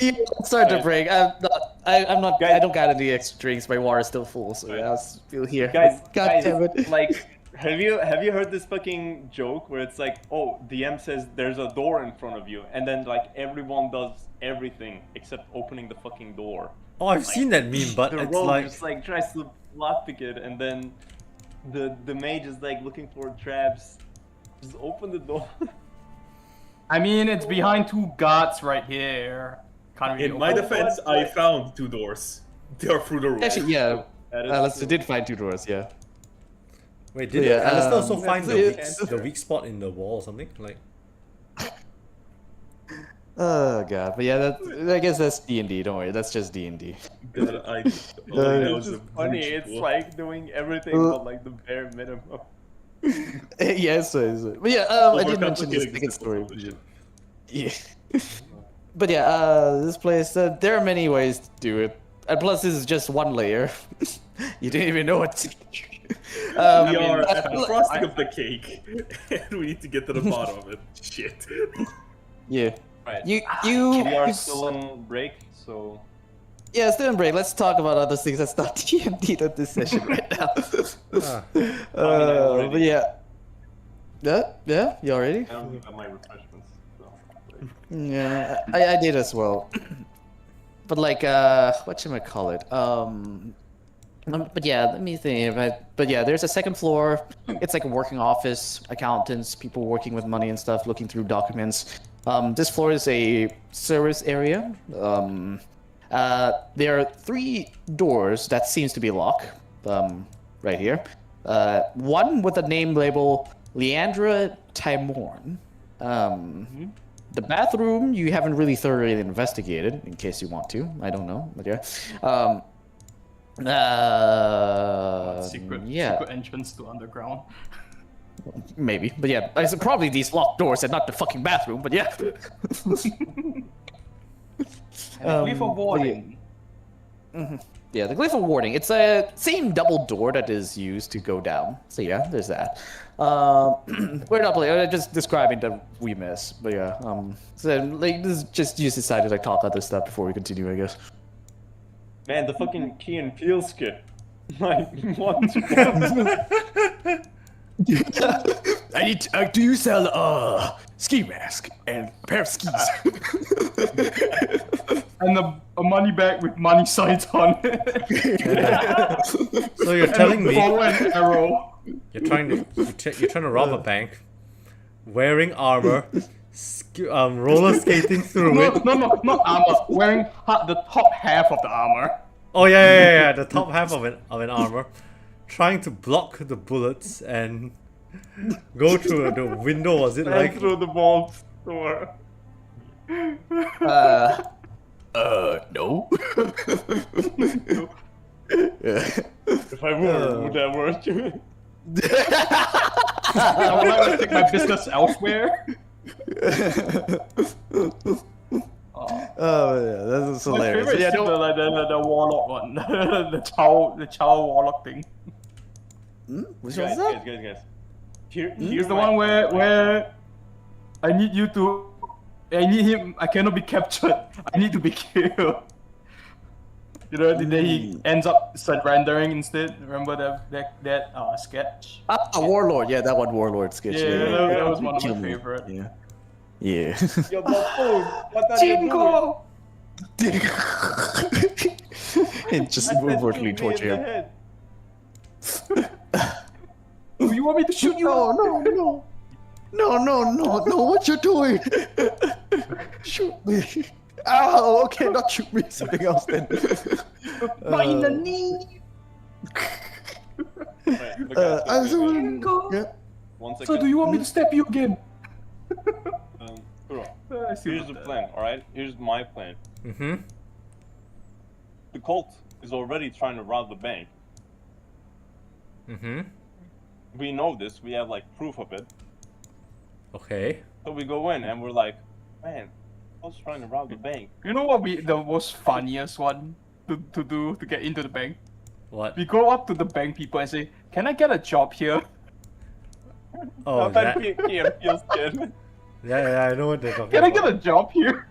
Yeah, start the Guys. break. I'm not. Guys. I don't got any extra drinks. My water's still full, so yeah, I'll still here. Guys, God damn it. like, have you heard this fucking joke where it's like, oh, the DM says there's a door in front of you, and then like everyone does everything except opening the fucking door. oh, I've seen that meme, but The it's rogue like, just like tries to lockpick it, and then the mage is like looking for traps. Just open the door. I mean, it's behind two guards right here. Can't really In my open it. defense, I found 2 doors. They're through the roof. Actually, yeah. That is Alistair true. did find 2 doors. Yeah. wait, did Yeah, Alistair also um, find it's- the weak spot in the wall or something? Like, Oh God, but yeah, I guess that's D&D. Don't worry, that's just D&D. God, I It's just funny. It's like doing everything but like the bare minimum. Yes, but yeah, I did mention this second story. Yeah. But yeah, this place, there are many ways to do it. And plus, this is just one layer. You didn't even know what to do. We are at the frosting of the cake, and we need to get to the bottom of it. Shit. Yeah. Right. You, We are you still on break, so yeah, still in break. Let's talk about other things that's not D&D at this session right now. ah, But yeah. Yeah, you already? I don't have my refreshments. So, like, Yeah, I did as well. But like, whatchamacallit? But yeah, let me think. But yeah, there's a second floor. It's like a working office, accountants, people working with money and stuff, looking through documents. This floor is a service area. There are 3 doors that seems to be locked. Right here. One with a name label Leandra Timorn. The bathroom you haven't really thoroughly investigated, in case you want to. I don't know, but yeah. Secret entrance to underground. Maybe, but yeah, it's probably these locked doors and not the fucking bathroom. But yeah. And leave a but warning. Yeah, the glyph of warding. It's a same double door that is used to go down. So yeah, there's that. We're not playing. Just describing that we miss. But yeah, so like this is just you decided to like talk other stuff before we continue, I guess. man, the fucking Key and Peele skit. Like, what? I need. Do you sell ski mask and a pair of skis? And a money bag with money signs on it. so you're telling me Bow and arrow. you're trying to rob a bank, wearing armor, roller skating through it. No, not armor. Wearing the top half of the armor. Oh yeah, the top half of an armor, trying to block the bullets and go through the window. Was it Like like? through the vault door. No. If I were, would that work? I would like to take my business elsewhere. yeah, that's My hilarious. favorite Yeah, is the warlock one, the Chow warlock thing. which Guys, one's that? guys. Here's It's the my one plan, where I need you to. I need him. I cannot be captured. I need to be killed. You know, then he ends up surrendering instead. Remember that sketch? Warlord. Yeah, that one Warlord sketch. Yeah, that was one of Kill my me. favorite. Yeah. Yeah. Yo, buffoon, what are you doing? Jingo! And just I said overtly shoot me in torture the him. head. Do you want me to shoot you? No, what you doing? Shoot me. Ow, okay, not shoot me, something else then. Right in the knee. Alright, but guys, I'm wait, sorry. Jingo. Yeah. 1 second. So do you want me to stab you again? Bro, I see here's what the that- plan, alright? Here's my plan. Mm-hmm. The cult is already trying to rob the bank. Mm-hmm. We know this, we have like proof of it. Okay. So we go in and we're like, man, I was trying to rob the bank. You know what? The most funniest one to do to get into the bank. What? We go up to the bank people and say, "Can I get a job here?" Oh, Not that. Kian feels good. Yeah, I know what they're talking Can I about. get a job here?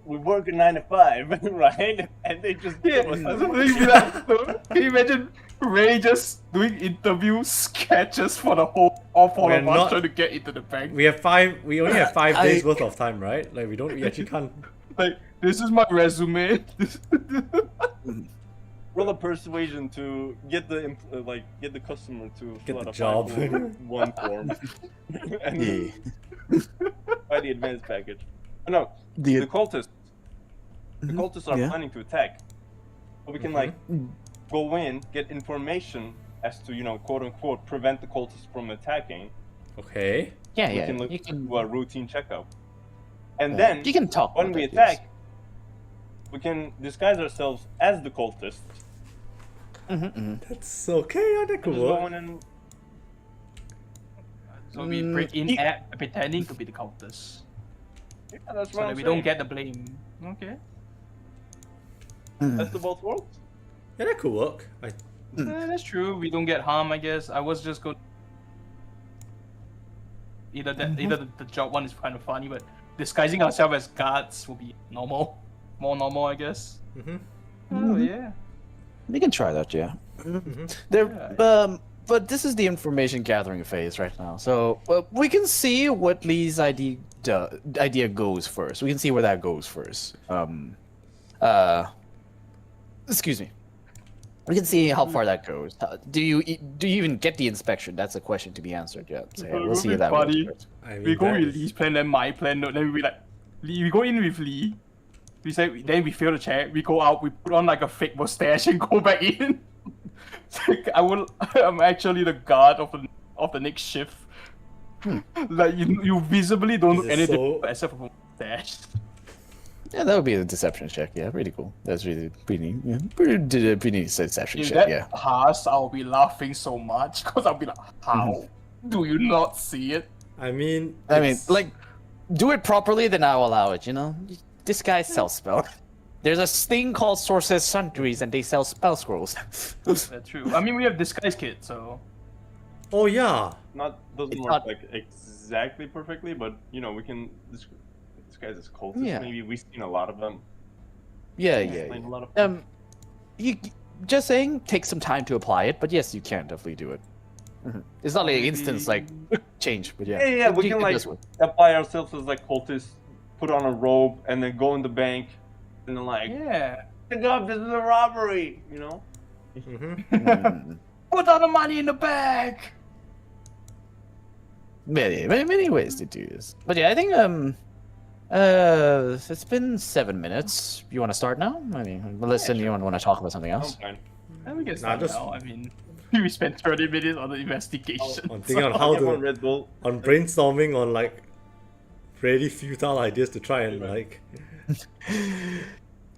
We work at 9 to 5, right? And they just Yeah. give us So you'd be like, can you imagine Ray just doing interview sketches for the whole all four We're of us not- trying to get into the bank? We only have 5 days worth of time, right? Like we actually can't. Like, this is my resume. roll a persuasion to get the get the customer to fill the out a job. 501 form and Yeah. buy the advanced package. Oh, no, the cultists. The cultists are Yeah. planning to attack, so we can like go in, get information as to quote unquote prevent the cultists from attacking. Okay. Yeah, We yeah. can look You can, do a routine checkout, and then you can talk when about we that, yes. attack, we can disguise ourselves as the cultists. That's so chaotic. Just go in and So we break in at pretending to be the cultists. yeah, that's So what that I'm we saying. don't get the blame. Okay. That's the both worlds. Yeah, that could work. That's true. We don't get harm, I guess. I was just going. Either the job one is kind of funny, but disguising ourselves as guards will be normal, more normal, I guess. Mm-hmm. Oh yeah. You can try that, yeah. There, but this is the information gathering phase right now. So we can see what Lee's idea goes first. We can see where that goes first. Excuse me. We can see how far that goes. Do you even get the inspection? That's a question to be answered yet. So, yeah, we'll see if that works Funny. first. I mean, We go that with is- Lee's plan, then my plan. Then we like, we go in with Lee. We say, then we fill the chair. We go out. We put on like a fake mustache and go back in. I'm actually the guard of the next shift. Like you visibly don't look This is anything so- except for a mustache. Yeah, that would be a deception check. Yeah, pretty cool. That's really pretty deception If check. that Yeah. pass, I'll be laughing so much because I'll be like, how do you not see it? I mean, Like, do it properly, then I'll allow it. You know, this guy sells spell. There's a thing called Sorcerer's Sundries, and they sell spell scrolls. That's true. I mean, we have disguise kit, so oh yeah. Doesn't It's work not- like exactly perfectly, but we can disguise as cultists. Yeah. Maybe we've seen a lot of them. Yeah, Explain a lot of them. You just saying, take some time to apply it, but yes, you can definitely do it. It's not like instance like change, but yeah. Yeah, we It can like does work. apply ourselves as like cultists, put on a robe, and then go in the bank, and then like, yeah. pick up, this is a robbery, Mm-hmm. Put all the money in the bag. Many ways to do this. But yeah, I think it's been 7 minutes. You want to start now? I mean, Melissa, you want to talk about something I'm else? fine. I think it's Nah, not just- now. I mean, we spent 30 minutes on the investigation. I'm thinking on I'll how get one to Red Bull. on brainstorming on like really futile ideas to try and like. Just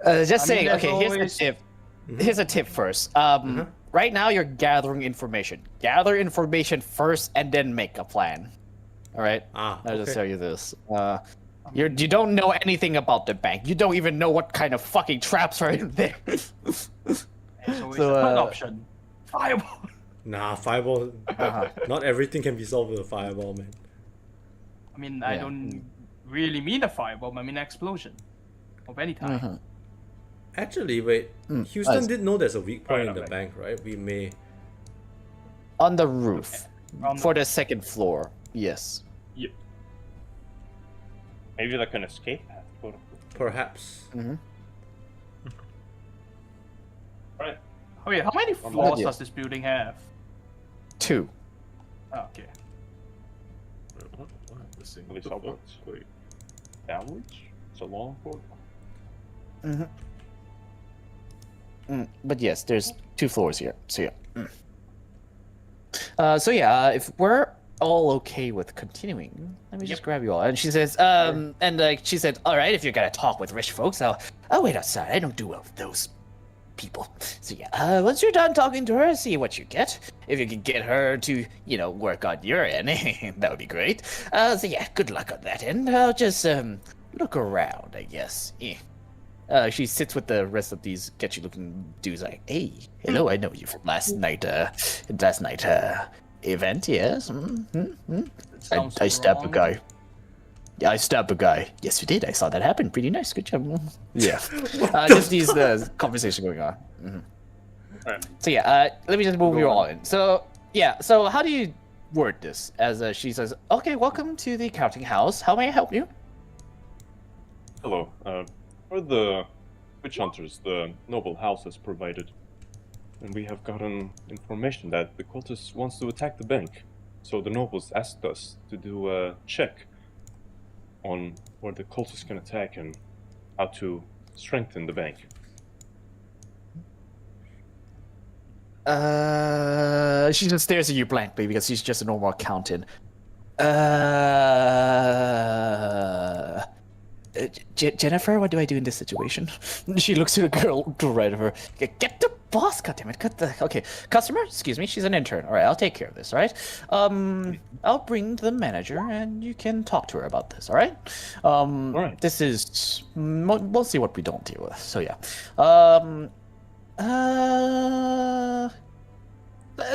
I saying. mean, Okay, there's here's always- a tip. Here's a tip first. Uh-huh. Right now you're gathering information. Gather information first, and then make a plan. All right. I'll just Okay. tell you this. You don't know anything about the bank. You don't even know what kind of fucking traps are in there. So, the third option, fireball. Nah, fireball. Not everything can be solved with a fireball, man. I mean, I don't really mean a fireball. I mean an explosion of any type. Actually, wait. Houston did know there's a weak point in the bank, right? We may. On the roof, for the second floor. Yes. Yep. Maybe like an escape path. Perhaps. Right. Oh yeah, how many floors does this building have? 2. Oh, okay. At least upwards. Wait. Downwards? It's a long floor. But yes, there's 2 floors here. So yeah. If we're all okay with continuing, let me just grab you all. And she says, she said, all right, if you're gonna talk with rich folks, I'll wait outside. I don't do well with those people. So yeah, once you're done talking to her, see what you get. If you can get her to, work on your end, that would be great. So yeah, good luck on that end. I'll just look around, I guess. She sits with the rest of these sketchy-looking dudes, like, hey, hello, I know you from last night event, yes? I stabbed a guy. Yeah, I stabbed a guy. Yes, you did. I saw that happen. Pretty nice. Good job. Yeah. Just these conversation going on. Right. So yeah, let me just move you all in. So yeah, so how do you word this? As she says, okay, welcome to the accounting house. How may I help you? Hello. We're the witch hunters the noble house has provided. And we have gotten information that the cultist wants to attack the bank. So the nobles asked us to do a check on where the cultists can attack and how to strengthen the bank. She just stares at you blankly because she's just a normal accountant. Jennifer, what do I do in this situation? She looks at the girl right of her. Get the boss, goddammit. Okay, customer, excuse me, she's an intern. All right, I'll take care of this, all right? I'll bring the manager and you can talk to her about this, all right? All right. This is mostly what we don't deal with, so yeah.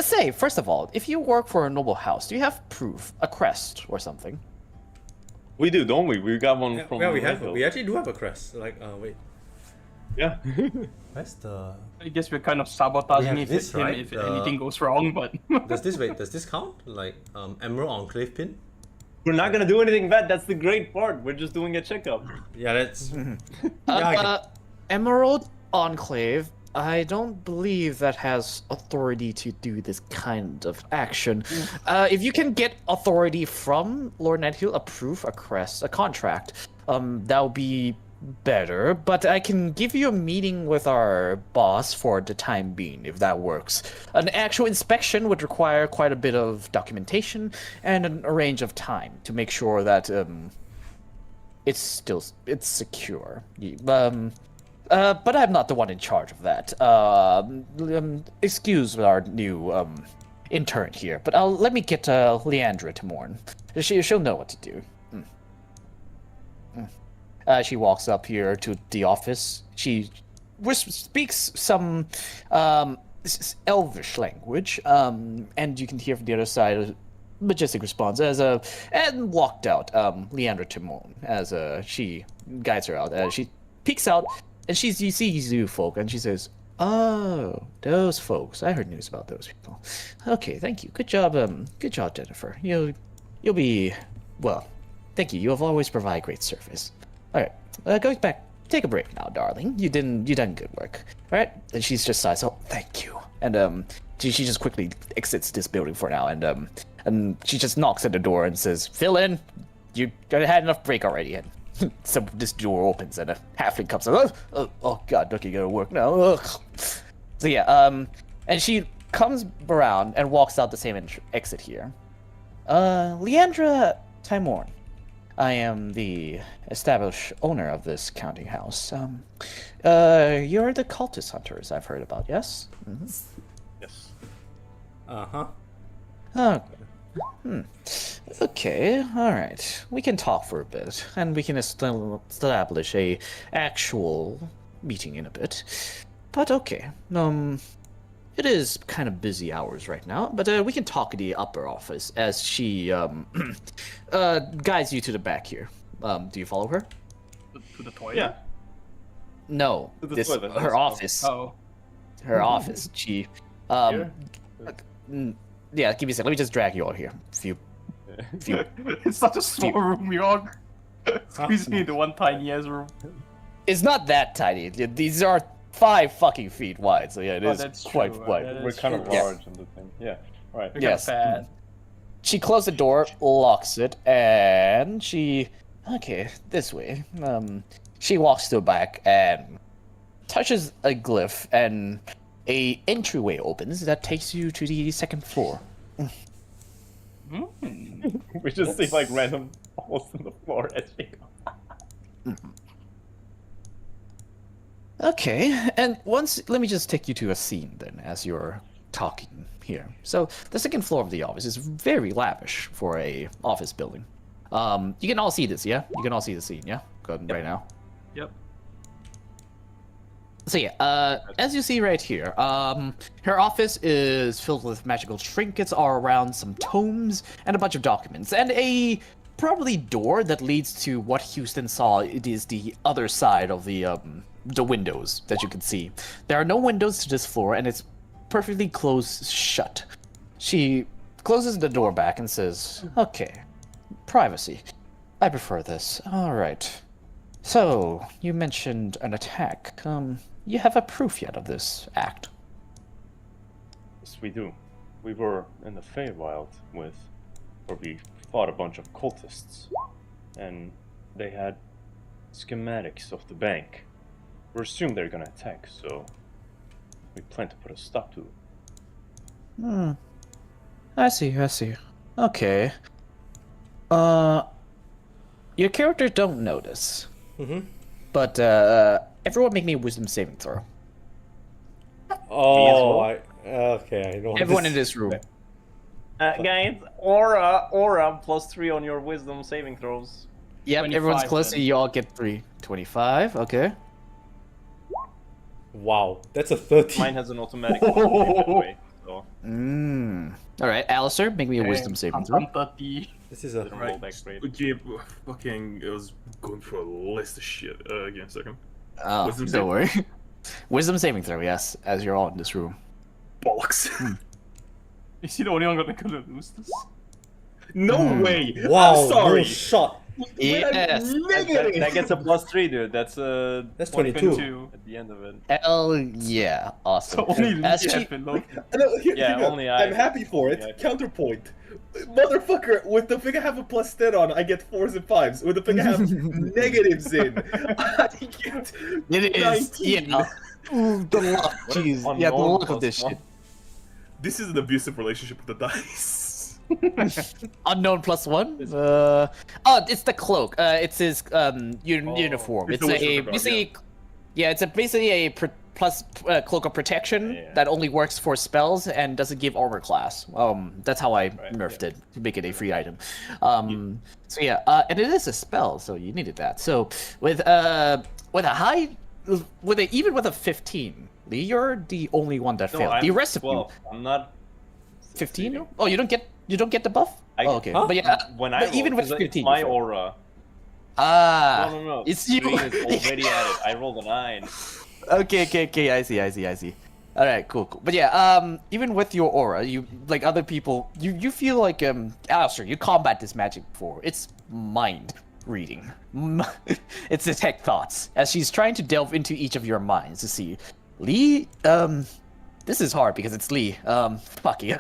Say, first of all, if you work for a noble house, do you have proof, a crest or something? We do, don't we? We got one from. Yeah, we actually do have a crest. Like, wait. Yeah. Where's the? I guess we're kind of sabotaging if anything goes wrong, but. Does this count? Like, Emerald Enclave pin? We're not gonna do anything bad. That's the great part. We're just doing a checkup. Yeah, that's. Emerald Enclave. I don't believe that has authority to do this kind of action. If you can get authority from Lord Nighthill, approve a crest, a contract, that would be better. But I can give you a meeting with our boss for the time being, if that works. An actual inspection would require quite a bit of documentation and a range of time to make sure that it's secure. But I'm not the one in charge of that. Excuse our new intern here, but let me get Leandra to mourn. She'll know what to do. She walks up here to the office. She speaks some Elvish language, and you can hear from the other side a majestic response and walked out. Leandra Timon as she guides her out. She peeks out. And she sees you folk, and she says, "Oh, those folks. I heard news about those people. Okay, thank you. Good job, Jennifer. You'll be well. Thank you. You have always provided great service. All right, going back. Take a break now, darling. You done good work. All right." And she's just sighs. "Oh, thank you." And she just quickly exits this building for now, and she just knocks at the door and says, "Fill in. You had enough break already." And so this door opens and a halfling comes up. Oh god, don't you go to work now? Ugh. So yeah, and she comes around and walks out the same exit here. Leandra Timorn. I am the established owner of this counting house. You're the cultist hunters I've heard about, yes? Mm-hmm. Yes. Uh-huh. Oh, Okay, alright. We can talk for a bit, and we can establish a actual meeting in a bit. But okay, it is kind of busy hours right now, but we can talk in the upper office as she guides you to the back here. Do you follow her? To the toilet. Yeah. No, To the this toilet. her office. Oh. Her office. She Here? yeah, give me a second. Let me just drag you all here. Few. It's such a small room, Yog. Squeeze me into one tiny ass room. It's not that tiny. These are 5 fucking feet wide, so yeah, it is that's quite true, wide. that We're is kind of true. large in the thing. Yeah. Right. You're Yes. kinda fat. She closed the door, locks it, and she okay, this way. She walks to the back and touches a glyph, and a entryway opens that takes you to the 2nd floor. We just see like random holes in the floor as we go. Okay, and let me just take you to a scene then, as you're talking here. So the 2nd floor of the office is very lavish for a office building. You can all see this, yeah? You can all see the scene, yeah? Go ahead right now. Yep. So yeah, as you see right here, her office is filled with magical trinkets all around, some tomes, and a bunch of documents, and a probably door that leads to what Houston saw. It is the other side of the windows that you can see. There are no windows to this floor, and it's perfectly closed shut. She closes the door back and says, "Okay, privacy. I prefer this. All right. So you mentioned an attack. You have a proof yet of this act?" Yes, we do. We were in the Feywild where we fought a bunch of cultists, and they had schematics of the bank. We assumed they're gonna attack, so we plan to put a stop to it. I see. Okay. Your character don't notice. But, everyone make me a wisdom saving throw. Oh, okay, I know. Everyone in this room. Guys, aura +3 on your wisdom saving throws. Yep, everyone's 25 close, so then. you all get 3. 25, okay. Wow, that's a 30. Mine has an automatic way, so Alright, Alistair, make me a wisdom saving throw. 30. This is a... didn't roll that great. Okay, fucking, I was going through a list of shit. Give me a second. Oh, Wisdom don't save? worry. Wisdom saving throw, yes, as you're all in this room. Bollocks. Is he the only one gonna lose this? No way! Wow, I'm sorry! no shot. Yes. Negative! That gets a +3, dude. That's That's 22. at the end of it. Hell yeah, awesome. So only As Lee she- has been low. No, Yeah, only I- I'm happy for it. Yeah. Counterpoint. Motherfucker, with the thing I have a +10 on, I get 4s and 5s. With the thing I have negatives in, I get It is, 19. yeah. Ooh, the luck, jeez. Yeah, the Unknown luck of this +1. shit. This is an abusive relationship with the dice. Unknown +1? Oh, it's the cloak. It's his uniform. It's It's the a wizard cloak, basically, yeah, it's basically a plus cloak of protection Yeah. that only works for spells and doesn't give armor class. That's how I nerfed yeah. it to make it a free item. So yeah, and it is a spell, so you needed that. So with a high, even with a 15, Lee, you're the only one that No, failed. I'm The rest of 12. I'm not 15. succeeding. Oh, you don't get the buff. I- Oh, okay, Huh? but yeah, When I but even roll, with 'cause 15, it's my you failed. aura. Ah, No. it's you. Green is already at it. I rolled a 9. Okay. I see. All right, cool. But yeah, even with your aura, you like other people, you feel like Alistair, you combat this magic before. It's mind reading. It's detect thoughts as she's trying to delve into each of your minds to see. Lee, this is hard because it's Lee. Fuck you.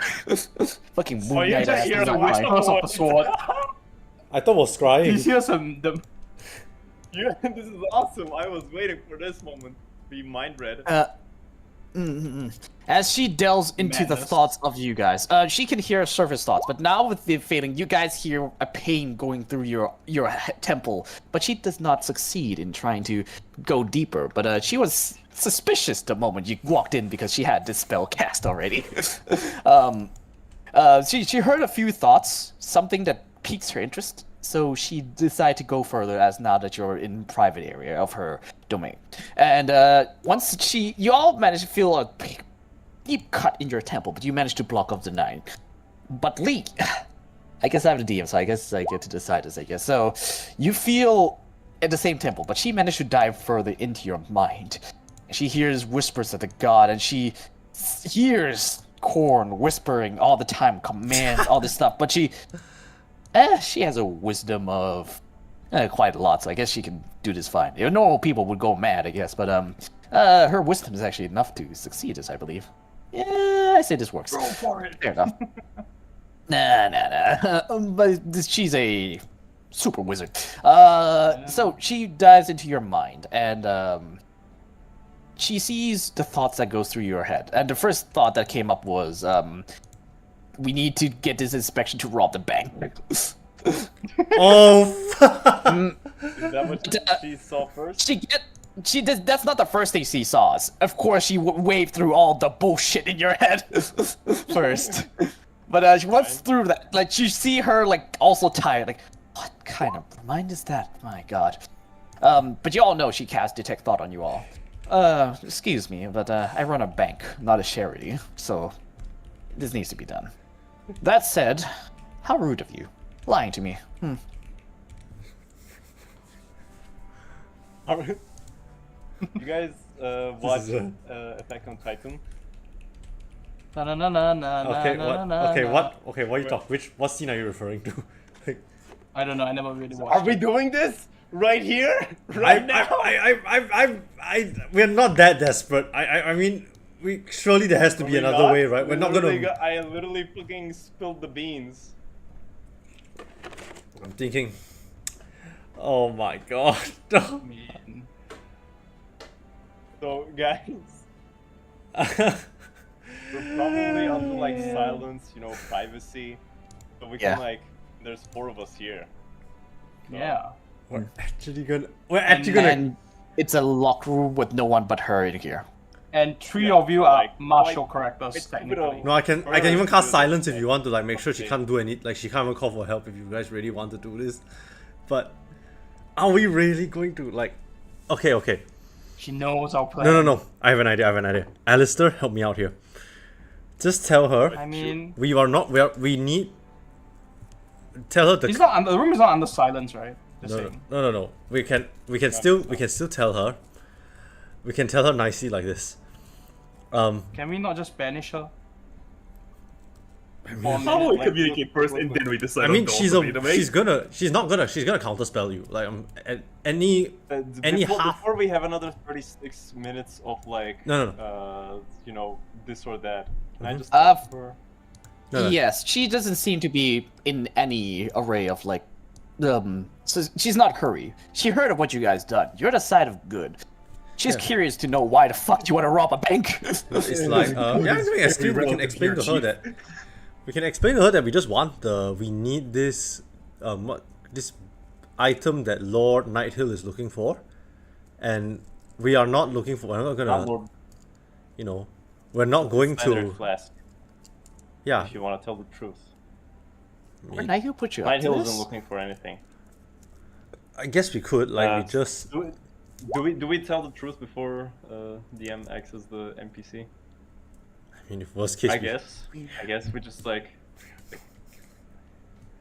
Fucking Oh, moon you knight just ass hear is the on whispers mine. of the sword. I thought I was crying. You hear some them. Yeah, this is awesome. I was waiting for this moment to be mind read. As she delves into the Madness. thoughts of you guys, she can hear surface thoughts, but now with the failing, you guys hear a pain going through your temple. But she does not succeed in trying to go deeper. But she was suspicious the moment you walked in because she had this spell cast already. She heard a few thoughts, something that piques her interest, so she decided to go further as now that you're in private area of her domain. And once you all managed to feel a deep cut in your temple, but you managed to block off the 9. But Lee, I guess I'm the DM, so I guess I get to decide this, I guess. So, you feel at the same temple, but she managed to dive further into your mind. She hears whispers of the god, and she hears Korn whispering all the time, commands, all this stuff. But she has a wisdom of quite a lot, so I guess she can do this fine. Normal people would go mad, I guess, but her wisdom is actually enough to succeed this, I believe. Yeah, I say this works. Go for it. Fair enough. Nah. But she's a super wizard. So she dives into your mind, and she sees the thoughts that goes through your head. And the first thought that came up was, we need to get this inspection to rob the bank. Oh. Is that what she saw first? That's not the first thing she saw. Of course, she waved through all the bullshit in your head first. But she went through that. Like, you see her, like, also tired. Like, what kind of mind is that? My god. But you all know she casts Detect Thought on you all. Excuse me, but I run a bank, not a charity. So, this needs to be done. That said, how rude of you. Lying to me. You guys watch Attack on Titan? What you talk? What scene are you referring to? I don't know. I never really watched. Are we doing this right here, right now? We're not that desperate. I mean, surely there has to be another way, right? We're not gonna. I literally fucking spilled the beans. I'm thinking. Oh my god. Man. So guys, we're probably onto like silence, privacy. So we can there's 4 of us here. So. Yeah. We're actually gonna. And it's a locked room with no one but her in here. And 3 of you are martial characters, technically. No, I can even cast silence if you want to, like, make sure she can't do any, like, she can't even call for help if you guys really want to do this. But are we really going to, like, okay. She knows our plan. No. I have an idea. Alistair, help me out here. Just tell her. I mean, we need. Tell her the room is not under silence, right? No. We can still tell her. We can tell her nicely like this. Can we not just banish her? I mean, How will we communicate first and then we decide? I mean, she's gonna counterspell you. Like any half. Before we have another 36 minutes of like No. this or that. Can I just No. No. Yes, she doesn't seem to be in any array of like, so she's not hurry. She heard of what you guys done. You're the side of good. She's curious to know why the fuck you want to rob a bank. It's like we can explain to her that. We can explain to her that we just want we need this this item that Lord Nighthill is looking for, and we are not looking for. We're not gonna, we're not going to. Flask, yeah. if you want to tell the truth. Where Nighthill put you up to Nighthill this? isn't looking for anything. I guess we could, we just. Do we tell the truth before DM acts as the NPC? I mean, if worst case. I guess we just like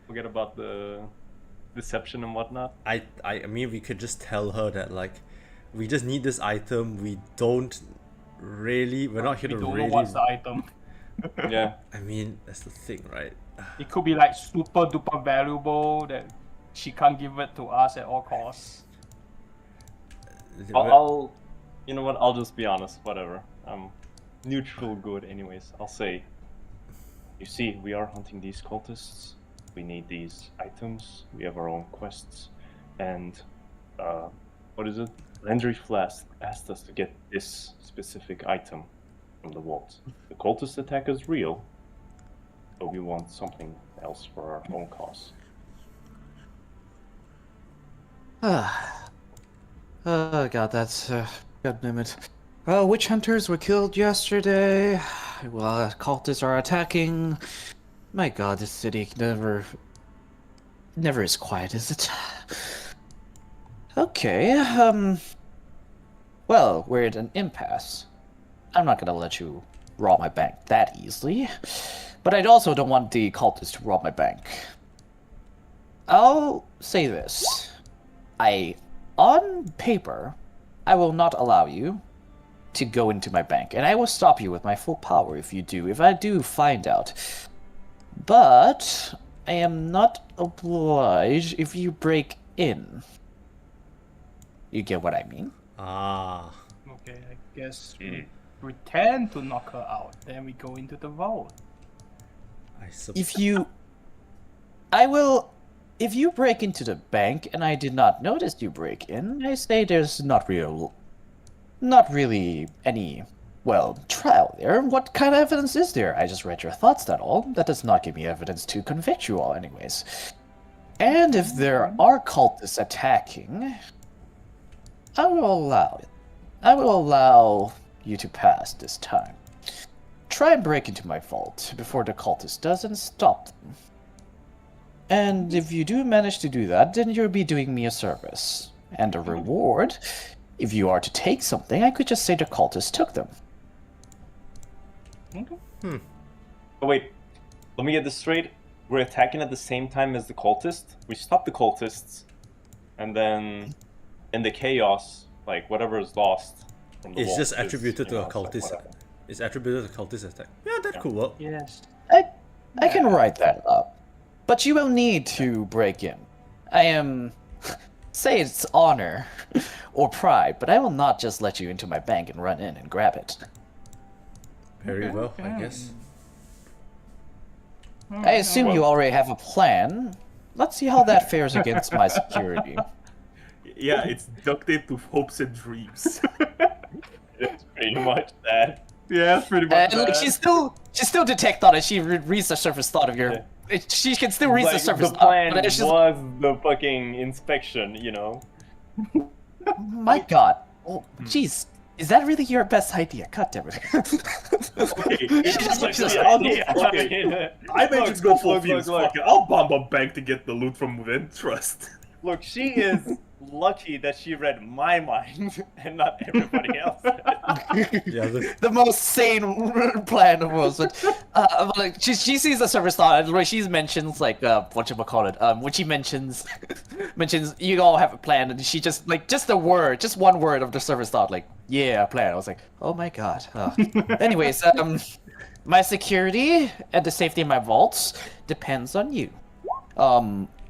forget about the deception and whatnot. I mean, we could just tell her that, like, we just need this item. We're not here to We don't really. know what's the item. Yeah. I mean, that's the thing, right? It could be like super duper valuable that she can't give it to us at all costs. I'll you know what? I'll just be honest. Whatever. I'm neutral good, anyways. I'll say. You see, we are hunting these cultists. We need these items. We have our own quests, and what is it? Landry Flask asked us to get this specific item from the vault. The cultist attack is real, but we want something else for our own cause. Oh god, that's god damn it. Well, witch hunters were killed yesterday. Well, cultists are attacking. My god, this city never is quiet, is it? Okay, well, we're at an impasse. I'm not gonna let you rob my bank that easily, but I also don't want the cultists to rob my bank. I'll say this. On paper, I will not allow you to go into my bank, and I will stop you with my full power if I do find out. But I am not obliged if you break in. You get what I mean? Ah. Okay, I guess we pretend to knock her out, then we go into the vault. If you break into the bank and I did not notice you break in, I say there's not really any, trial there. What kind of evidence is there? I just read your thoughts, that all. That does not give me evidence to convict you all anyways. And if there are cultists attacking, I will allow it. I will allow you to pass this time. Try and break into my vault before the cultist does and stop them. And if you do manage to do that, then you'll be doing me a service. And a reward, if you are to take something, I could just say the cultist took them. Okay. Oh, wait, let me get this straight. We're attacking at the same time as the cultists. We stop the cultists, and then in the chaos, like whatever is lost from the It's vault just is, attributed to a it's like cultist. whatever. It's attributed to cultist attack. Yeah, that could work. Yes. I can write that up. But you will need to break in. I am... say it's honor or pride, but I will not just let you into my bank and run in and grab it. Very well, I guess. I assume you already have a plan. Let's see how that fares against my security. Yeah, it's ducted to hopes and dreams. It's pretty much that. Yeah, it's pretty much Look, that. she's still detect thought as she reads the surface thought of your... She can still read the Like, surface the thought, plan but it's just... was the fucking inspection, you know? My god. Oh, jeez. Is that really your best idea? God damn it. Okay, just looks just I'll like- just- okay. I may just go for views. Fuck it. I'll bomb a bank to get the loot from within. Trust. Look, she is lucky that she read my mind and not everybody else. Yeah, The most sane plan of was, but like she sees the service thought where she mentions like whatchamacallit, when she mentions you all have a plan, and she just one word of the service thought, like, yeah, plan. I was like, oh my god. Anyways, my security and the safety of my vaults depends on you.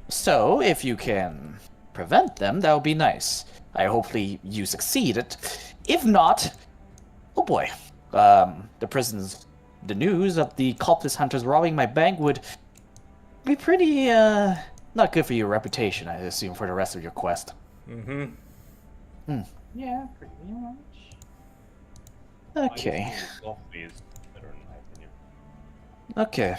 So if you can prevent them, that would be nice. Hopefully you succeeded. If not, oh boy, the news of the cultist hunters robbing my bank would be pretty, not good for your reputation, I assume, for the rest of your quest. Mm-hmm. Yeah, pretty much. Okay. Softly is better in my opinion. Okay.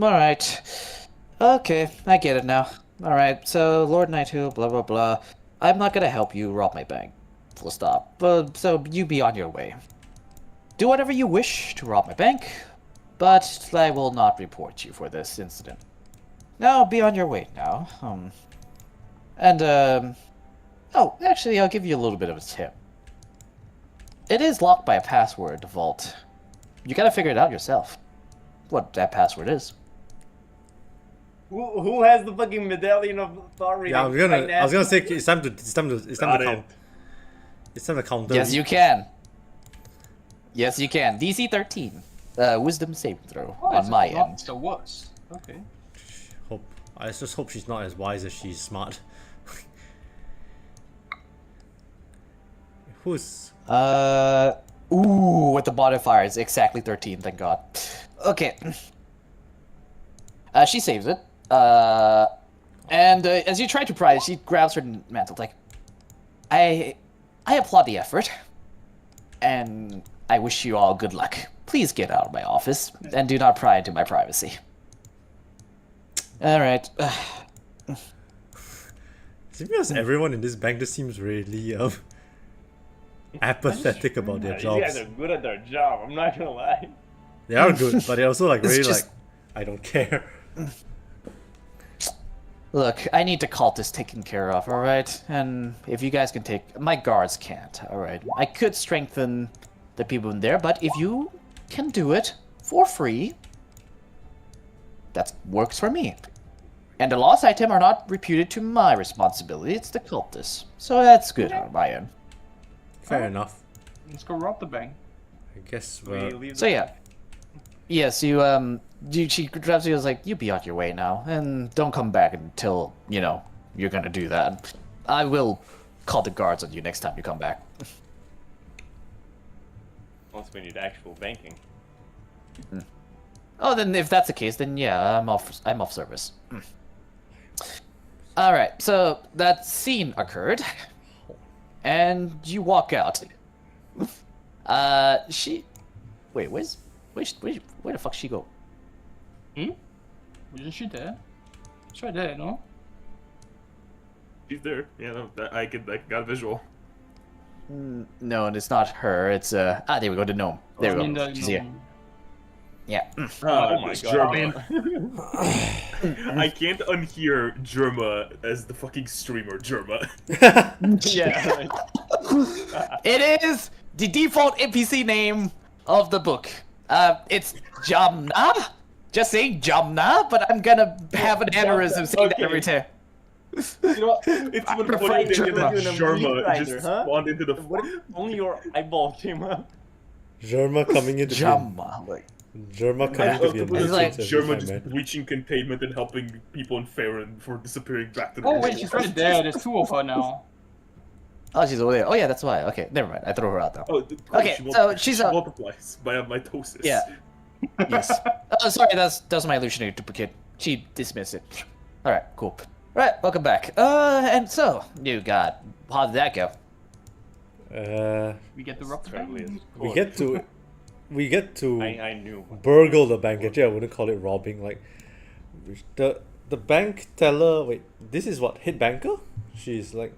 Alright. Okay, I get it now. Alright, so Lord Knighthood, blah blah blah. I'm not gonna help you rob my bank. Full stop. So you be on your way. Do whatever you wish to rob my bank, but I will not report you for this incident. Now be on your way now. Oh, actually, I'll give you a little bit of a tip. It is locked by a password, the vault. You gotta figure it out yourself. What that password is. Who has the fucking medallion of authority? Yeah, I was gonna say it's time to count. It's time to counter. Yes, you can. Yes, you can. DC 13. Wisdom saving throw on my end. The worst. Okay. I just hope she's not as wise as she's smart. Who's... Ooh, with the modifier, it's exactly 13, thank god. Okay. She saves it. And as you try to pry it, she grabs her mantle, like, I applaud the effort, and I wish you all good luck. Please get out of my office, and do not pry into my privacy. Alright. To be honest, everyone in this bank just seems really apathetic about their You jobs. guys are good at their job, I'm not gonna lie. They are good, but they're also like It's very just- like I don't care. Look, I need the cultists taken care of, alright? And if you guys can take... My guards can't, alright? I could strengthen the people in there, but if you can do it for free, that works for me. And the lost item are not reputed to my responsibility, it's the cultists. So that's good on my end. Fair enough. Let's go rob the bank. I guess We we're... leave So yeah. Yes, she grabs you and is like, you be on your way now, and don't come back until, you know, you're gonna do that. I will call the guards on you next time you come back. Once we need actual banking. Oh, then if that's the case, then yeah, I'm off service. Alright, so that scene occurred, and you walk out. Wait, where the fuck she go? Isn't she there? It's right there, no? She's there. Yeah, no, I got a visual. No, and it's not her, it's, there we go, the gnome. There we go, she's here. Yeah. Oh my it's god. Germa. I can't unhear Germa as the fucking streamer Germa. Yeah. It is the default NPC name of the book. It's Jamna. Just saying Jamna, but I'm gonna have an aneurysm saying that every time. You know what? It's even prefer funny that Germa. Germa just Huh? spawned into the... What if only your eyeball came up? Germa coming into Jamma. Like, Germa coming to be a It's nuisance like every Germa time, just man. breaching containment and helping people in Faerun for disappearing back to the Oh real wait, she's world. right there. There's two of her now. oh, she's over there. Oh yeah, that's why. Okay, never mind. I threw her out though. Oh, Okay, so she's she a- multiplies by mitosis. Yeah. Yes. Oh, sorry, that's my illusionary duplicate. She dismissed it. All right, cool. All right, welcome back. And so you got. How did that go? We get the rob the Friendly bank. as We get to I knew. burgle the bank. Actually, I wouldn't call it robbing. Like the bank teller. Wait, this is what, head banker? She's like.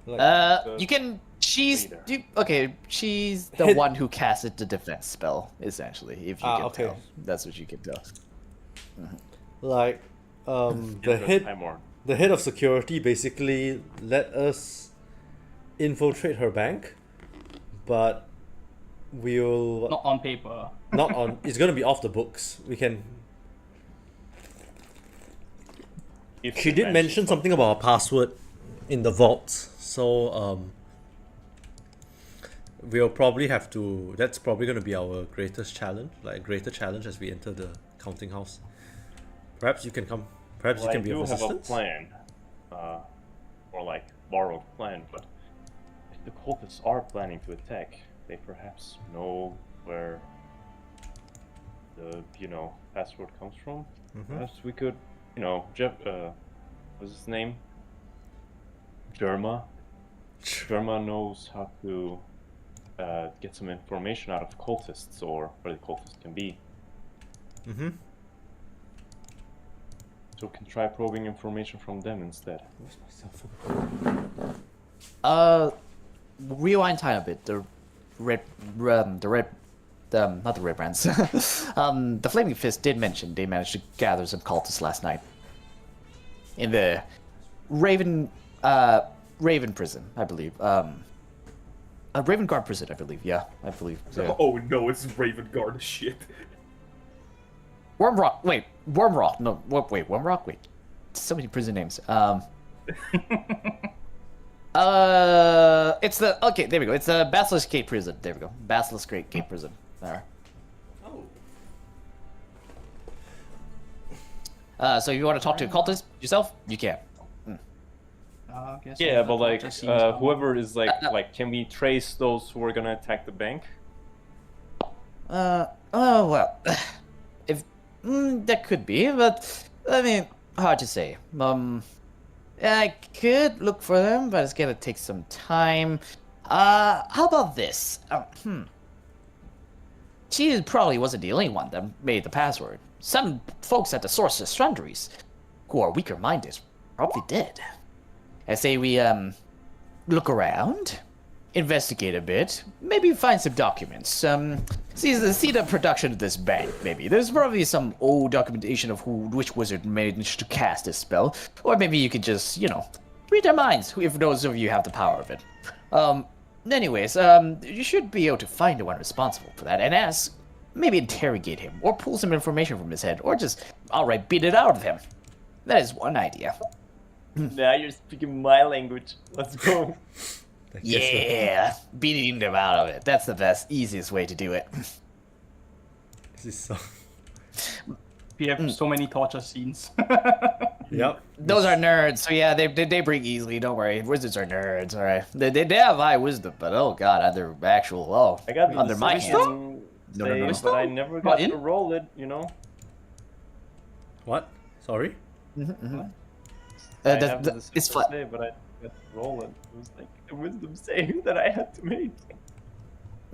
You can. She's okay. She's the Hit- one who casted the defense spell, essentially. If you can okay. tell, that's what you can tell. Like the head of security basically let us infiltrate her bank, but we'll Not on paper. not on. It's gonna be off the books. We can. She did mention something about a password in the vaults, so we'll probably have to. That's probably gonna be our greatest challenge, like greater challenge as we enter the counting house. Perhaps you can come. Perhaps you can be of I do have a assistance. plan, or like borrowed plan. But if the cultists are planning to attack, they perhaps know where the password comes from. Perhaps we could, Jeff. What's his name? Germa. Germa knows how to get some information out of cultists or where the cultists can be. So we can try probing information from them instead. Rewind time a bit. The not the red brands. The Flaming Fist did mention they managed to gather some cultists last night in the Raven prison, I believe. A Raven Guard prison, I believe. Yeah, I believe. So. Oh no, it's Raven Guard shit. Wormrock. Wait, Wormrock. No, wait, Wormrock. Wait, so many prison names. It's the okay. There we go. It's the Basilisk Gate prison. There we go. Basilisk Gate prison. There. Oh. So if you want to talk to a cultist yourself, you can. I guess Yeah, but like just seems- whoever is like, can we trace those who are gonna attack the bank? Oh well, if that could be, but I mean, hard to say. I could look for them, but it's gonna take some time. How about this? She probably wasn't the only one that made the password. Some folks at the Sorcerer's Sundries, who are weaker-minded, probably did. I say we look around, investigate a bit. Maybe find some documents. See the production of this bank. Maybe there's probably some old documentation of which wizard managed to cast this spell, or maybe you could just, read their minds. If those of you have the power of it. Anyways, you should be able to find the one responsible for that and ask. Maybe interrogate him, or pull some information from his head, or just outright beat it out of him. That is one idea. Now you're speaking my language. Let's go. Yeah, beating them out of it. That's the best, easiest way to do it. This is so. We have so many torture scenes. Yep. Those are nerds, so yeah, they break easily. Don't worry, wizards are nerds. All right, they have high wisdom, but oh god, under actual I got under my hand. No. But I never got to roll it. What? Sorry. I have the it's fun. save, but I didn't get to roll it. It was like a wisdom save that I had to make.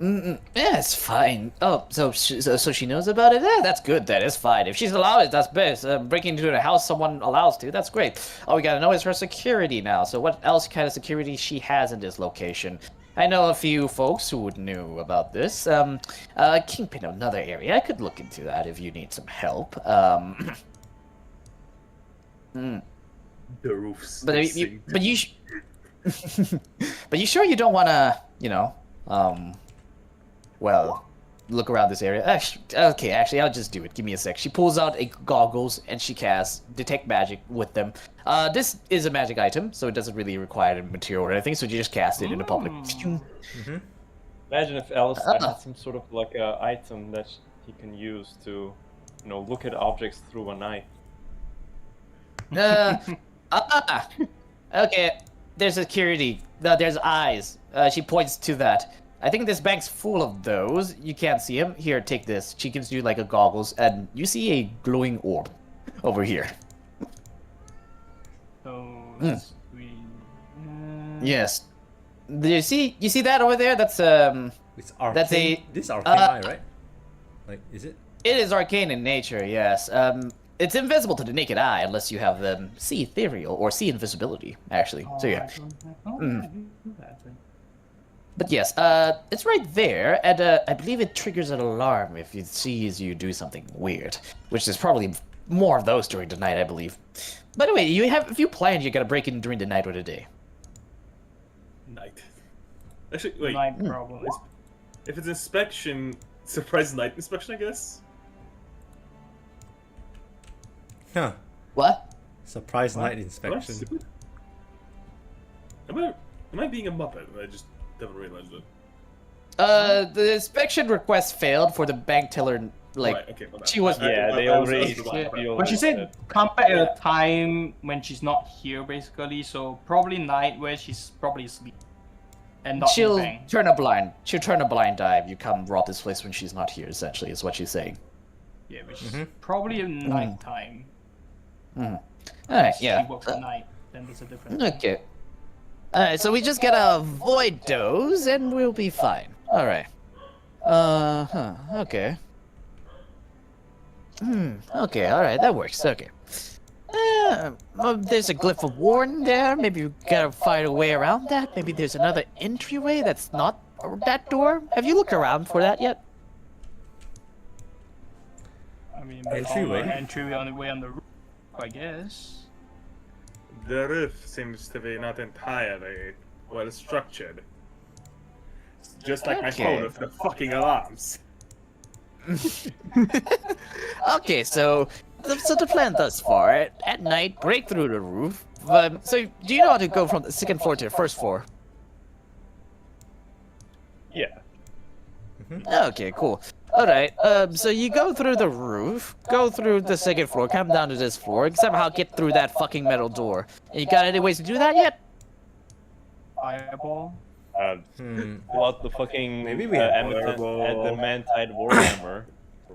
Yeah, it's fine. Oh, so she knows about it? Yeah, that's good then. It's fine. If she's allowed it, that's best. Breaking into a house someone allows to, that's great. All we gotta know is her security now. So what else kind of security she has in this location? I know a few folks who would know about this. Kingpin, another area. I could look into that if you need some help. The roofs. But you sure you don't wanna, well, look around this area? Actually, I'll just do it. Give me a sec. She pulls out a goggles and she casts Detect Magic with them. This is a magic item, so it doesn't really require material or anything, so you just cast it in the public. Imagine if Alistair had some sort of like a item that he can use to, look at objects through a knife. Okay, there's security. There's eyes. She points to that. I think this bank's full of those. You can't see them. Here, take this. She gives you like a goggles, and you see a glowing orb over here. So Yes. Do you see that over there? That's It's arcane. That's a This is arcane eye, right? Like, is it? It is arcane in nature. Yes. It's invisible to the naked eye unless you have see ethereal or see invisibility. Actually, so yeah. But yes, it's right there, and I believe it triggers an alarm if it sees you do something weird, which is probably more of those during the night, I believe. By the way, if you planned you're gonna break in during the night or the day? Night. Actually, wait. Night problem. If it's inspection, surprise night inspection, I guess. Huh. What? Surprise night Am I inspection. stupid? Am I being a muppet? I just haven't realized it. The inspection request failed for the bank teller. Like, Right, okay, she was. Yeah, they already. But she said come back at a time when she's not here, basically. So probably night where she's probably asleep, and not in the She'll bank. turn a blind. She'll turn a blind eye if you come rob this place when she's not here. Essentially, is what she's saying. Yeah, which is probably a night time. All right. Yeah. She works at night. Then there's a difference. Okay. Alright, so we just gotta avoid those and we'll be fine. Alright. Okay. Okay, alright, that works, okay. There's a glyph of warning there, maybe we gotta find a way around that. Maybe there's another entryway that's not that door. Have you looked around for that yet? I mean, Entryway? Entryway on the way on the roof, I guess. The roof seems to be not entirely well structured. It's just like my Okay. phone with the fucking alarms. Okay, so the plan thus far, at night, break through the roof. So do you know how to go from the second floor to the first floor? Yeah. Okay, cool. Alright, so you go through the roof, go through the second floor, come down to this floor, and somehow get through that fucking metal door. And you got any ways to do that yet? Fireball. Pull out the fucking Maybe we have adamantite warhammer.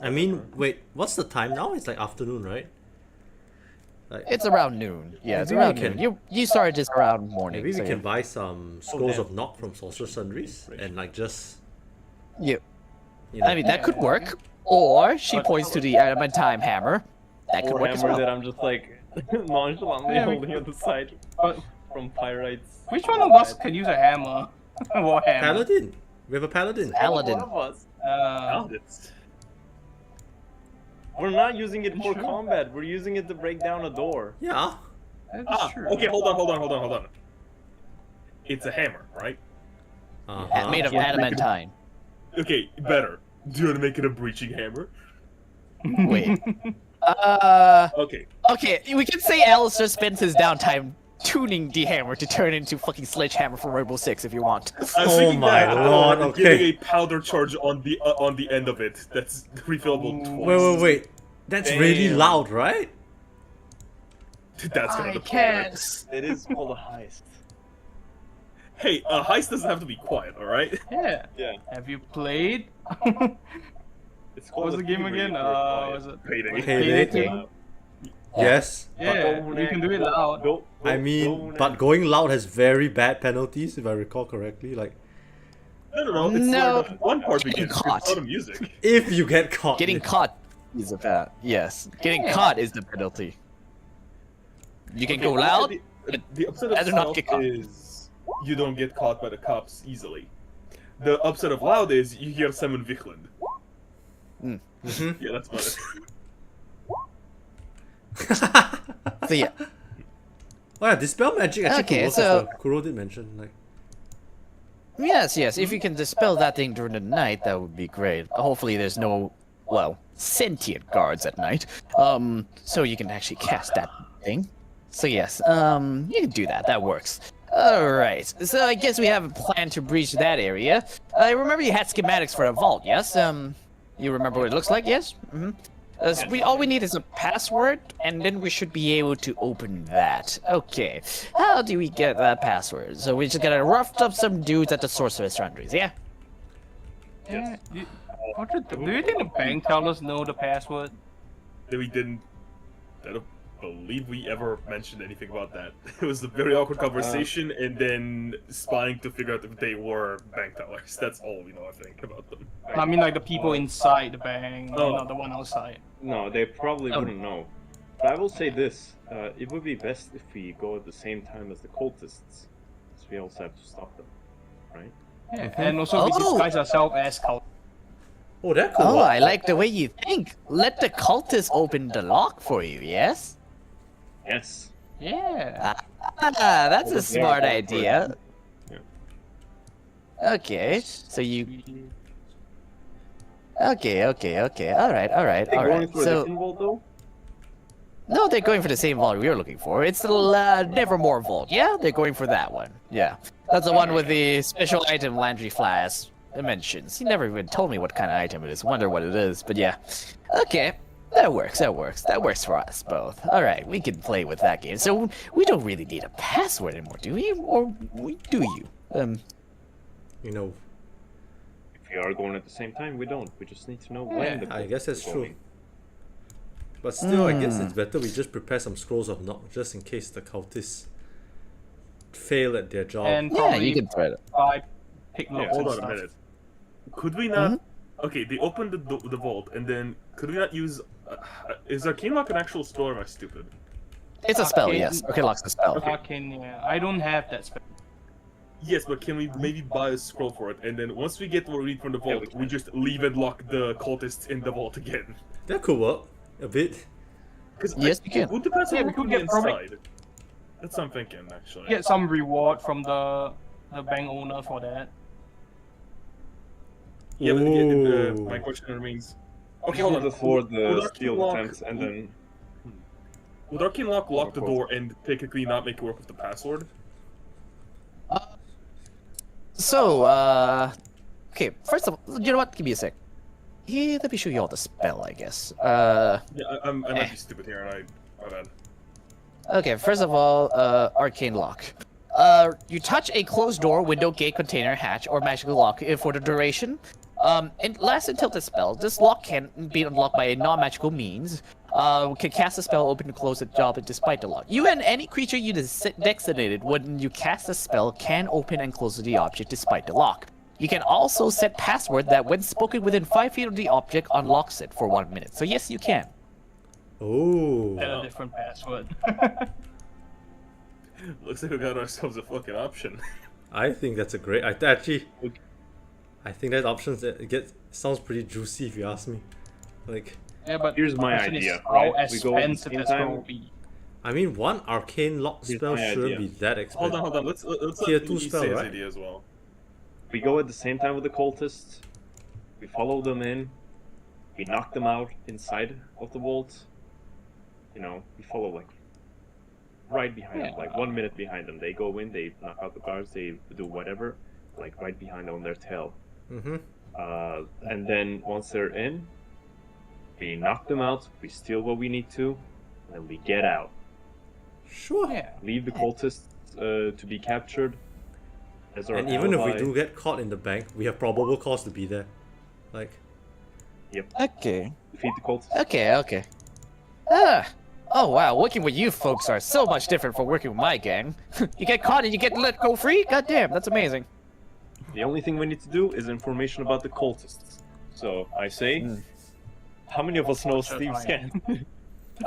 I mean, wait, what's the time now? It's like afternoon, right? Like, It's around noon. Yeah, it's Maybe we around can- noon. You started this around morning. maybe we so can buy some scrolls of knock from Sorcerer Sundries and like just, yeah. you know. I mean, that could work. Or she points to the adamantine hammer. That could work as Warhammer well. that I'm just like nonchalantly Yeah, we holding on the side But from pyrites. which one of us can use a hammer? Warhammer. Paladin. We have a paladin. Paladin. One of us. Paladins. We're not using it for Sure. combat. We're using it to break down a door. Yeah. That's true. Okay, hold on. It's a hammer, right? Uh-huh. Made of adamantine. Okay, better. Do you want to make it a breaching hammer? Wait. Okay. Okay, we can say Alistair spends his downtime tuning the hammer to turn into fucking sledgehammer from Rainbow Six if you want. I was Oh thinking my that, lord, giving okay. a powder charge on the end of it. That's refillable twice. Wait. That's really Damn. loud, right? That's gonna I be can't. It is called a heist. Hey, a heist doesn't have to be quiet, alright? Yeah. Yeah. Have you played? It's What called was a the game thing where again? you keep it quiet. Was it Payday. Payday. Payday? Yes. Yeah, you can do it loud. I mean, but going loud has very bad penalties, if I recall correctly. Like, No. It's No. where the fun part Getting begins. caught. It's not the music. if you get caught. Getting caught is a bad. Yes, getting caught is the penalty. You can go loud. The upset Rather of not stealth get caught. is you don't get caught by the cops easily. The upset of loud is you hear Simon Vichland. Mhm. Yeah, that's about it. So yeah. Oh yeah, dispel magic actually Okay, could work, so- as well. Kuro did mention, like, Yes. If you can dispel that thing during the night, that would be great. Hopefully, there's no, well, sentient guards at night. So you can actually cast that thing. So yes, you can do that. That works. All right. So I guess we have a plan to breach that area. I remember you had schematics for a vault. Yes. You remember what it looks like? Yes. All we need is a password, and then we should be able to open that. Okay. How do we get that password? So we just gotta rough up some dudes at the Sorcerer's Foundries, yeah? Yeah. Do you think the bank tellers know the password? That we didn't. I don't believe we ever mentioned anything about that. It was a very awkward conversation, and then spying to figure out if they were bank tellers. That's all we know, I think, about them. I mean, like the people inside the bank, Oh. not the one outside. No, they probably wouldn't know. But I will say this: it would be best if we go at the same time as the cultists, so we also have to stop them, right? Yeah. And also we Oh. disguise ourselves as cult. oh, that could Oh, work. I like the way you think. Let the cultists open the lock for you, yes? Yes. Yeah. That's a Yeah, smart go for it. idea. Yeah. Okay, so you... Okay, alright. They're going for a So, different vault though. no, they're going for the same vault we were looking for. It's the Nevermore vault, yeah? They're going for that one, yeah. That's the one with the special item Landry Flash mentions. He never even told me what kind of item it is. Wonder what it is, but yeah. Okay, that works. That works for us both. Alright, we can play with that game. So, we don't really need a password anymore, do we? Or do you? You know, If we are going at the same time, we don't. We just need to know Yeah, when the I guess that's cultists are true. going. but still, I guess it's better we just prepare some scrolls of knock just in case the cultists fail at their job. And Yeah, probably you can thread it. buy pignots Hold and on a stuff. minute. Could we not? Okay, they opened the vault, and then could we not use? Is Arcane Lock an actual spell, or am I stupid? It's a spell, Arcane- yes. Okay, lock's a spell. Arcane, yeah. I don't have that spell. Yes, but can we maybe buy a scroll for it, and then once we get what we need from the vault, we just leave and lock the cultists in the vault again? That could work a bit. Because Yes, we can. Would the password Yeah, we work could on the get probably- inside? That's what I'm thinking, actually. Get some reward from the bank owner for that. Yeah, but again, Ooh. my question remains. Okay, hold on. Before Would the Arcane steel Lock- defense, and then Would Arcane Lock lock the door and technically not make it work with the password? So, okay, first of all, you know what? Give me a sec. Yeah, let me show you all the spell, I guess. Yeah, I might be stupid here, and my bad. Okay, first of all, Arcane Lock. You touch a closed door, window, gate, container, hatch, or magical lock for the duration. It lasts until the spell. This lock can be unlocked by a non-magical means. Can cast a spell, open and close the job despite the lock. You and any creature you designated when you cast a spell can open and close the object despite the lock. You can also set password that when spoken within 5 feet of the object unlocks it for 1 minute. So yes, you can. Oh. Get a different password. Looks like we got ourselves a fucking option. I think that's a great. I think that options sounds pretty juicy if you ask me. Like, Yeah, but Here's the my question is idea, how right? We go at the expensive same that's going time. to be. I mean, one arcane lock Here's spell my shouldn't idea. be that expensive. Hold on. Let's Tier let 2 Lee spell, say his right? idea as well. We go at the same time with the cultists. We follow them in. We knock them out inside of the vault. You know, we follow like right behind them, like 1 minute behind them. They go in, they knock out the guards, they do whatever, like right behind on their tail. Mm-hmm. And then once they're in, we knock them out, we steal what we need to, and then we get out. Sure. Yeah. Leave the cultists to be captured. As our And even if we alibi. do get caught in the bank, we have probable cause to be there. Like, Okay. defeat the cultists. Okay. Oh wow, working with you folks are so much different from working with my gang. You get caught and you get let go free? God damn, that's amazing. The only thing we need to do is information about the cultists. So I say, how many of us know Steve's gang?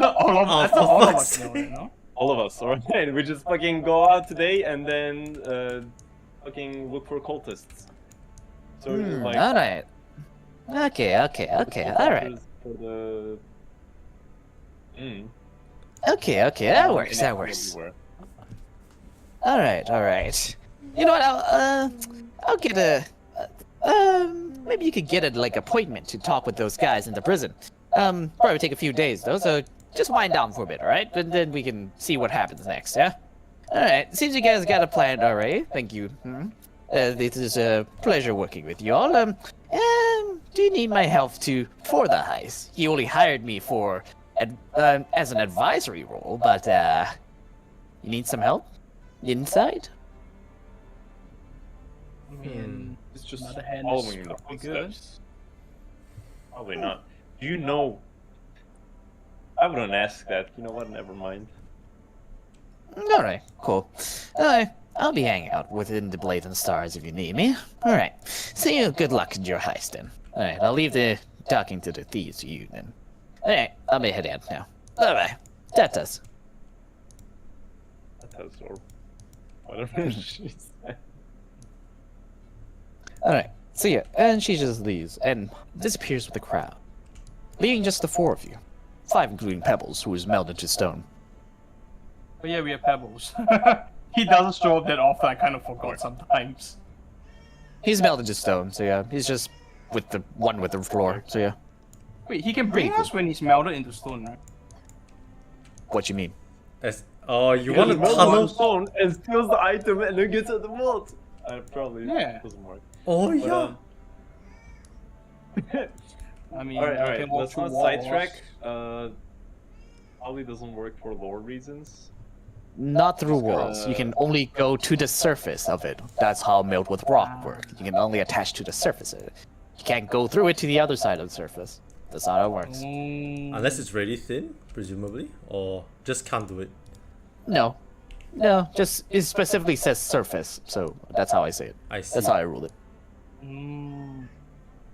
All of us, for all of fuck's us know it, no? All of us, alright? We just fucking go out today and then fucking look for cultists. So we're just like Alright. Okay, alright. For the... Okay, that works. everywhere. Alright. You know what, I'll get maybe you could get a, like, appointment to talk with those guys in the prison. Probably take a few days, though, so just wind down for a bit, alright? And then we can see what happens next, yeah? Alright, seems you guys got a plan already. Thank you. This is a pleasure working with you all. Do you need my help for the heist? You only hired me for as an advisory role, but you need some help inside? I mean, It's just Another hand following is the probably good. footsteps. Probably not. Do you know... I wouldn't ask that. You know what? Never mind. Alright, cool. I'll be hanging out within the Blazing Stars if you need me. Alright, see you. Good luck in your heist then. Alright, I'll leave the talking to the thieves to you then. Alright, I'll be heading out now. Bye-bye. That does. That's or whatever she said. Alright, see ya. And she just leaves and disappears with the crowd, leaving just the four of you. 5 including Pebbles, who is melted to stone. But yeah, we have Pebbles. He doesn't show up that often, I kind of forgot sometimes. He's melted to stone, so yeah, he's just with the one with the floor, so yeah. Wait, he can bring Pretty us when he's melted into stone, right? What you mean? You want to Melts tunnel? on stone and steals the item and then gets at the vault. Probably Yeah. doesn't work. Oh But, yeah. I mean, Alright, can walk let's through not walls. sidetrack. Probably doesn't work for lore reasons. Not through walls. You can only go to the surface of it. That's how milled with rock work. You can only attach to the surface of it. You can't go through it to the other side of the surface. That's not how it works. Unless it's really thin, presumably, or just can't do it. No, just it specifically says surface, so that's how I say it. I see. That's how I rule it.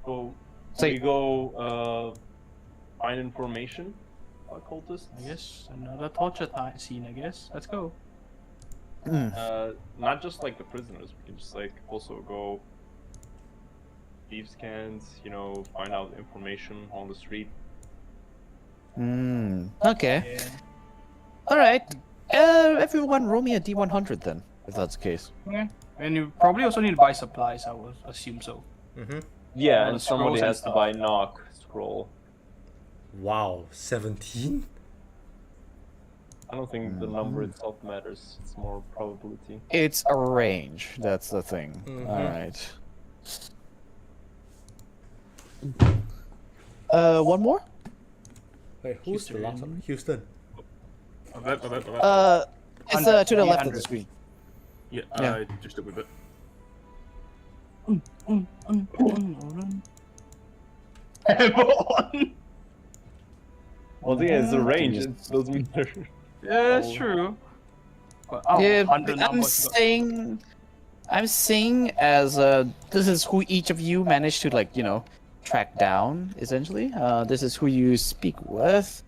So So- we go find information about cultists. I guess another torture scene, I guess. Let's go. Not just like the prisoners. We can just like also go thieves' scans. You know, find out information on the street. Okay. Yeah. Alright. Everyone roll me a D100 then, if that's the case. Okay. And you probably also need to buy supplies, I would assume so. Yeah, All and the somebody scrolls and has to stuff. buy knock scroll. Wow, 17? I don't think the number itself matters. It's more probability. It's a range, that's the thing. Alright. One more? Wait, who's the last one? Houston. My bad. It's to the left of the 300. screen. Yeah, Yeah. just a wee bit. Well, yeah, it's a range. It doesn't matter. Yeah, that's true. But, oh, Yeah, 100 I'm numbers. saying as this is who each of you managed to, like, you know, track down essentially. This is who you speak with.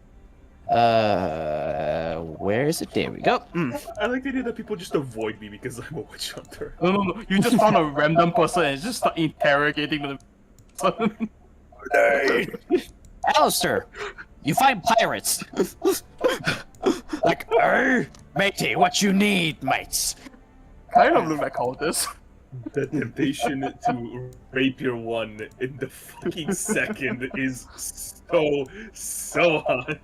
Where is it? There we go. I like the idea that people just avoid me because I'm a witch hunter. No. You just found a random person and just start interrogating them. Alistair, you find pirates. Like, matey, what you need, mates? Kind of look like cultists. The temptation to rapier one in the fucking second is so high.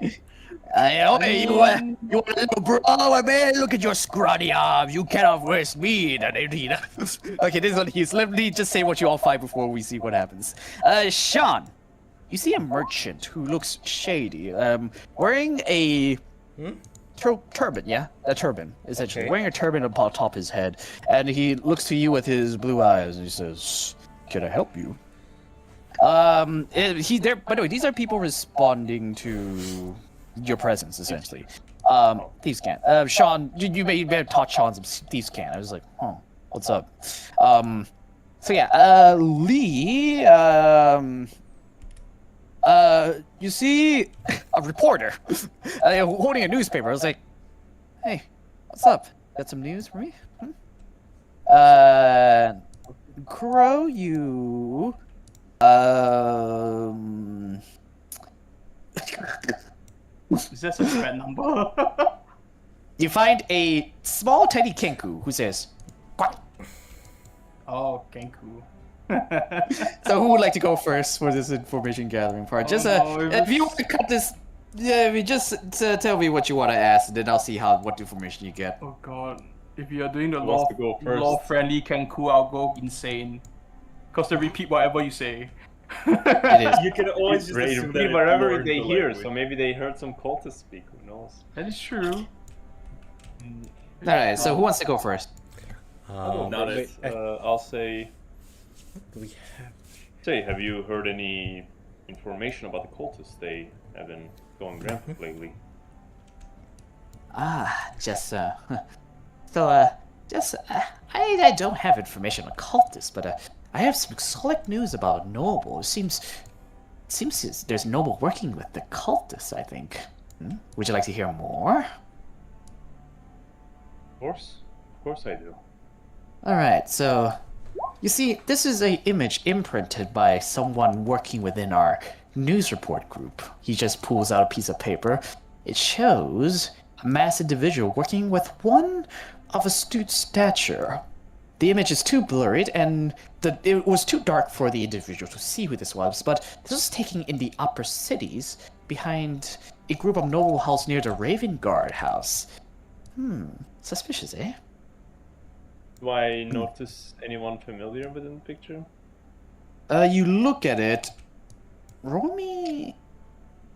You want a little bro? Oh, man, look at your scrawny arms. You cannot waste me. Okay, this one he's. Let me just say what you all find before we see what happens. Sean, you see a merchant who looks shady. Wearing a turban, yeah? A turban, essentially. Okay. Wearing a turban upon top of his head. And he looks to you with his blue eyes and he says, "Can I help you?" By the way, these are people responding to your presence, essentially. Thieves can't. Sean, you may have taught Sean some thieves can't. I was like, oh, what's up? So yeah, Lee, you see a reporter holding a newspaper. I was like, hey, what's up? Got some news for me? Crow, you... Is that such a bad number? You find a small, tiny kenku who says, "Quack." Oh, Kenku. So who would like to go first for this information gathering part? Just if you want to cut this, just tell me what you want to ask, and then I'll see what information you get. Oh god. If you're doing the Who wants to go first? law-friendly Kenku, I'll go insane. Because they repeat whatever you say. It is. You can always just They assume that repeat it's whatever learned they the hear, language. so maybe they heard some cultists speak. Who knows? That is true. All right. So who wants to go first? Not it. I'll say. We have. Say, have you heard any information about the cultists? They have been going rampant lately. I don't have information on cultists, but I have some select news about Noble. It seems there's Noble working with the cultists, I think. Would you like to hear more? Of course I do. Alright, so you see, this is an image imprinted by someone working within our news report group. He just pulls out a piece of paper. It shows a masked individual working with one of astute stature. The image is too blurred, and it was too dark for the individual to see who this was, but this was taken in the upper cities behind a group of noble house near the Raven Guard house. Suspicious, eh? Do I notice anyone familiar within the picture? You look at it. Romy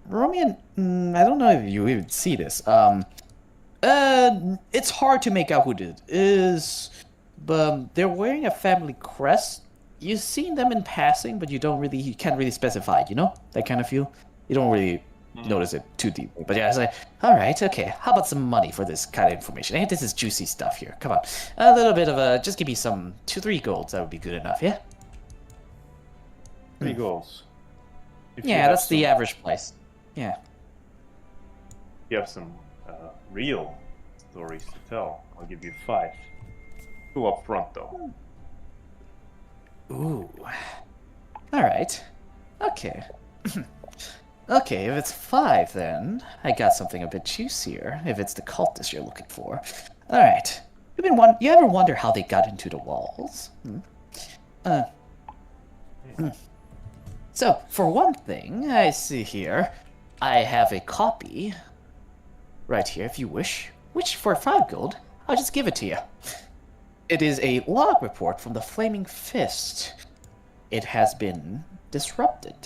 and I don't know if you even see this. It's hard to make out who it is, but they're wearing a family crest. You've seen them in passing, but you can't really specify, you know? That kind of feel. You don't really notice it too deeply. But yeah, it's like, alright, okay, how about some money for this kind of information? Hey, this is juicy stuff here. Come on. A little bit of just give me some 2-3 golds, that would be good enough, yeah? 3 goals. If you Yeah, have that's the some- average price. Yeah. You have some real stories to tell. I'll give you 5. 2 up front, though. Ooh. Alright. Okay. Okay, if it's 5 then, I got something a bit juicier, if it's the cultist you're looking for. Alright. You ever wonder how they got into the walls? So, for one thing, I see here, I have a copy right here if you wish, which for 5 gold, I'll just give it to you. It is a log report from the Flaming Fist. It has been disrupted.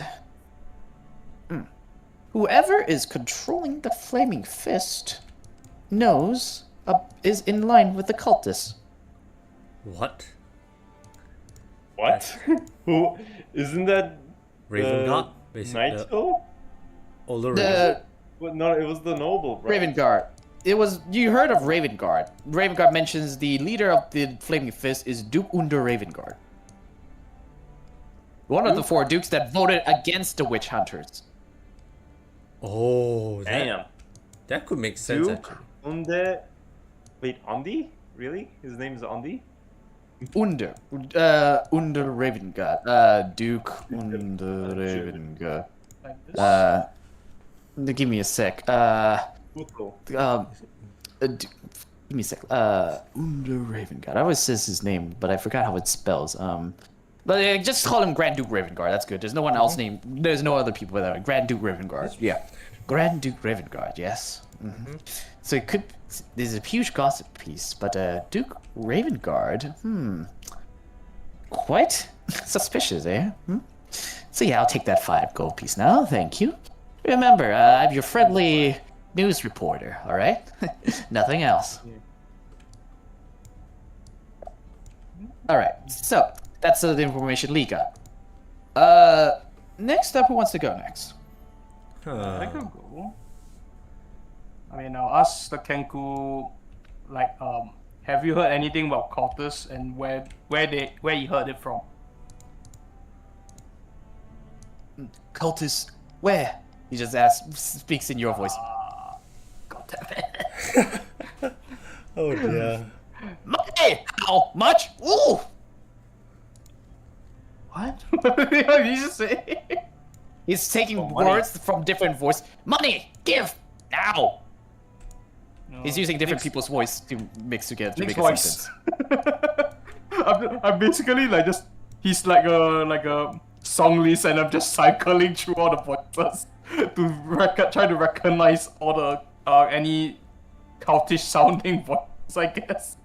Whoever is controlling the Flaming Fist is in line with the cultists. What? What? Who? Isn't that Raven Guard? Basically, Night the Skull? older The Raven. Well, no, it was the noble, bro. Raven Guard. You heard of Raven Guard. Raven Guard mentions the leader of the Flaming Fist is Duke Under Raven Guard. One of the 4 dukes that voted against the witch hunters. Oh, Damn. that could make sense Duke actually. Unde. Wait, Undi? Really? His name is Undi? Under Ravengard. Duke Under Ravengard. Like this. Give me a sec. Pluto. Give me a sec. Under Ravengard. I always says his name, but I forgot how it spells. But just call him Grand Duke Ravengard. That's good. There's no one else named. There's no other people with that. Grand Duke Ravengard. Yeah, Grand Duke Ravengard. Yes. So it could. There's a huge gossip piece, but Duke Ravengard. Quite suspicious, eh? So yeah, I'll take that 5 gold piece now. Thank you. Remember, I'm your friendly news reporter. All right. Nothing else. All right. So. That's the information Lee got. Next up, who wants to go next? I could go. I mean, I'll ask the Kenku, like, have you heard anything about cultists and where you heard it from? Cultists, where? He just speaks in your voice. God damn it. Oh dear. Hey, how much? Ooh! What? What did you just say? He's taking money. words from different voice. Money! Give! Now! No. He's using different people's voice to mix together to Nick's make a voice. sentence. I'm basically like just he's like a song list and I'm just cycling through all the voices to try to recognize all the any cultish sounding voices, I guess.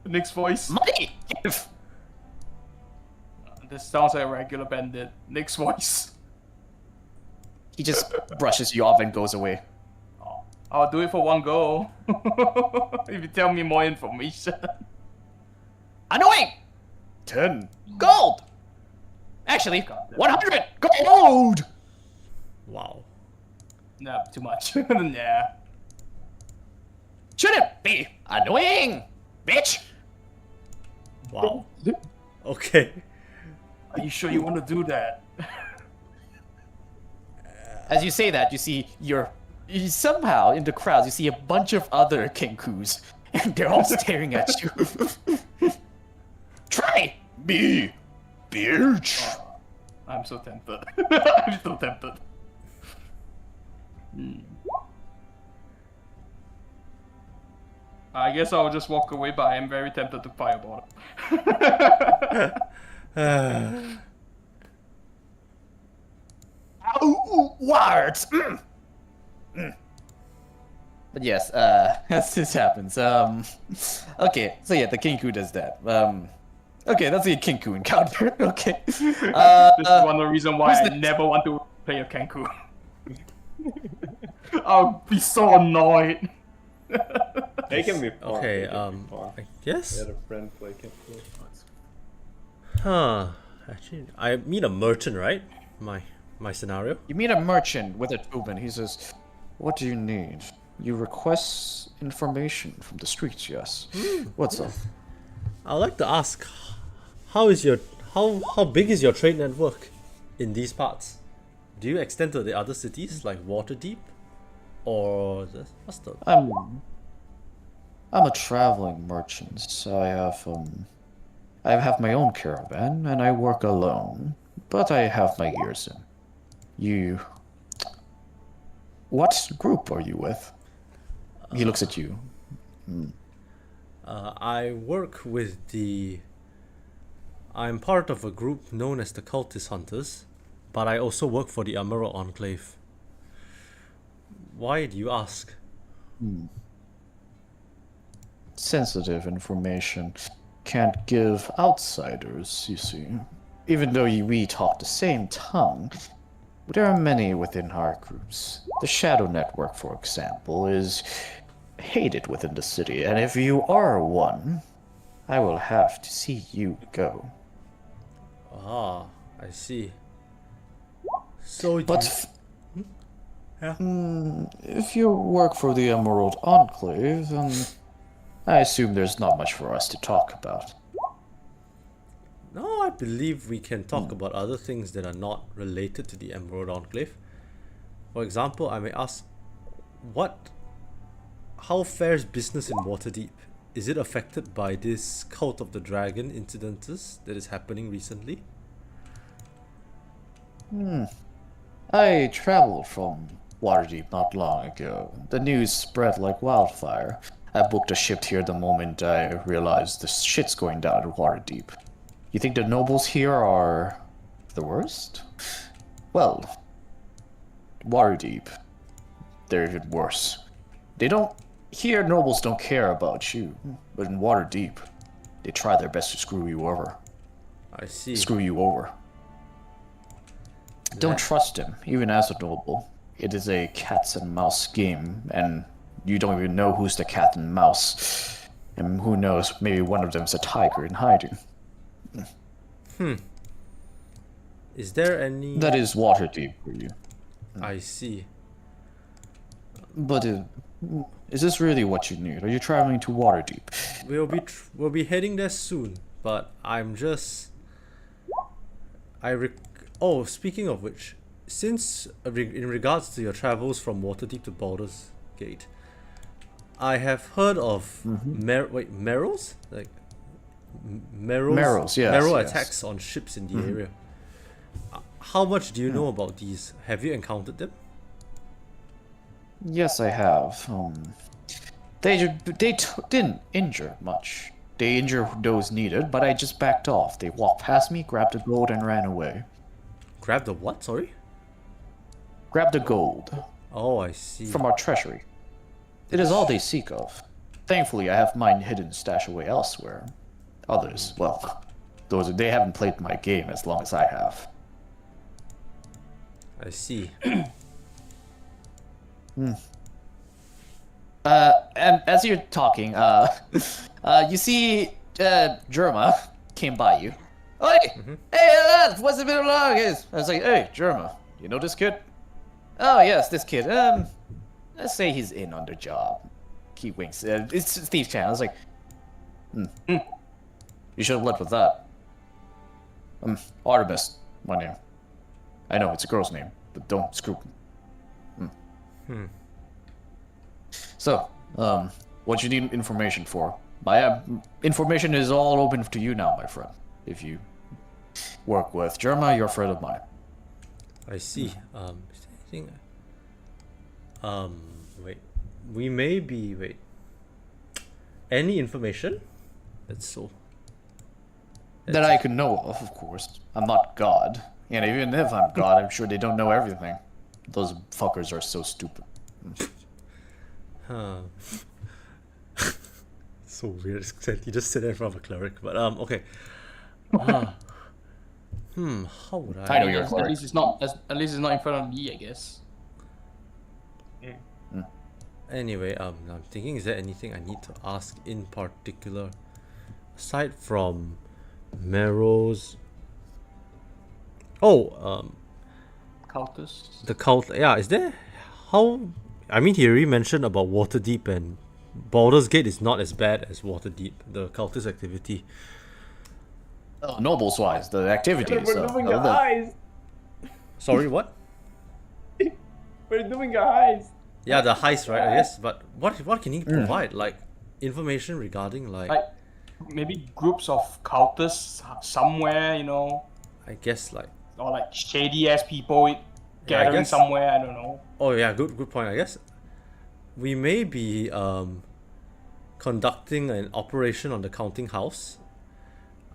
Nick's voice. Money! Give! This sounds like a regular bandit. Nick's voice. He just brushes you off and goes away. Oh, I'll do it for one go. If you tell me more information. Annoying! 10 gold! Actually, 100 gold! Wow. Nah, too much. Nah. Shouldn't be annoying, bitch! Wow. Okay. Are you sure you want to do that? As you say that, you see somehow in the crowds, you see a bunch of other Kenkus, and they're all staring at you. Try me, bitch! I'm so tempted. I'm so tempted. I guess I'll just walk away, but I am very tempted to fireball it. Words! But yes, as this happens, okay, so yeah, the Kenku does that. Okay, that's a Kenku encounter, okay. This is one of the reasons why who's I the- never want to play a Kenku. I'll be so annoyed. They can be fun. Okay, they can be fun. I guess. Let a friend play can play. Huh. Actually, I meet a merchant, right? My scenario. You meet a merchant with a turban. He says, "What do you need? You request information from the streets, yes. What's up?" I'd like to ask, how big is your trade network in these parts? Do you extend to the other cities like Waterdeep, or what's the? I'm a traveling merchant. So I have my own caravan and I work alone. But I have my ears in. What group are you with? He looks at you. I work with I'm part of a group known as the Cultist Hunters, but I also work for the Emerald Enclave. Why do you ask? Sensitive information can't give outsiders, you see. Even though we talk the same tongue, there are many within our groups. The Shadow Network, for example, is hated within the city, and if you are one, I will have to see you go. Ah, I see. So But Yeah. if you work for the Emerald Enclave, then I assume there's not much for us to talk about. No, I believe we can talk about other things that are not related to the Emerald Enclave. For example, I may ask, how fares business in Waterdeep? Is it affected by this Cult of the Dragon incidences that is happening recently? I traveled from Waterdeep not long ago. The news spread like wildfire. I booked a ship here the moment I realized the shit's going down at Waterdeep. You think the nobles here are the worst? Well, Waterdeep, they're even worse. Here nobles don't care about you, but in Waterdeep, they try their best to screw you over. I see. Screw you over. Don't trust him, even as a noble. It is a cats and mouse game, and you don't even know who's the cat and mouse. And who knows, maybe one of them's a tiger in hiding. Is there any... That is Waterdeep for you. I see. But is this really what you need? Are you traveling to Waterdeep? We'll be heading there soon, but I'm just... Oh, speaking of which, since in regards to your travels from Waterdeep to Baldur's Gate, I have heard of Merrows? Like Merrows, yes, Merrow yes. attacks on ships in the area. How much do you know about these? Have you encountered them? Yes, I have. They didn't injure much. They injured those needed, but I just backed off. They walked past me, grabbed the gold, and ran away. Grab the what? Sorry? Grab the gold Oh, I see. from our treasury. It is all they seek of. Thankfully, I have mine hidden stashed away elsewhere. Others, well, they haven't played my game as long as I have. I see. And as you're talking, you see, Germa came by you. Hey, hey, lad, what's it been long? I was like, hey, Germa, you know this kid? Oh yes, this kid. Let's say he's in on the job. He winks. It's Steve Chan. I was like, you should have led with that. Artemis, my name. I know it's a girl's name, but don't screw. So, what you need information for? My information is all open to you now, my friend. If you work with Germa, you're a friend of mine. I see. Is there anything... wait. We may be... Wait. Any information? That's so... That I could know of course. I'm not God. And even if I'm God, I'm sure they don't know everything. Those fuckers are so stupid. Huh. So weird. You just sit there in front of a cleric. But, okay. How would I... I know you're a At cleric. least it's not in front of me, I guess. Anyway, I'm thinking, is there anything I need to ask in particular? Aside from Merrow's... Oh, Cultists. the cult... Yeah, is there... How... I mean, he already mentioned about Waterdeep, and Baldur's Gate is not as bad as Waterdeep, the cultist activity. Nobles wise, the activities. We're doing a heist. Sorry, what? We're doing a heist. Yeah, the heist, right? I guess. But what can he provide? Like information regarding like Maybe groups of cultists somewhere, you know, I guess like or like shady ass people gathering guess. somewhere. I don't know. oh yeah, good point. I guess we may be conducting an operation on the counting house.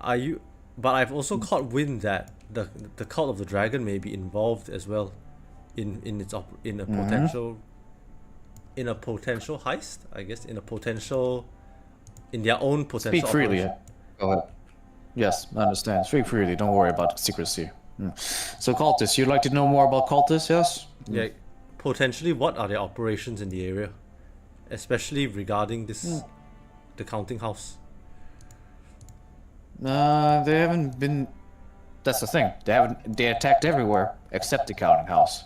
Are you? But I've also caught wind that the cult of the dragon may be involved as well in a potential heist. I guess in their own potential. Speak freely. operation. Go ahead. Yes, I understand. Speak freely. Don't worry about secrecy. So cultists, you'd like to know more about cultists, yes? Yeah, potentially. What are their operations in the area, especially regarding this, the counting house? They haven't been. That's the thing. They attacked everywhere except the counting house.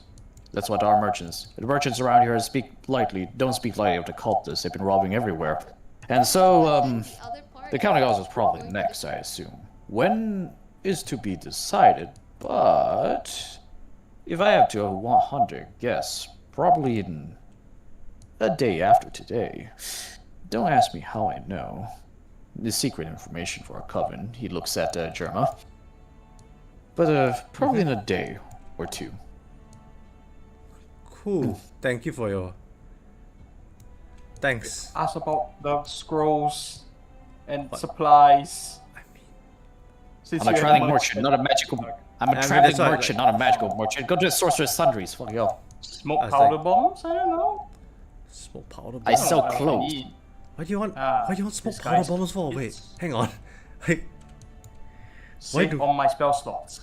That's what our merchants. The merchants around here don't speak lightly of the cultists. They've been robbing everywhere. And so, the counting house is probably next, I assume. When is to be decided, but If I have to 100 guess, probably in a day after today. Don't ask me how I know. The secret information for our coven. He looks at Germa. But probably in a day or two. Cool. Thank you for your. Thanks. Ask about the scrolls and supplies. Since I'm a you traveling have merchant, not a magical. I'm a mean, traveling that's why, merchant, not a magical merchant. Go to the Sorcerer's Sundries. Fuck you. Smoke was powder like- bombs? I don't know. Smoke powder I bombs. sell I clothes. eat. Why do you want? Ah, why do you want smoke this powder guy's bombs for? Wait, it's- hang on. Like, Save do- on my spell slots.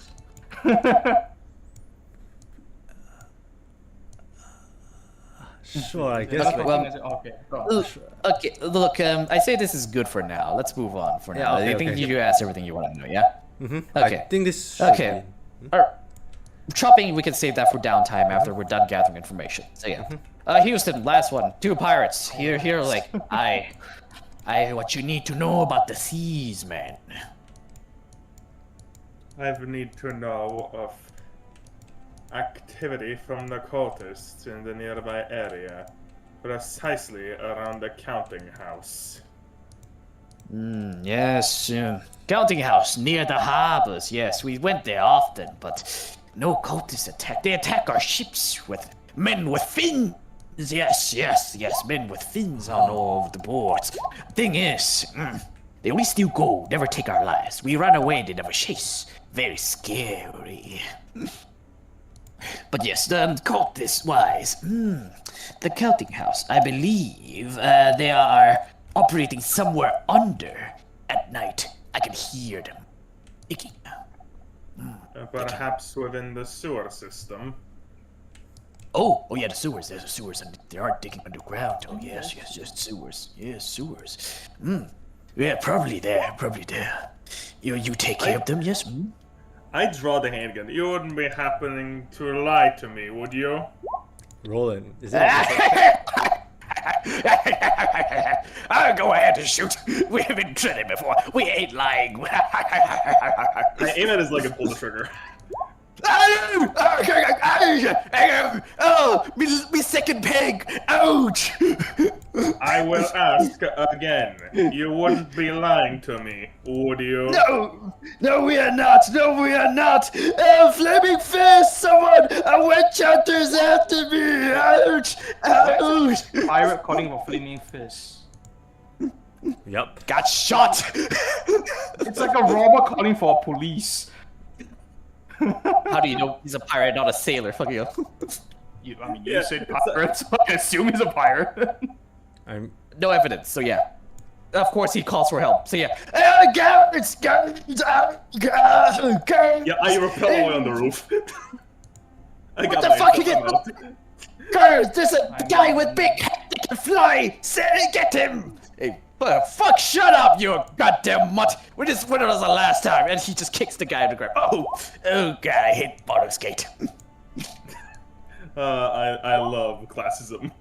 sure, I guess. That's Like, my well- thing, okay, go on. Okay, look, I say this is good for now. Let's move on for Yeah, now. okay, I think okay. you asked everything you want to know, yeah? I Okay. think this. Should Okay. Alright. Shopping, we can save that for downtime after we're done gathering information. So yeah. Houston, last one. 2 pirates. Here, like, what you need to know about the seas, man. I need to know of activity from the cultists in the nearby area, precisely around the counting house. Yes, counting house near the harbors. Yes, we went there often, but no cultists attack. They attack our ships with men with fins. Yes, men with fins on all over the boards. Thing is, they only steal gold, never take our lives. We run away, they never chase. Very scary. But yes, the cultist-wise, the counting house, I believe they are operating somewhere under at night. I can hear them ticking. Perhaps within the sewer system. Oh yeah, the sewers. There's the sewers, and they are digging underground. Oh yes, sewers. Yes, sewers. Yeah, probably there. You take care of them, yes? I draw the handgun. You wouldn't be happening to lie to me, would you? Roland, is it? I'll go ahead and shoot. We've been treated before. We ain't lying. I aim at his leg and pull the trigger. Oh, me second peg. Ouch. I will ask again. You wouldn't be lying to me, would you? No, we are not. Flaming fist, someone. A witch hunter's after me. Ouch. Pirate calling for flaming fists. Yep. Got shot. It's like a robber calling for police. How do you know he's a pirate, not a sailor? Fuck you. You Yeah, said it's pirate, so I assume he's a pirate. I'm. No evidence, so yeah. Of course he calls for help, so yeah. Guards! Yeah, I repel away on the roof. I got the my fuck ammo. Guards! There's a guy with big head that can fly! Get him! Hey, fuck, shut up, you goddamn mutt! When was the last time? And he just kicks the guy in the ground. Oh god, I hate Baldur's Gate. I love classism.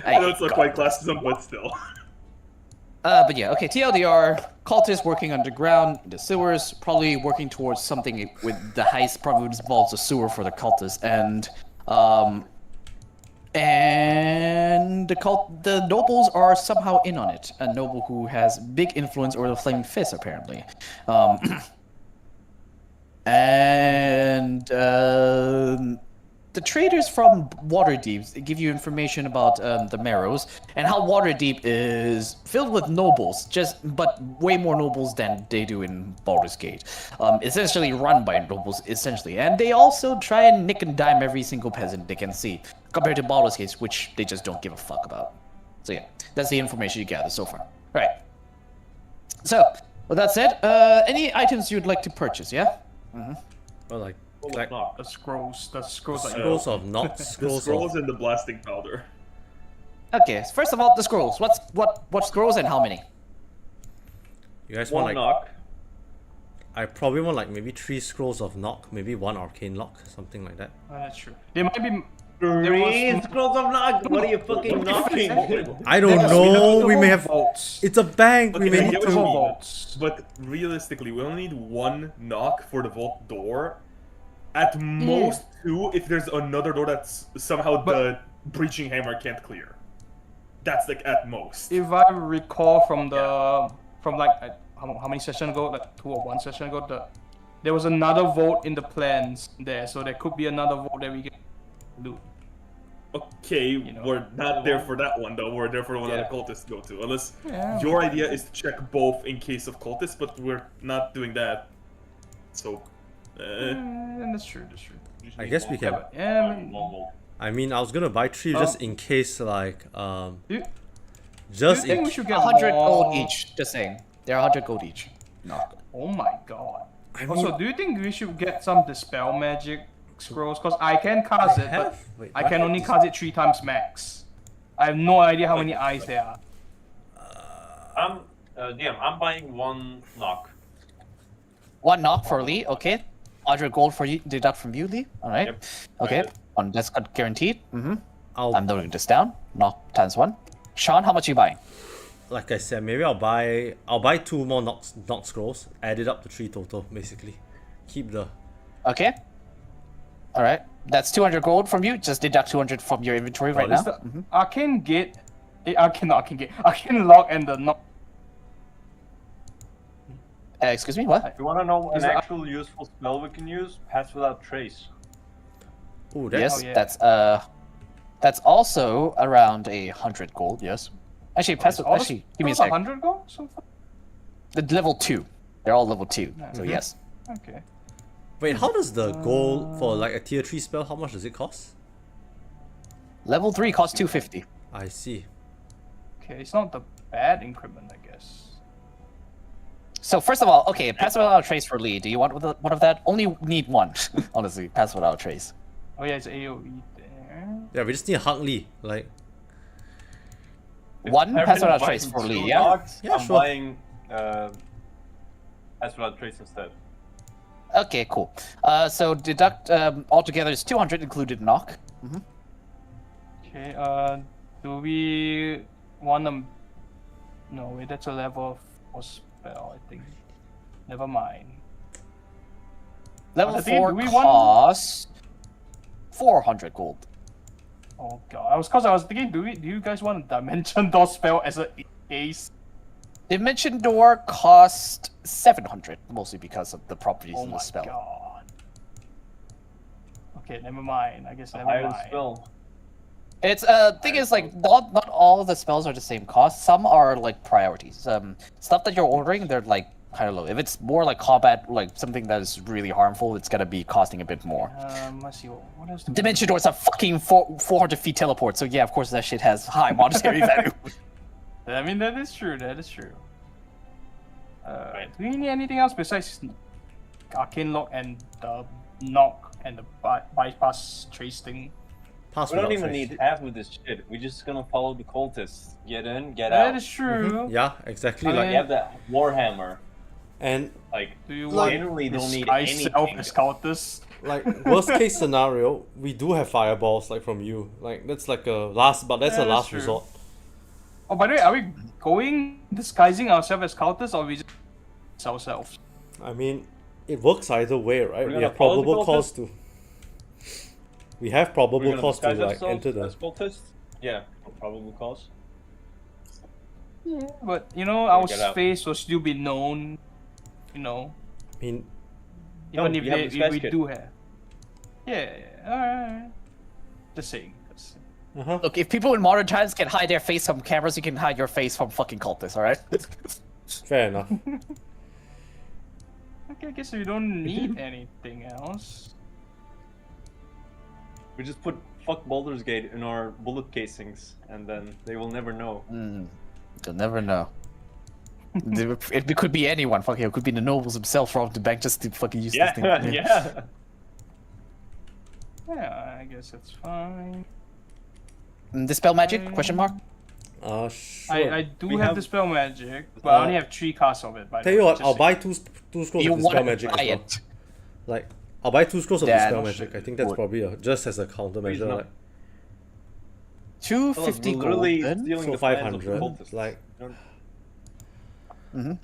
I I know it's hate not quite classism, but still. But yeah, okay, TLDR, cultists working underground in the sewers, probably working towards something with the highest probably involves a sewer for the cultists, and the nobles are somehow in on it. A noble who has big influence over the Flaming Fist, apparently. The traders from Waterdeep give you information about the Marrows and how Waterdeep is filled with nobles, but way more nobles than they do in Baldur's Gate. Essentially run by nobles, essentially, and they also try and nick and dime every single peasant they can see, compared to Baldur's Gate, which they just don't give a fuck about. So yeah, that's the information you gather so far. All right. So, with that said, any items you'd like to purchase? Yeah. Well, like The scrolls are scrolls of not The scrolls scrolls of. and the blasting powder. Okay. First of all, the scrolls. What scrolls and how many? You guys One want like? knock. I probably want like maybe 3 scrolls of knock, maybe 1 arcane lock, something like that. that's true. There might be. Three scrolls of knock. What are you fucking knocking? I don't know. We may have. Vaults. It's a bank. We Okay, may I need get what you to. mean. Vaults. But realistically, we only need 1 knock for the vault door, At most 2 if there's another door that's somehow the breaching hammer can't clear. That's like at most. If I recall from the how many sessions ago, like 2 or 1 session ago, there was another vote in the plans there, so there could be another vote that we can do. Okay, we're not there for that one though. We're there for the one that the cultists go to. Unless your idea is to check both in case of cultists, but we're not doing that. So, that's true. That's true. I guess we can. I mean, I was gonna buy 3 just in case, like, just think we should get 100 more... gold each. Just saying, they're 100 gold each. No. Oh my god. I mean, Also, do you think we should get some dispel magic scrolls? Because I can cast it, but Wait, I can only cast it 3 times max. I have no idea how many eyes there are. I'm buying 1 knock. 1 knock for Lee, okay. 100 gold for you, deduct from you, Lee. Alright. Yep. Okay. One that's guaranteed. I'll I'm noting this down. Knock times 1. Sean, how much are you buying? like I said, maybe I'll buy 2 more knock scrolls, add it up to 3 total, basically. Keep the Okay. Alright. That's 200 gold from you. Just deduct 200 from your inventory right now. Arcane Gate... Arcane Lock and the knock... Excuse me, what? If you want to know Is an that- actual useful spell we can use, Pass Without Trace. ooh, Yes, that's that's also around 100 gold, yes. Actually, actually, give me a sec. 100 gold so far? The level 2. They're all level 2, so yes. Okay. Wait, how does the gold for like a tier 3 spell, how much does it cost? Level 3 costs 250. I see. Okay, it's not the bad increment, I guess. So first of all, okay, pass without trace for Lee. Do you want one of that? Only need 1, honestly. Pass without trace. Oh yeah, it's AoE there. Yeah, we just need Huntley, like... 1 pass without trace for Lee, yeah? Yeah, I'm sure. buying Pass Without Trace instead. Okay, cool. So deduct altogether is 200 included knock. Okay, do we want to... No, wait, that's a level 4 spell, I think. Never mind. Level the thing is, 4 do we want- costs 400 gold. Oh god, I was thinking, do you guys want a Dimension Door spell as a ace? Dimension Door cost 700, mostly because of the properties Oh of my the spell. god. Okay, never mind. I guess never Higher mind. spell. It's thing is like not all of the spells are the same cost. Some are like priorities. Stuff that you're ordering, they're like kind of low. If it's more like combat, like something that is really harmful, it's gonna be costing a bit more. Let's see, what else do we Dimension Door is a fucking 400 feet teleport, so yeah, of course that shit has high monetary value. I mean, that is true, that is true. Do we need anything else besides Arcane Lock and the Knock and the Bypass Trace thing? Pass We don't without even trace. need half of this shit. We're just gonna follow the cultists. Get in, get That out. is true. Yeah, exactly. I Like, We have that Warhammer. and Like, Do you we want generally don't need disguise anything. self as cultists? like worst case scenario, we do have fireballs like from you. Like that's like a last, but that's Yeah, a that's last true. resort. Oh, by the way, are we going disguising ourselves as cultists or we just ourselves? I mean, it works either way, right? We're We gonna have follow the probable cause cultists? to. We have We're probable gonna cause to disguise like ourselves enter the. as cultists? Yeah, probable cause. Yeah, but you know, our get out. face will still be known. You know, I mean, even No, if, you have they, a if disguise we kit. do have. Yeah, alright. Just saying. Look, if people in modern times can hide their face from cameras, you can hide your face from fucking cultists, alright? fair enough. Okay, I guess we don't need anything else. We just put fuck Baldur's Gate in our bullet casings, and then they will never know. You'll never know. It could be anyone. Fucking, it could be the nobles himself from the bank just to fucking use this thing. Yeah. Yeah, I guess that's fine. Dispel magic? Question mark. Sure. I do We have have- Dispel Magic, but I only have 3 casts of it. By Tell the you way, what, just I'll saying. buy two scrolls You of dispel want to magic buy as well. it? Like, I'll buy 2 scrolls of Then- dispel magic. I think that's Would. probably just as a countermeasure. not. Like, 250 We're gold. literally Then? stealing so the plans of the 500. cultists. Like, Mhm.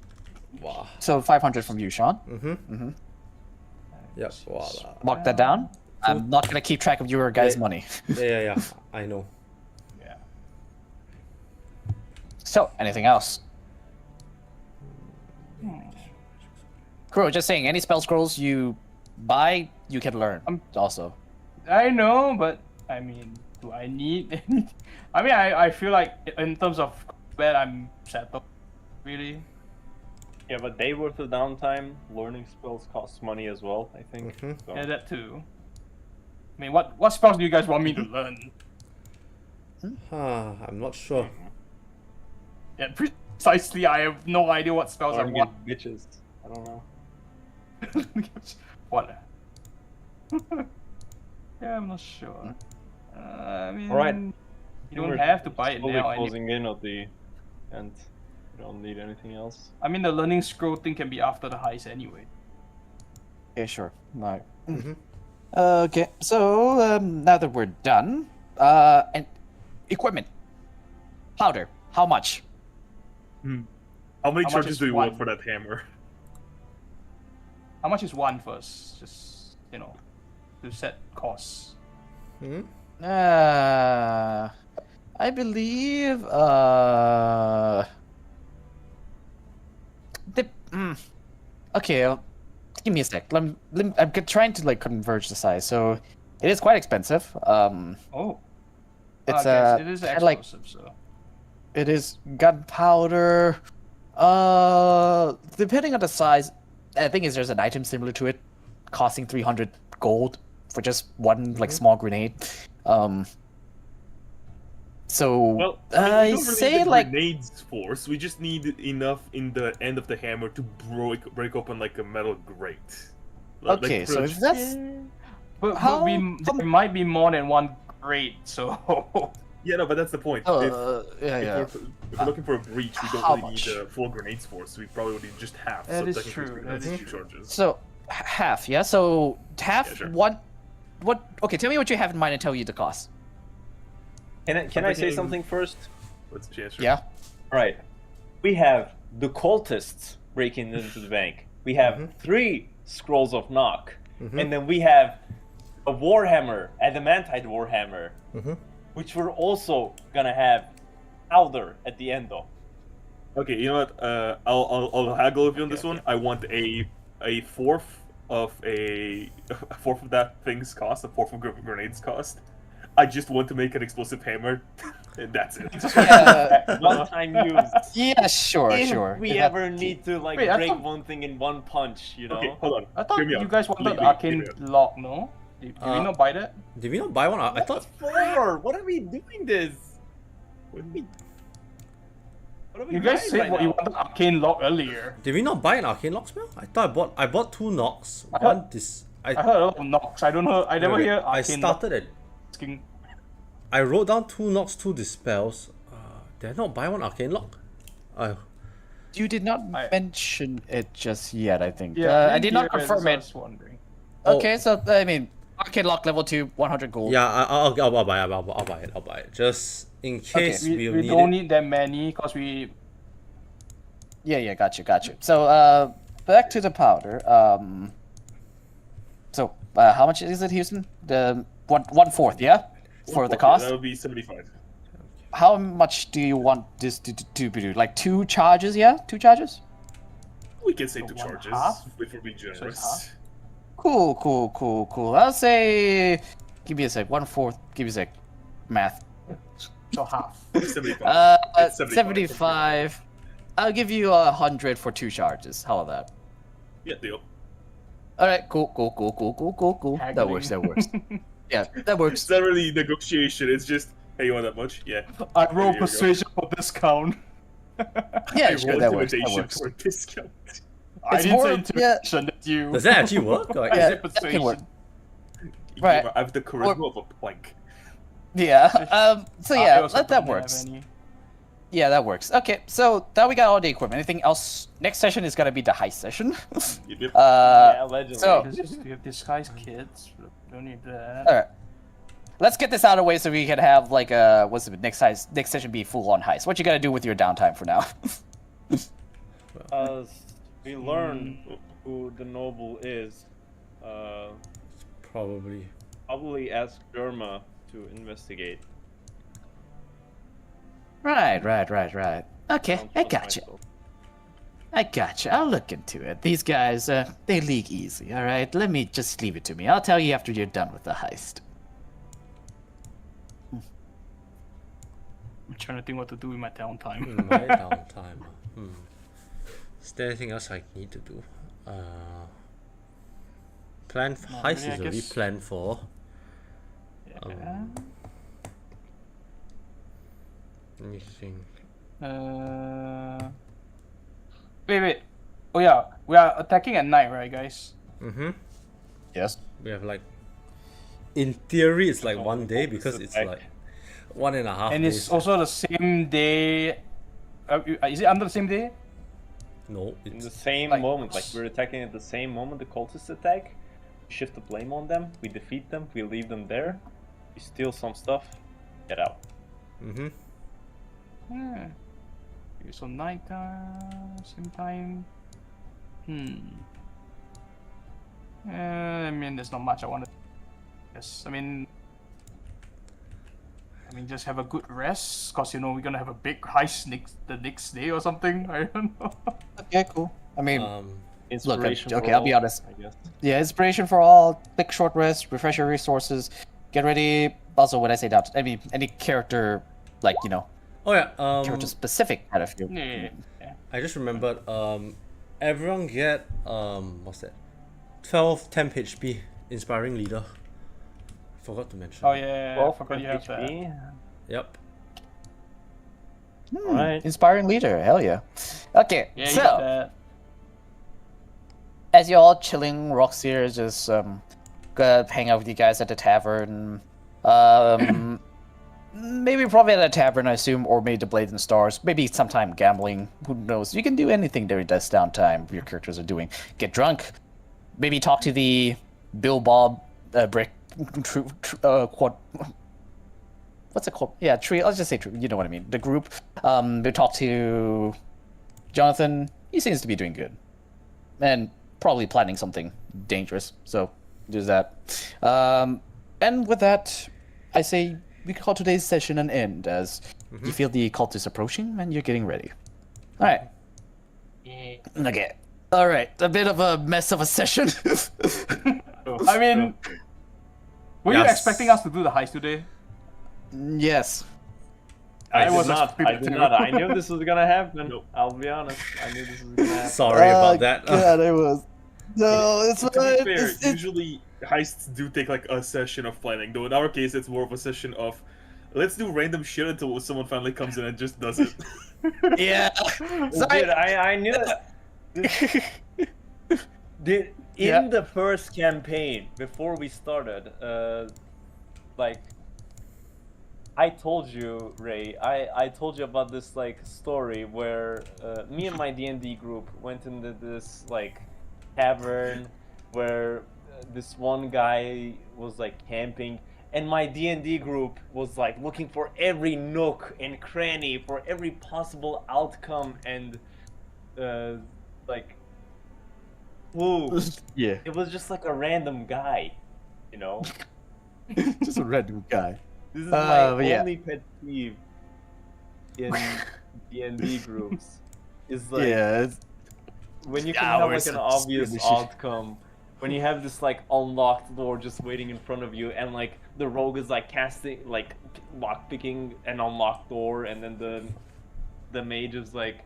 wow. So 500 from you, Sean. Yep. Voila. Mark that down. I'm not gonna keep track of your guys' money. Yeah. I know. Yeah. So, anything else? Crow, just saying, any spell scrolls you buy, you can learn. Also. I know, but I mean, do I need any? I mean, I feel like in terms of combat, I'm settled. Really. Yeah, but day worth of downtime, learning spells costs money as well, I think. Mhm. So. Yeah, that too. I mean, what spells do you guys want me to learn? I'm not sure. Yeah, precisely. I have no idea what spells I Learn want. get bitches. I don't know. What? Yeah, I'm not sure. I mean, Alright. you don't We're have to buy it slowly now. closing in on the end. We don't need anything else. I mean, the learning scroll thing can be after the heist anyway. Yeah, sure. Right. Mhm. Okay, so now that we're done, and equipment, powder, how much? How many How much charges is do you one? want for that hammer? How much is one first? Just, you know, to set costs. Hmm? I believe, okay, give me a sec. I'm trying to like converge the size, so it is quite expensive. Oh. It's I guess it is kinda like explosive, so. it is gunpowder. Depending on the size, I think there's an item similar to it, costing 300 gold for just one like small grenade. So Well, I we don't really say need the like grenades force. We just need enough in the end of the hammer to break open like a metal grate. okay. Like, So if that's But How- there might be more than one grade, so. yeah, no, but that's the point. If we're looking for a breach, we don't How really much? need full grenades force. We probably would need just half. That so is technically true, that's that is two true. charges. So half, yeah. So half Yeah, sure. what? Okay, tell me what you have in mind and tell you the cost. Can I say thinking- something first? Let's chance. Yeah. Right. We have the cultists breaking into the bank. We have 3 scrolls of knock. And then we have a warhammer, adamantite warhammer, which we're also gonna have powder at the end of. Okay, you know what? I'll haggle with you on this one. I want a fourth of a fourth of that thing's cost, a fourth of grenades cost. I just want to make an explosive hammer, and that's it. One time use. Yeah, sure, If sure. we If ever need to like Wait, I break thought- one thing in one punch, you know? Okay, hold on. I thought Hear me you out. guys wanted Leave the me- arcane leave me out. lock, no? Did we not buy that? Did we not buy one? I thought. For? What are we doing this? What are we You guys buying said right what you now? wanted the arcane lock earlier. Did we not buy an arcane lock spell? I thought I bought 2 knocks. I One heard- this. I heard a lot of knocks. I never wait, hear I arcane started it. locking. I wrote down 2 knocks, 2 dispels. Did I not buy one arcane lock? You did not I- mention it just yet, I think. Yeah, I did not that's confirm what I it. was wondering. Oh. Okay, so I mean, arcade lock level 2, 100 gold. Yeah, I'll buy it. I'll buy it. Just in case We we'll need don't it. need that many because we. Yeah, got you. So, back to the powder. So, how much is it, Houston? The 1/4, yeah, for the cost. That would be 75. How much do you want this to be? Like 2 charges? Yeah, 2 charges. We can say So 2 one charges half? if we're being generous. half? Cool. I'll say. Give me a sec. 1/4. Give me a sec. Math. So half. 75. It's 75. I'll give you 100 for 2 charges. How about that? Yeah, deal. All right. Cool. That works. Yeah, that works. It's not really negotiation. It's just, hey, you want that much? Yeah. I Here roll you go. persuasion for discount. Yeah, Hey, sure. roll That works. intimidation for a discount. I It's didn't more- say intimidation. That's you. Does that actually work? Like, I Yeah, said that can work. persuasion. Right. I have the charisma of a plank. Yeah. So I yeah, also that don't have works. any. Yeah, that works. Okay, so now we got all the equipment. Anything else? Next session is gonna be the heist session. Yep. Yeah, allegedly. so- You have disguised kids. Don't need that. all right. Let's get this out of the way so we can have like what's the next session be full on heist. What you gotta do with your downtime for now? We learn who the noble is. Probably. Probably ask Derma to investigate. Right. Okay, Don't I trust gotcha. myself. I gotcha. I'll look into it. These guys, they leak easy, alright? Let me just leave it to me. I'll tell you after you're done with the heist. I'm trying to think what to do in my downtime. My downtime. Is there anything else I need to do? Plan for heist really, I is already guess. planned for. Yeah. Let me think. Wait. Oh yeah, we are attacking at night, right, guys? Yes. We have like, in theory, it's like Oh, one day focus because it's attack. like 1.5 And days. it's also the same day. Is it under the same day? No, In the it's same like- moment, like we're attacking at the same moment the cultists attack, we shift the blame on them, we defeat them, we leave them there, we steal some stuff, get out. Yeah. Okay, so nighttime, same time. I mean, there's not much I want to. Yes, I mean, just have a good rest, cause you know we're gonna have a big heist the next day or something. I don't know. Okay, cool. I mean, Inspiration okay, for I'll be all, honest. I guess. yeah, inspiration for all. Quick short rest, refresh your resources, get ready. Also, when I say that, I mean any character, like, you know, oh yeah. character specific kind of feel. Yeah. I just remembered. Everyone get what's that? 12 temp HP inspiring leader. Forgot to mention. Oh yeah, I Well, forgot you have that. HP. Yep. Alright. Inspiring leader, hell yeah. Okay, Yeah, you so got that. as you're all chilling, Roxy just gonna hang out with you guys at the tavern. Maybe probably at a tavern, I assume, or maybe the Blades and Stars. Maybe sometime gambling. Who knows? You can do anything during this downtime your characters are doing. Get drunk. Maybe talk to the Bill Bob Brick. Quad. What's it called? Yeah, tree. Let's just say tree. You know what I mean. The group. They talk to Jonathan. He seems to be doing good, and probably planning something dangerous. So there's that. And with that, I say we call today's session an end as you feel the cult is approaching and you're getting ready. All right. Okay. All right. A bit of a mess of a session. I mean, were you Yes. expecting us to do the heist today? Yes. I I was did not. I expecting did to. not. I knew this was gonna happen. I'll be honest. I knew this was gonna happen. Sorry about that. God, it was. No, it's To be fair, usually heists do take like a session of planning, though in our case it's more of a session of let's do random shit until someone finally comes in and just does it. yeah. Sorry. Dude, I knew that. Dude, in the first campaign, before we started, like, I told you, Ray, I told you about this, like, story where me and my D&D group went into this, like, tavern where this one guy was, like, camping, and my D&D group was, like, looking for every nook and cranny for every possible outcome and, like, clue. Yeah. It was just, like, a random guy, you know? Just a random guy. This is but my yeah. only pet peeve in D&D groups. Is like Yeah. It's, when you can have like hours an of obvious skirmishing. outcome. When you have this like unlocked door just waiting in front of you, and like the rogue is like casting, like lockpicking an unlocked door, and then the mage is like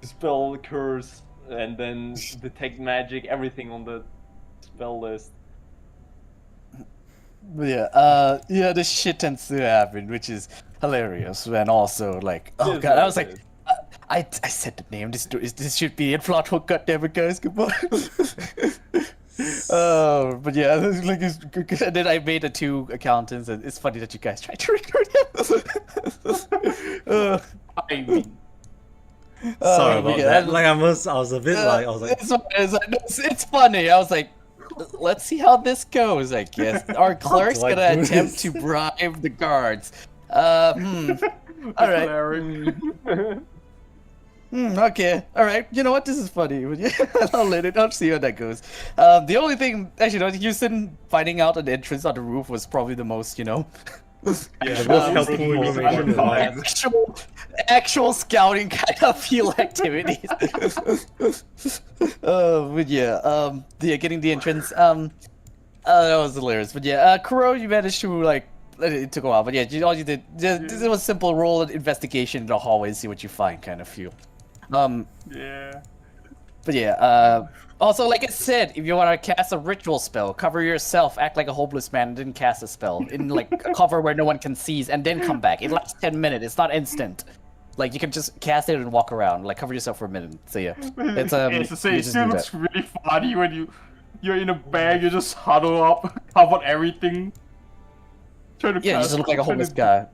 dispel curse, and then detect magic, everything on the spell list. yeah. Yeah. This shit tends to happen, which is hilarious. And also, like, oh It is god, I what was it like, is. I said the name. This should be in plot hook. Goddammit, guys, goodbye. But yeah, this is like it's good. And then I made the two accountants, and it's funny that you guys tried to record him. I mean, Sorry about yeah, that. Like I was a bit like I was like, it's funny. I was like, let's see how this goes. I guess our clerk's do I gonna do attempt this? to bribe the guards. All right. hilarious. Okay, all right. You know what? This is funny. I'll let it. I'll see how that goes. The only thing, actually, no, Houston finding out an entrance on the roof was probably the most, Yeah, The most helpful information in life. actual scouting kind of field activities. But yeah, getting the entrance. That was hilarious. But yeah, Kuro, you managed to like. It took a while, but yeah, all you did. This was a simple roll of investigation in the hallway, see what you find, kind of feel. Yeah. But yeah, also, like I said, if you want to cast a ritual spell, cover yourself, act like a homeless man, and then cast a spell in like a cover where no one can see, and then come back. It lasts 10 minutes. It's not instant. Like you can just cast it and walk around, like cover yourself for a minute. So yeah, it's It's to say, you it just still do looks that. really funny when you're in a bag, you just huddle up, cover everything. Trying to Yeah, you cast- just look like a trying homeless to- guy.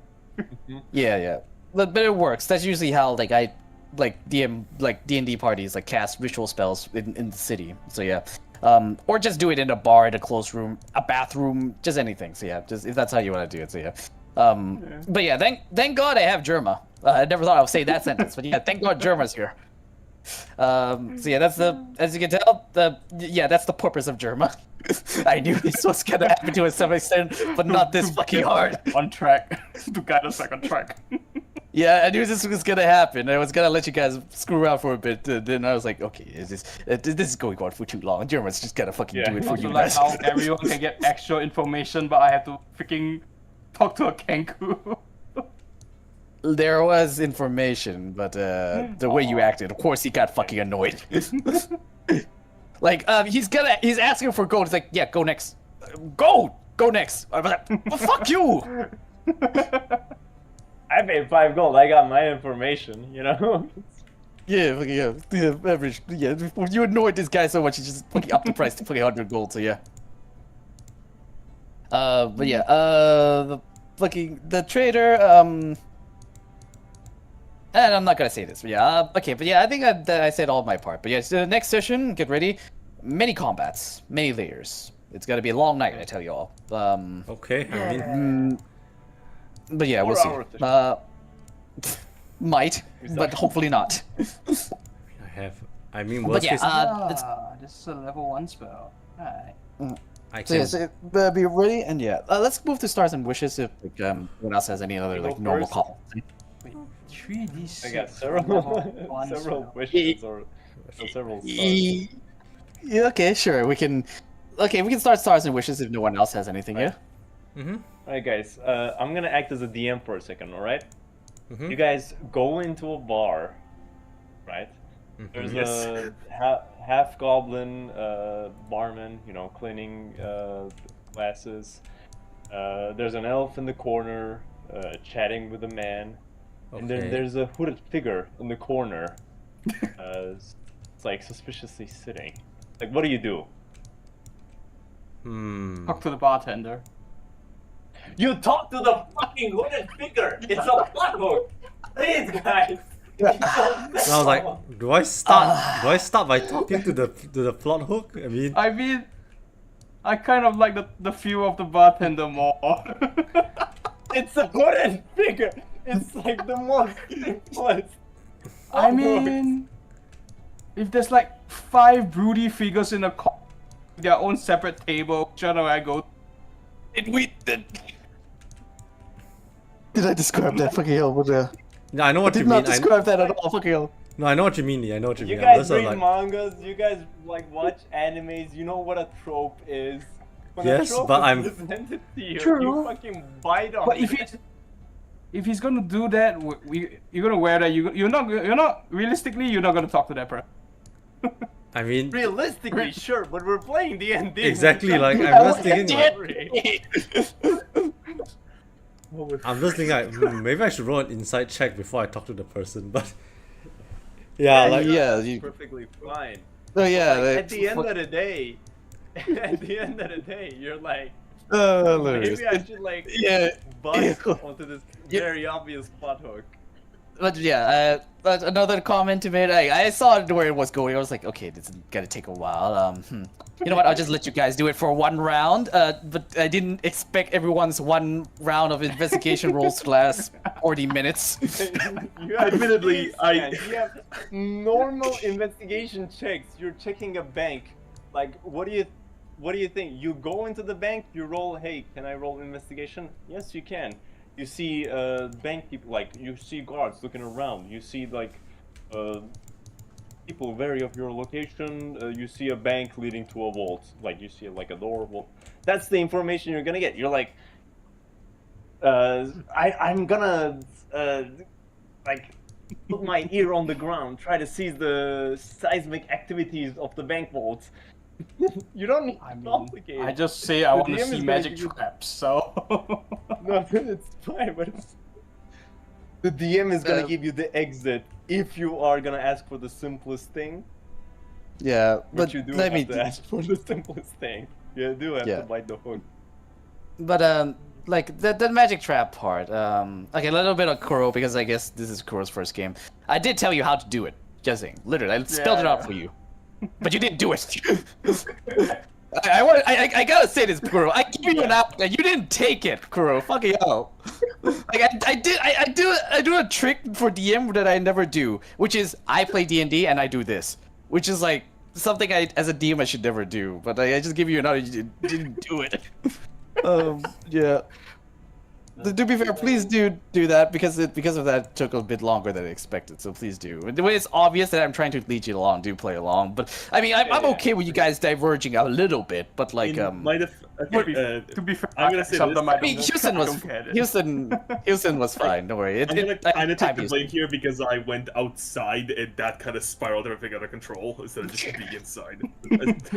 Yeah, but it works. That's usually how D&D parties like cast ritual spells in the city. So yeah, or just do it in a bar, in a closed room, a bathroom, just anything. So yeah, just if that's how you want to do it. So yeah, but yeah, thank God I have Germa. I never thought I would say that sentence, but yeah, thank God Germa's here. So yeah, that's as you can tell, that's the purpose of Germa. I knew this was gonna happen to some extent, but not this fucking hard. On track. To guide us back on track. Yeah, I knew this was gonna happen. I was gonna let you guys screw around for a bit. Then I was like, okay, this is going on for too long. German's just gotta fucking do it for Also, you like guys. how everyone can get extra information, but I have to freaking talk to a Kenku. There was information, but the way you acted, of course, he got fucking annoyed. Like, he's asking for gold. He's like, yeah, go next. Go next. I was like, well, fuck you. I paid 5 gold. I got my information. You know. Yeah, average. Yeah, you annoyed this guy so much, he just fucking upped the price to fucking 100 gold. So yeah. But yeah, the trader. And I'm not gonna say this, but yeah, okay, but yeah, I think I said all my part. But yeah, so the next session, get ready. Many combats, many layers. It's gonna be a long night, I tell you all. Okay, I mean, But yeah, we'll 4 see. hours. Might, but hopefully not. I mean, But worst yeah, case, This is a level 1 spell. Alright. I So yeah, can. so, be ready, and yeah, let's move to stars and wishes if like, anyone else has any other Go like normal first. call. 3d6. I got level several 1 several spell. wishes or several stars. Yeah, okay, sure. We can start stars and wishes if no one else has anything. Yeah. Alright guys, I'm gonna act as a DM for a second, alright? You guys go into a bar, right? There's a half goblin barman, you know, cleaning glasses. There's an elf in the corner chatting with a man. And then Okay. there's a hooded figure in the corner. It's like suspiciously sitting. Like, what do you do? Talk to the bartender. You talk to the fucking hooded figure! It's a plot hook! Please, guys! And I was like, do I start by talking to the plot hook? I mean, I mean, I kind of like the feel of the bartender more. It's a hooded figure! It's like the most simplest. I mean, if there's like 5 broody figures in a their own separate table, which one do I go? Did I describe that fucking hell? But no, I know what you did mean. not describe that at all. Fucking hell. No, I know what you mean. Lee. I know what you You mean. I'm guys just sort read of like, mangas, you guys like watch animes, you know what a trope is. When Yes, a trope but is I'm- presented to you, True. you fucking bite on But it. if he's gonna do that, you're gonna wear that. You're not realistically. You're not gonna talk to that person. I mean, Realistically, sure, but we're playing D&D. exactly. Like, I'm just thinking, like, maybe I should roll an insight check before I talk to the person. But yeah, like, yeah, It's you, perfectly fine. oh yeah. Like, at the end of the day, you're like, hilarious. maybe I should like Yeah. bust onto this very obvious plot hook. but yeah, but another comment to make. I saw where it was going. I was like, okay, this is gonna take a while. You know what? I'll just let you guys do it for one round. But I didn't expect everyone's one round of investigation rolls to last 40 minutes. Admittedly, You have normal investigation checks. You're checking a bank. Like, what do you think? You go into the bank, you roll, hey, can I roll investigation? Yes, you can. You see bank people, like, you see guards looking around. You see, like, people vary of your location. You see a bank leading to a vault. Like, you see, like, a door. Well, that's the information you're gonna get. You're like, I'm gonna, like, put my ear on the ground, try to see the seismic activities of the bank vaults. You don't need to complicate. I just say I The want to DM see is magic basically- traps, so... No, it's fine, but the DM is gonna give you the exit if you are gonna ask for the simplest thing. Yeah, But but you do let have me. to ask for the simplest thing. You do have Yeah. to bite the hook. But like the magic trap part. Okay, a little bit of Kuro because I guess this is Kuro's first game. I did tell you how to do it. Just saying, literally, I spelled it out for you, but you didn't do it. I gotta say this, Kuro. I gave you an app and you didn't take it, Kuro. Fucking hell. Like I do a trick for DM that I never do, which is I play DND and I do this, which is like something I as a DM I should never do. But I just give you an app, you didn't do it. Yeah. To be fair, please do that because of that it took a bit longer than I expected. So please do. The way it's obvious that I'm trying to lead you along, do play along. But I mean, I'm okay with you guys diverging a little bit. But like, to To be fair, I'm gonna say sometimes this. I I mean, don't Houston was fine. Don't worry. I'm gonna kind of take time the is- blame here because I went outside and that kind of spiraled everything out of control instead of just being inside.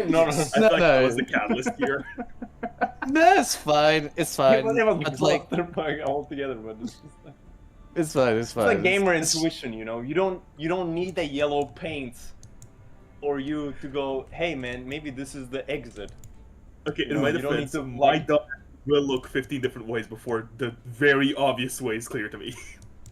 No, I feel like that no. was the catalyst here. No, it's fine. It's fine. Whatever, But like, clusterfuck altogether, but it's just like, it's fine. It's it's fine. like gamer It's- intuition, you know. You don't need the yellow paint for you to go, hey man, maybe this is the exit. Okay, in No, my you don't defense, need to, my like- dog will look 15 different ways before the very obvious way is clear to me.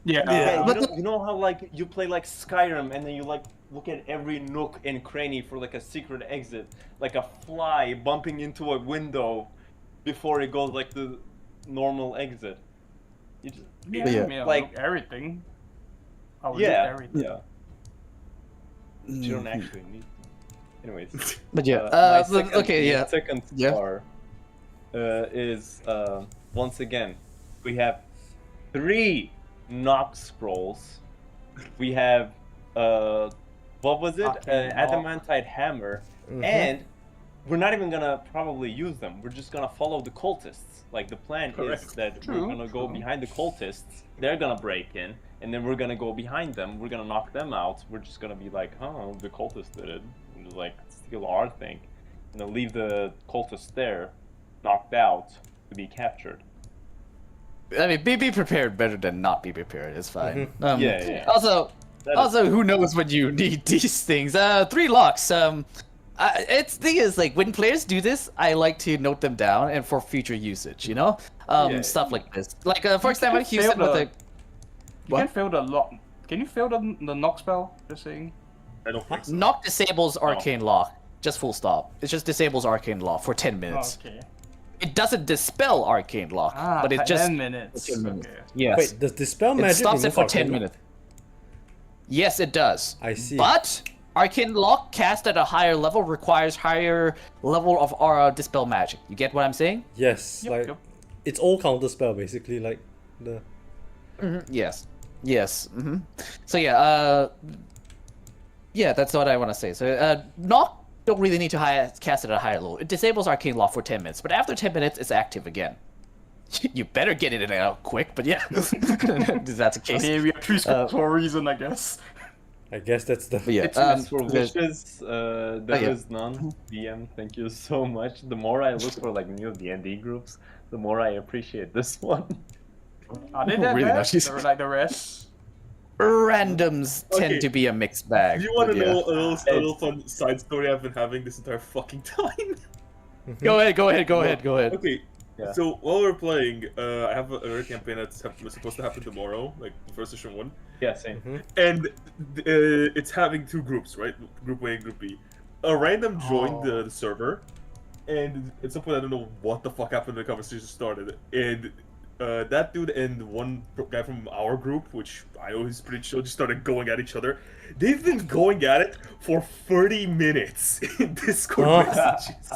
Yeah. Yeah, but you know how like you play like Skyrim and then you like look at every nook and cranny for like a secret exit, like a fly bumping into a window before it goes like the normal exit. You just, Yeah, Yeah. I mean, I'll Like- look everything. I would yeah, look everything. yeah. But you don't actually need to. Anyways. But yeah. My But- second- okay. my Yeah. second Yeah. star is once again we have 3 knock scrolls. We have what was it? Arcane knock. Adamantite hammer, and we're not even gonna probably use them. We're just gonna follow the cultists. Like the plan is Correct. that True, we're gonna go true. behind the cultists. They're gonna break in, and then we're gonna go behind them. We're gonna knock them out. We're just gonna be like, oh, the cultists did it. And just like steal our thing, and then leave the cultists there, knocked out to be captured. I mean, be prepared better than not be prepared. It's fine. Yeah. Also, That is- also, who knows when you need these things? 3 locks. It's thing is like when players do this, I like to note them down and for future usage. You know, Yeah. stuff like this. Like for example, can Houston fail with the- the. You What? can fail the lock. Can you fail the knock spell? Just saying. I don't think so. Knock disables arcane lock. Just full stop. It just disables arcane lock for 10 minutes. Okay. It doesn't dispel arcane lock, but it 10 just minutes. 10 minutes. Okay. Yes. Wait, does dispel It magic stops it remove for 10 arcane? minutes. Yes, it does. I see. But arcane lock cast at a higher level requires higher level of dispel magic. You get what I'm saying? Yes, Yep, like yep. it's all counter spell basically. Like the Yes. Yes. So yeah, yeah, that's what I want to say. So knock don't really need to cast it at a higher level. It disables arcane lock for 10 minutes, but after 10 minutes, it's active again. You better get it out quick, but yeah, that's the case. Okay, we have 3 scores for a reason, I guess. I guess that's the But yeah, It's as for there's- wishes, there yeah. is none. DM, thank you so much. The more I look for like new D&D groups, the more I appreciate this one. Are they that Really bad? nice. Or like the rest? randoms Okay. tend to be a mixed bag. Do you want to but yeah. know a little fun side story I've been having this entire fucking time? Go ahead. Okay, Yeah. So while we're playing, I have another campaign that's supposed to happen tomorrow, like the first session 1. Yeah, same. And it's having 2 groups, right? Group A and Group B. A random joined the server, and at some point I don't know what the fuck happened. The conversation started, and that dude and one guy from our group, which I know is pretty chill, just started going at each other. They've been going at it for 30 minutes in Discord messages.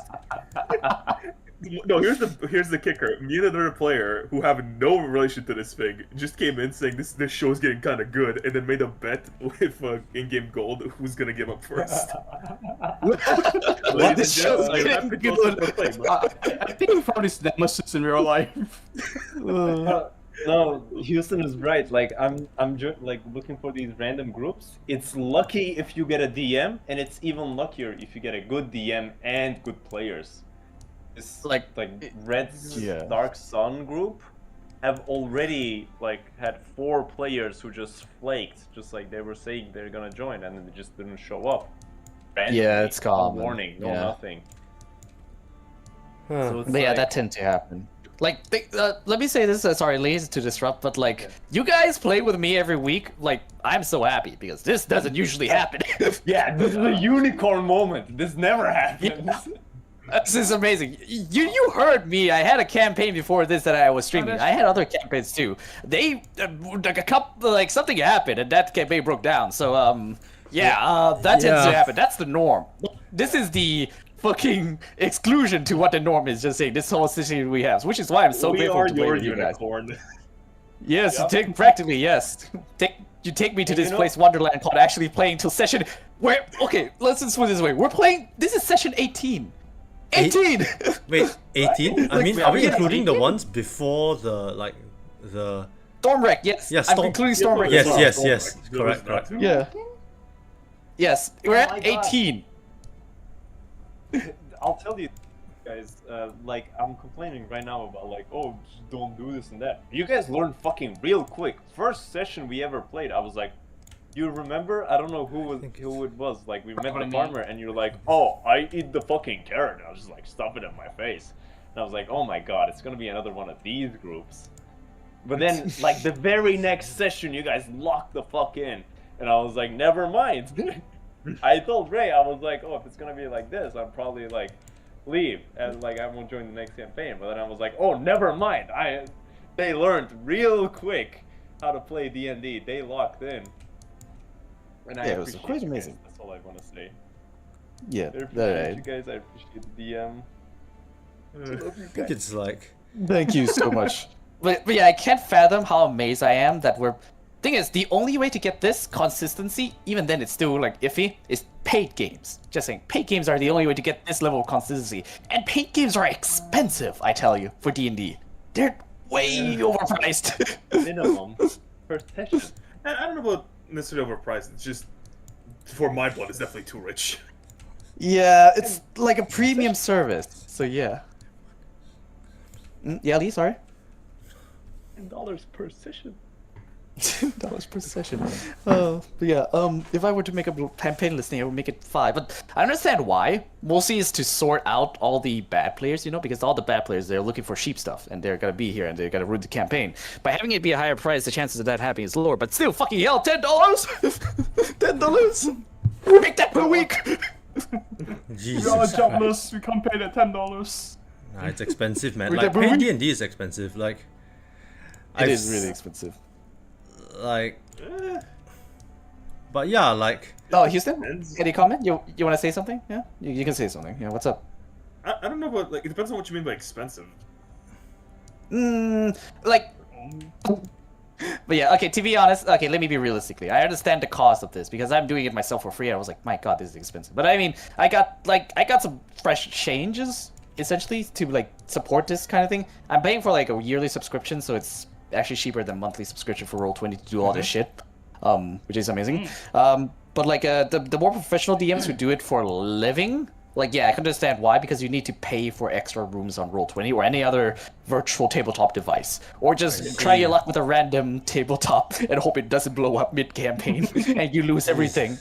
No, here's the kicker. Me and another player who have no relation to this thing just came in saying this show's getting kind of good, and then made a bet with in-game gold who's gonna give up first. What? This show's getting good. I think we found his nemesis in real life. No, Houston is right. Like I'm like looking for these random groups. It's lucky if you get a DM, and it's even luckier if you get a good DM and good players. This like Red Dark Sun group have already like had 4 players who just flaked, just like they were saying they're gonna join and then they just didn't show up. Randomly, Yeah, it's common. No warning, no nothing. Huh. So it's But yeah, like, that tends to happen. Like, let me say this. Sorry, Lee, to disrupt, but like, you guys play with me every week. Like, I'm so happy because this doesn't usually happen. yeah, this is a unicorn moment. This never happens. This is amazing. You heard me. I had a campaign before this that I was streaming. I had other campaigns too. They like something happened and that campaign broke down. So that tends to happen. That's the norm. This is the fucking exclusion to what the norm is. Just saying this whole situation we have, which is why I'm so grateful to play with you guys. Yes, practically yes. You take me to this place Wonderland called actually playing till session where let's just put it this way. We're playing. This is session 18. 18! Wait, 18? I mean, are we including the ones before the Stormwreck, yes. Yeah, I'm including Stormwreck Yes, as well. yes. Correct. Yeah. Yes, we're at 18. I'll tell you guys, like, I'm complaining right now about like, oh, just don't do this and that. You guys learned fucking real quick. First session we ever played, I was like, you remember? I don't know who it was. Like, we met the farmer, and you're like, "Oh, I eat the fucking carrot." I was just like, "Stuff it in my face," and I was like, "Oh my god, it's gonna be another one of these groups." But then, like the very next session, you guys locked the fuck in, and I was like, "Never mind." I told Ray, I was like, "Oh, if it's gonna be like this, I'll probably like leave and like I won't join the next campaign." But then I was like, "Oh, never mind." They learned real quick how to play D&D. They locked in. And it was quite amazing. Guys. That's all I want to say. Yeah, I appreciate you guys. I appreciate the DM. I think it's like... Thank you so much. But yeah, I can't fathom how amazed I am that we're... Thing is, the only way to get this consistency, even then it's still like iffy, is paid games. Just saying, paid games are the only way to get this level of consistency. And paid games are expensive, I tell you, for D&D. They're way overpriced. Minimum per session. I don't know about necessarily overpriced. It's just for my blood, it's definitely too rich. Yeah, it's like a premium service. So yeah. Yeah, Lee, sorry. $10 per session. $10 per session. But yeah, if I were to make a campaign listing, I would make it 5. But I understand why. Mostly is to sort out all the bad players, you know, because all the bad players, they're looking for cheap stuff, and they're gonna be here, and they're gonna ruin the campaign. By having it be a higher price, the chances of that happening is lower, but still, fucking hell, $10? $10! Make that per week! Jesus We are Christ. jobless, we can't pay that $10. Nah, it's expensive, man. With Like, that paying movie? D&D is expensive. Like... It is really expensive. Like... But yeah, like... Oh, Houston? Any comment? You want to say something? Yeah? You can say something. Yeah, what's up? I don't know about, like, it depends on what you mean by expensive. Like... But yeah, okay, to be honest, okay, let me be realistically. I understand the cost of this because I'm doing it myself for free and I was like, my god, this is expensive. But I mean, I got some fresh changes, essentially, to like support this kind of thing. I'm paying for like a yearly subscription, so it's actually cheaper than monthly subscription for Roll20 to do all this shit. Which is amazing. But like the more professional DMs who do it for a living, like yeah, I can understand why, because you need to pay for extra rooms on Roll20 or any other virtual tabletop device, or just try your luck with a random tabletop and hope it doesn't blow up mid-campaign and you lose everything.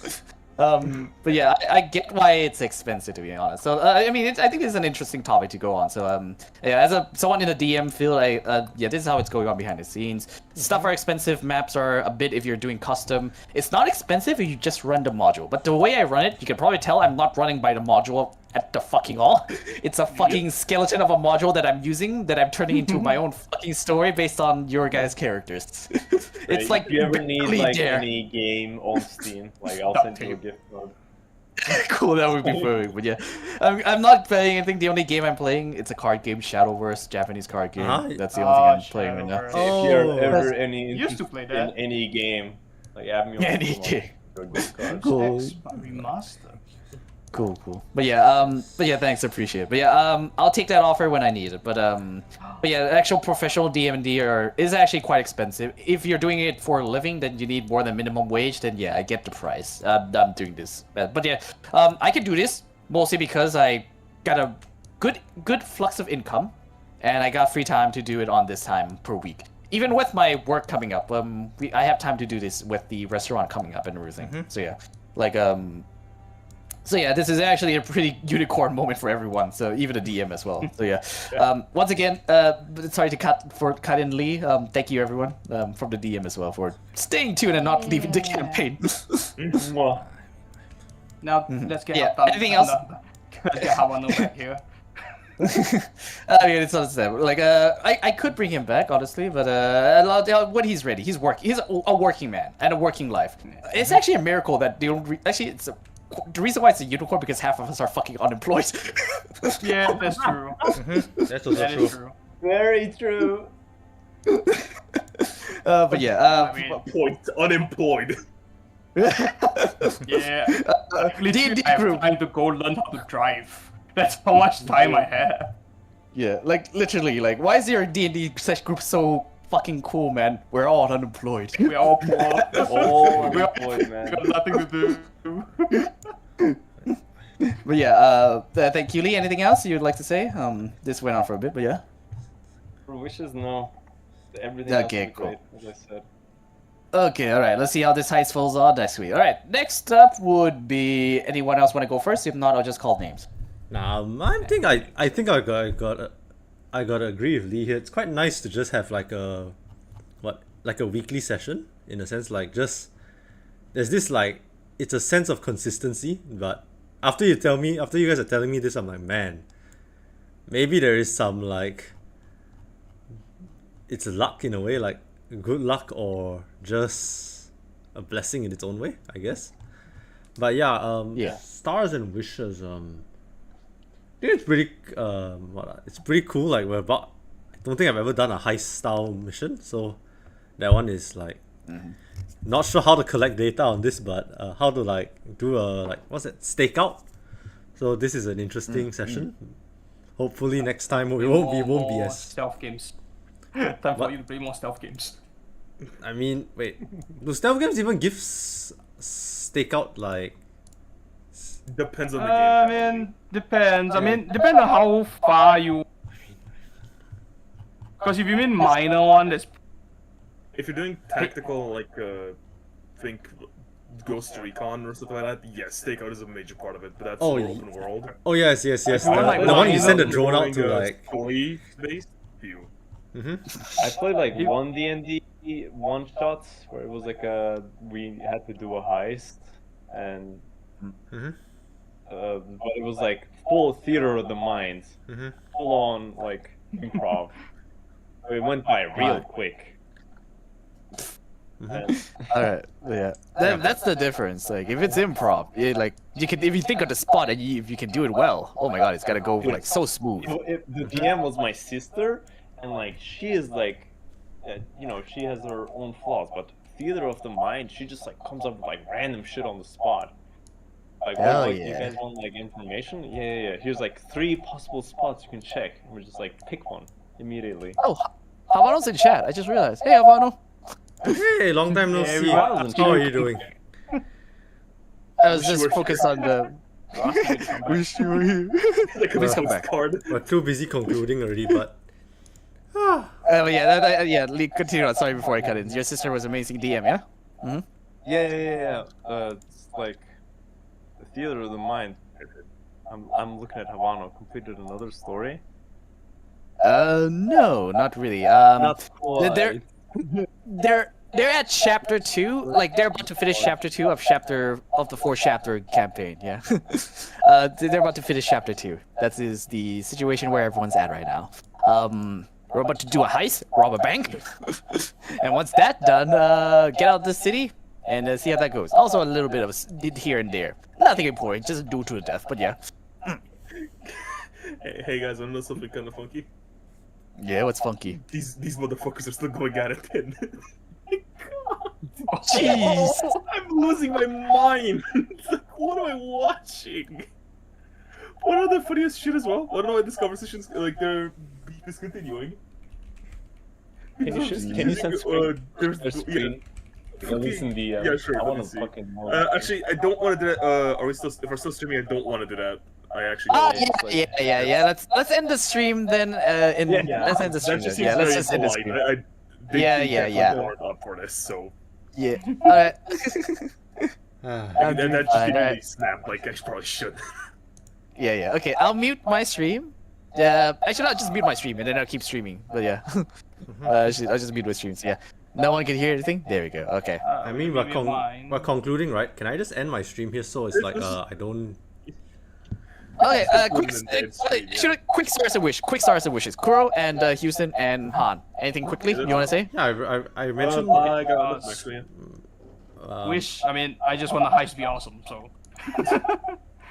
But yeah, I get why it's expensive, to be honest. So I mean, I think it's an interesting topic to go on. So yeah, as someone in the DM field, yeah, this is how it's going on behind the scenes. Stuff are expensive. Maps are a bit if you're doing custom. It's not expensive if you just run the module. But the way I run it, you can probably tell I'm not running by the module at the fucking all. It's a fucking skeleton of a module that I'm using that I'm turning into my own fucking story based on your guys' characters. It's like if you ever need barely like there. any game on Steam, like I'll send you a gift card. Cool, that would be perfect. But yeah, I'm not playing anything. The only game I'm playing, it's a card game, Shadowverse, Japanese card game. Uh-huh. That's the only thing I'm playing right now. Shadowverse. If you're Oh. ever any Used to play interested that. in any game, like add me on Any Steam, game. I'll give you a gift card. Cool. X remaster. Cool. But yeah, thanks, appreciate it. But yeah, I'll take that offer when I need it. But yeah, actual professional D&D is actually quite expensive. If you're doing it for a living, then you need more than minimum wage. Then yeah, I get the price. I'm doing this. But yeah, I can do this mostly because I got a good flux of income, and I got free time to do it on this time per week. Even with my work coming up, I have time to do this with the restaurant coming up and everything. So yeah, like So yeah, this is actually a pretty unicorn moment for everyone. So even the DM as well. So yeah, once again, sorry to cut in Lee. Thank you everyone from the DM as well for staying tuned and not leaving the campaign. Mwah. Now let's get Yeah, Habano- anything else? Let's get Habano back here. I mean, it's understandable. Like, I could bring him back, honestly, but when he's ready, he's a working man and a working life. It's actually a miracle that they don't. The reason why it's a unicorn because half of us are fucking unemployed. Yeah, that's true. That's also That true. is true. Very true. But yeah, I mean, Point unemployed. yeah. Literally, D&D I have group. time to go learn how to drive. That's how much time I have. Yeah, like literally, like why is your D&D sesh group so fucking cool, man? We're all unemployed. We're all poor. Oh, we boy, man. got nothing to do. But yeah, thank you, Lee. Anything else you'd like to say? This went on for a bit, but yeah. For wishes, no. Everything Okay, else is cool. great, as I said. Okay, alright, let's see how this heist falls on next week. Alright, next up would be anyone else want to go first? If not, I'll just call names. Nah, I think I gotta agree with Lee here. It's quite nice to just have like a weekly session in a sense. Like just there's this like it's a sense of consistency. But after you guys are telling me this, I'm like, man, maybe there is some like it's luck in a way, like good luck or just a blessing in its own way, I guess. But yeah, Yeah. stars and wishes. I think it's pretty it's pretty cool. Like I don't think I've ever done a heist style mission, so that one is like not sure how to collect data on this, but how to like do a what's it, stakeout. So this is an interesting session. Hopefully next time we won't be More as. stealth games. Time for What? you to play more stealth games. I mean, wait, do stealth games even give stakeout like? Depends on the I game. mean, depends. I mean, depends on how far you. Because if you mean minor one, that's If you're doing tactical, like think Ghost Recon or something like that, yes, stakeout is a major part of it. But that's Oh, more ye- open world. Oh yes. you The, want, like, the one you minor send a drone out Doing, to like. story based view. I played like one D&D one shots where it was like we had to do a heist and but it was like full theater of the mind, full on like improv. It went by real quick. And Alright, yeah. That's the difference. Like, if it's improv, if you think of the spot and if you can do it well, oh my god, it's gotta go like so smooth. the DM was my sister, and like she is like, she has her own flaws, but theater of the mind, she just like comes up with like random shit on the spot. Like, Hell what, yeah. you guys want like information? Yeah. Here's like 3 possible spots you can check, and we're just like pick one immediately. Oh, Havano's in chat. I just realized. Hey, Havano. Hey, long time no Yeah, see. we wasn't How are sure. you doing? I was just focused on the. Wish you were here. Like a Please come business back. card. We're too busy concluding already, but Yeah, Lee, continue on. Sorry before I cut in. Your sister was amazing DM, yeah? Yeah. It's like theater of the mind. I'm looking at Havano. Completed another story. No, not really. Not they're they're at chapter 2. Like they're about to finish chapter 2 of the 4-chapter campaign. Yeah. They're about to finish chapter 2. That is the situation where everyone's at right now. We're about to do a heist, rob a bank, and once that's done, get out of the city and see how that goes. Also, a little bit of here and there. Nothing important, just do to the death. But yeah. Hey guys, wanna know something kind of funky? Yeah, what's funky? These motherfuckers are still going at it. Jeez. I'm losing my mind. What am I watching? One of the funniest shit as well. I don't know why this conversation's like their beef is continuing. Can you send screen? There's screen. At least in the yeah, sure. I Let want me to see. fucking know. Actually, I don't want to do that. Are we still? If we're still streaming, I don't want to do that. I actually. Don't. Yeah. Let's end the stream then. Let's end the stream. That just Yeah, seems let's very just end the polite. stream. Yeah. Up for this, so. Yeah. Alright. That just made me snap. Like I probably should. Yeah. Okay, I'll mute my stream. Yeah, I should not just mute my stream and then I'll keep streaming. But yeah, I'll just mute my streams. Yeah, no one can hear anything. There we go. Okay. I mean, we're concluding, right? Can I just end my stream here so it's like I don't. Okay. Quick stars and wishes. Quick stars and wishes. Kuro and Houston and Han. Anything quickly you want to say? Yeah, I mentioned. I got it actually. Wish. I mean, I just want the heist to be awesome. So.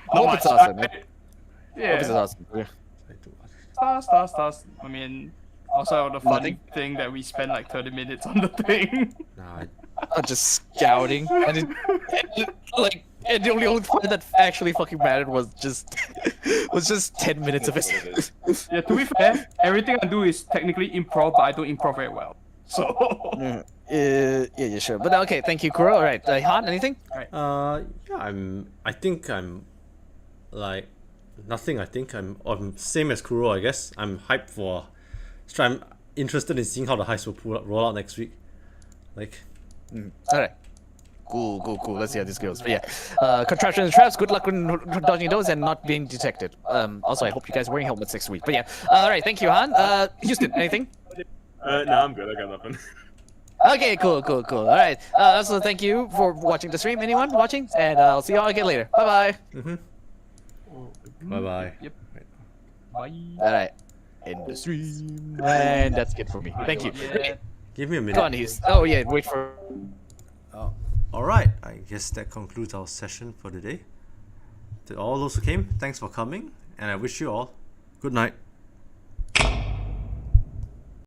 Hope it's awesome. Yeah. Hope it's awesome. Yeah. Stars. I mean, also the funny thing that we spent like 30 minutes on the thing. Nah, I'm just scouting, and the only part that actually fucking mattered was just 10 minutes of it. Yeah, to be fair, everything I do is technically improv, but I don't improv very well. So. Yeah, sure. But okay, thank you, Kuro. All right, Han, anything? yeah, I think I'm like nothing. I think I'm same as Kuro. I guess I'm hyped for. I'm interested in seeing how the heist will roll out next week. Like. All right. Cool. Let's see how this goes. But yeah, contraptions and traps. Good luck when dodging those and not being detected. Also, I hope you guys are wearing helmets next week. But yeah, all right. Thank you, Han. Houston, anything? No, I'm good. I got nothing. Okay, cool. All right. Also, thank you for watching the stream. Anyone watching? And I'll see y'all again later. Bye bye. Bye. Yep. Bye. All right. End the stream. And that's it for me. Thank you. Yeah. Give me a minute. Go on, Hughes. Oh yeah, wait for. Alright, I guess that concludes our session for today. To all those who came, thanks for coming, and I wish you all good night.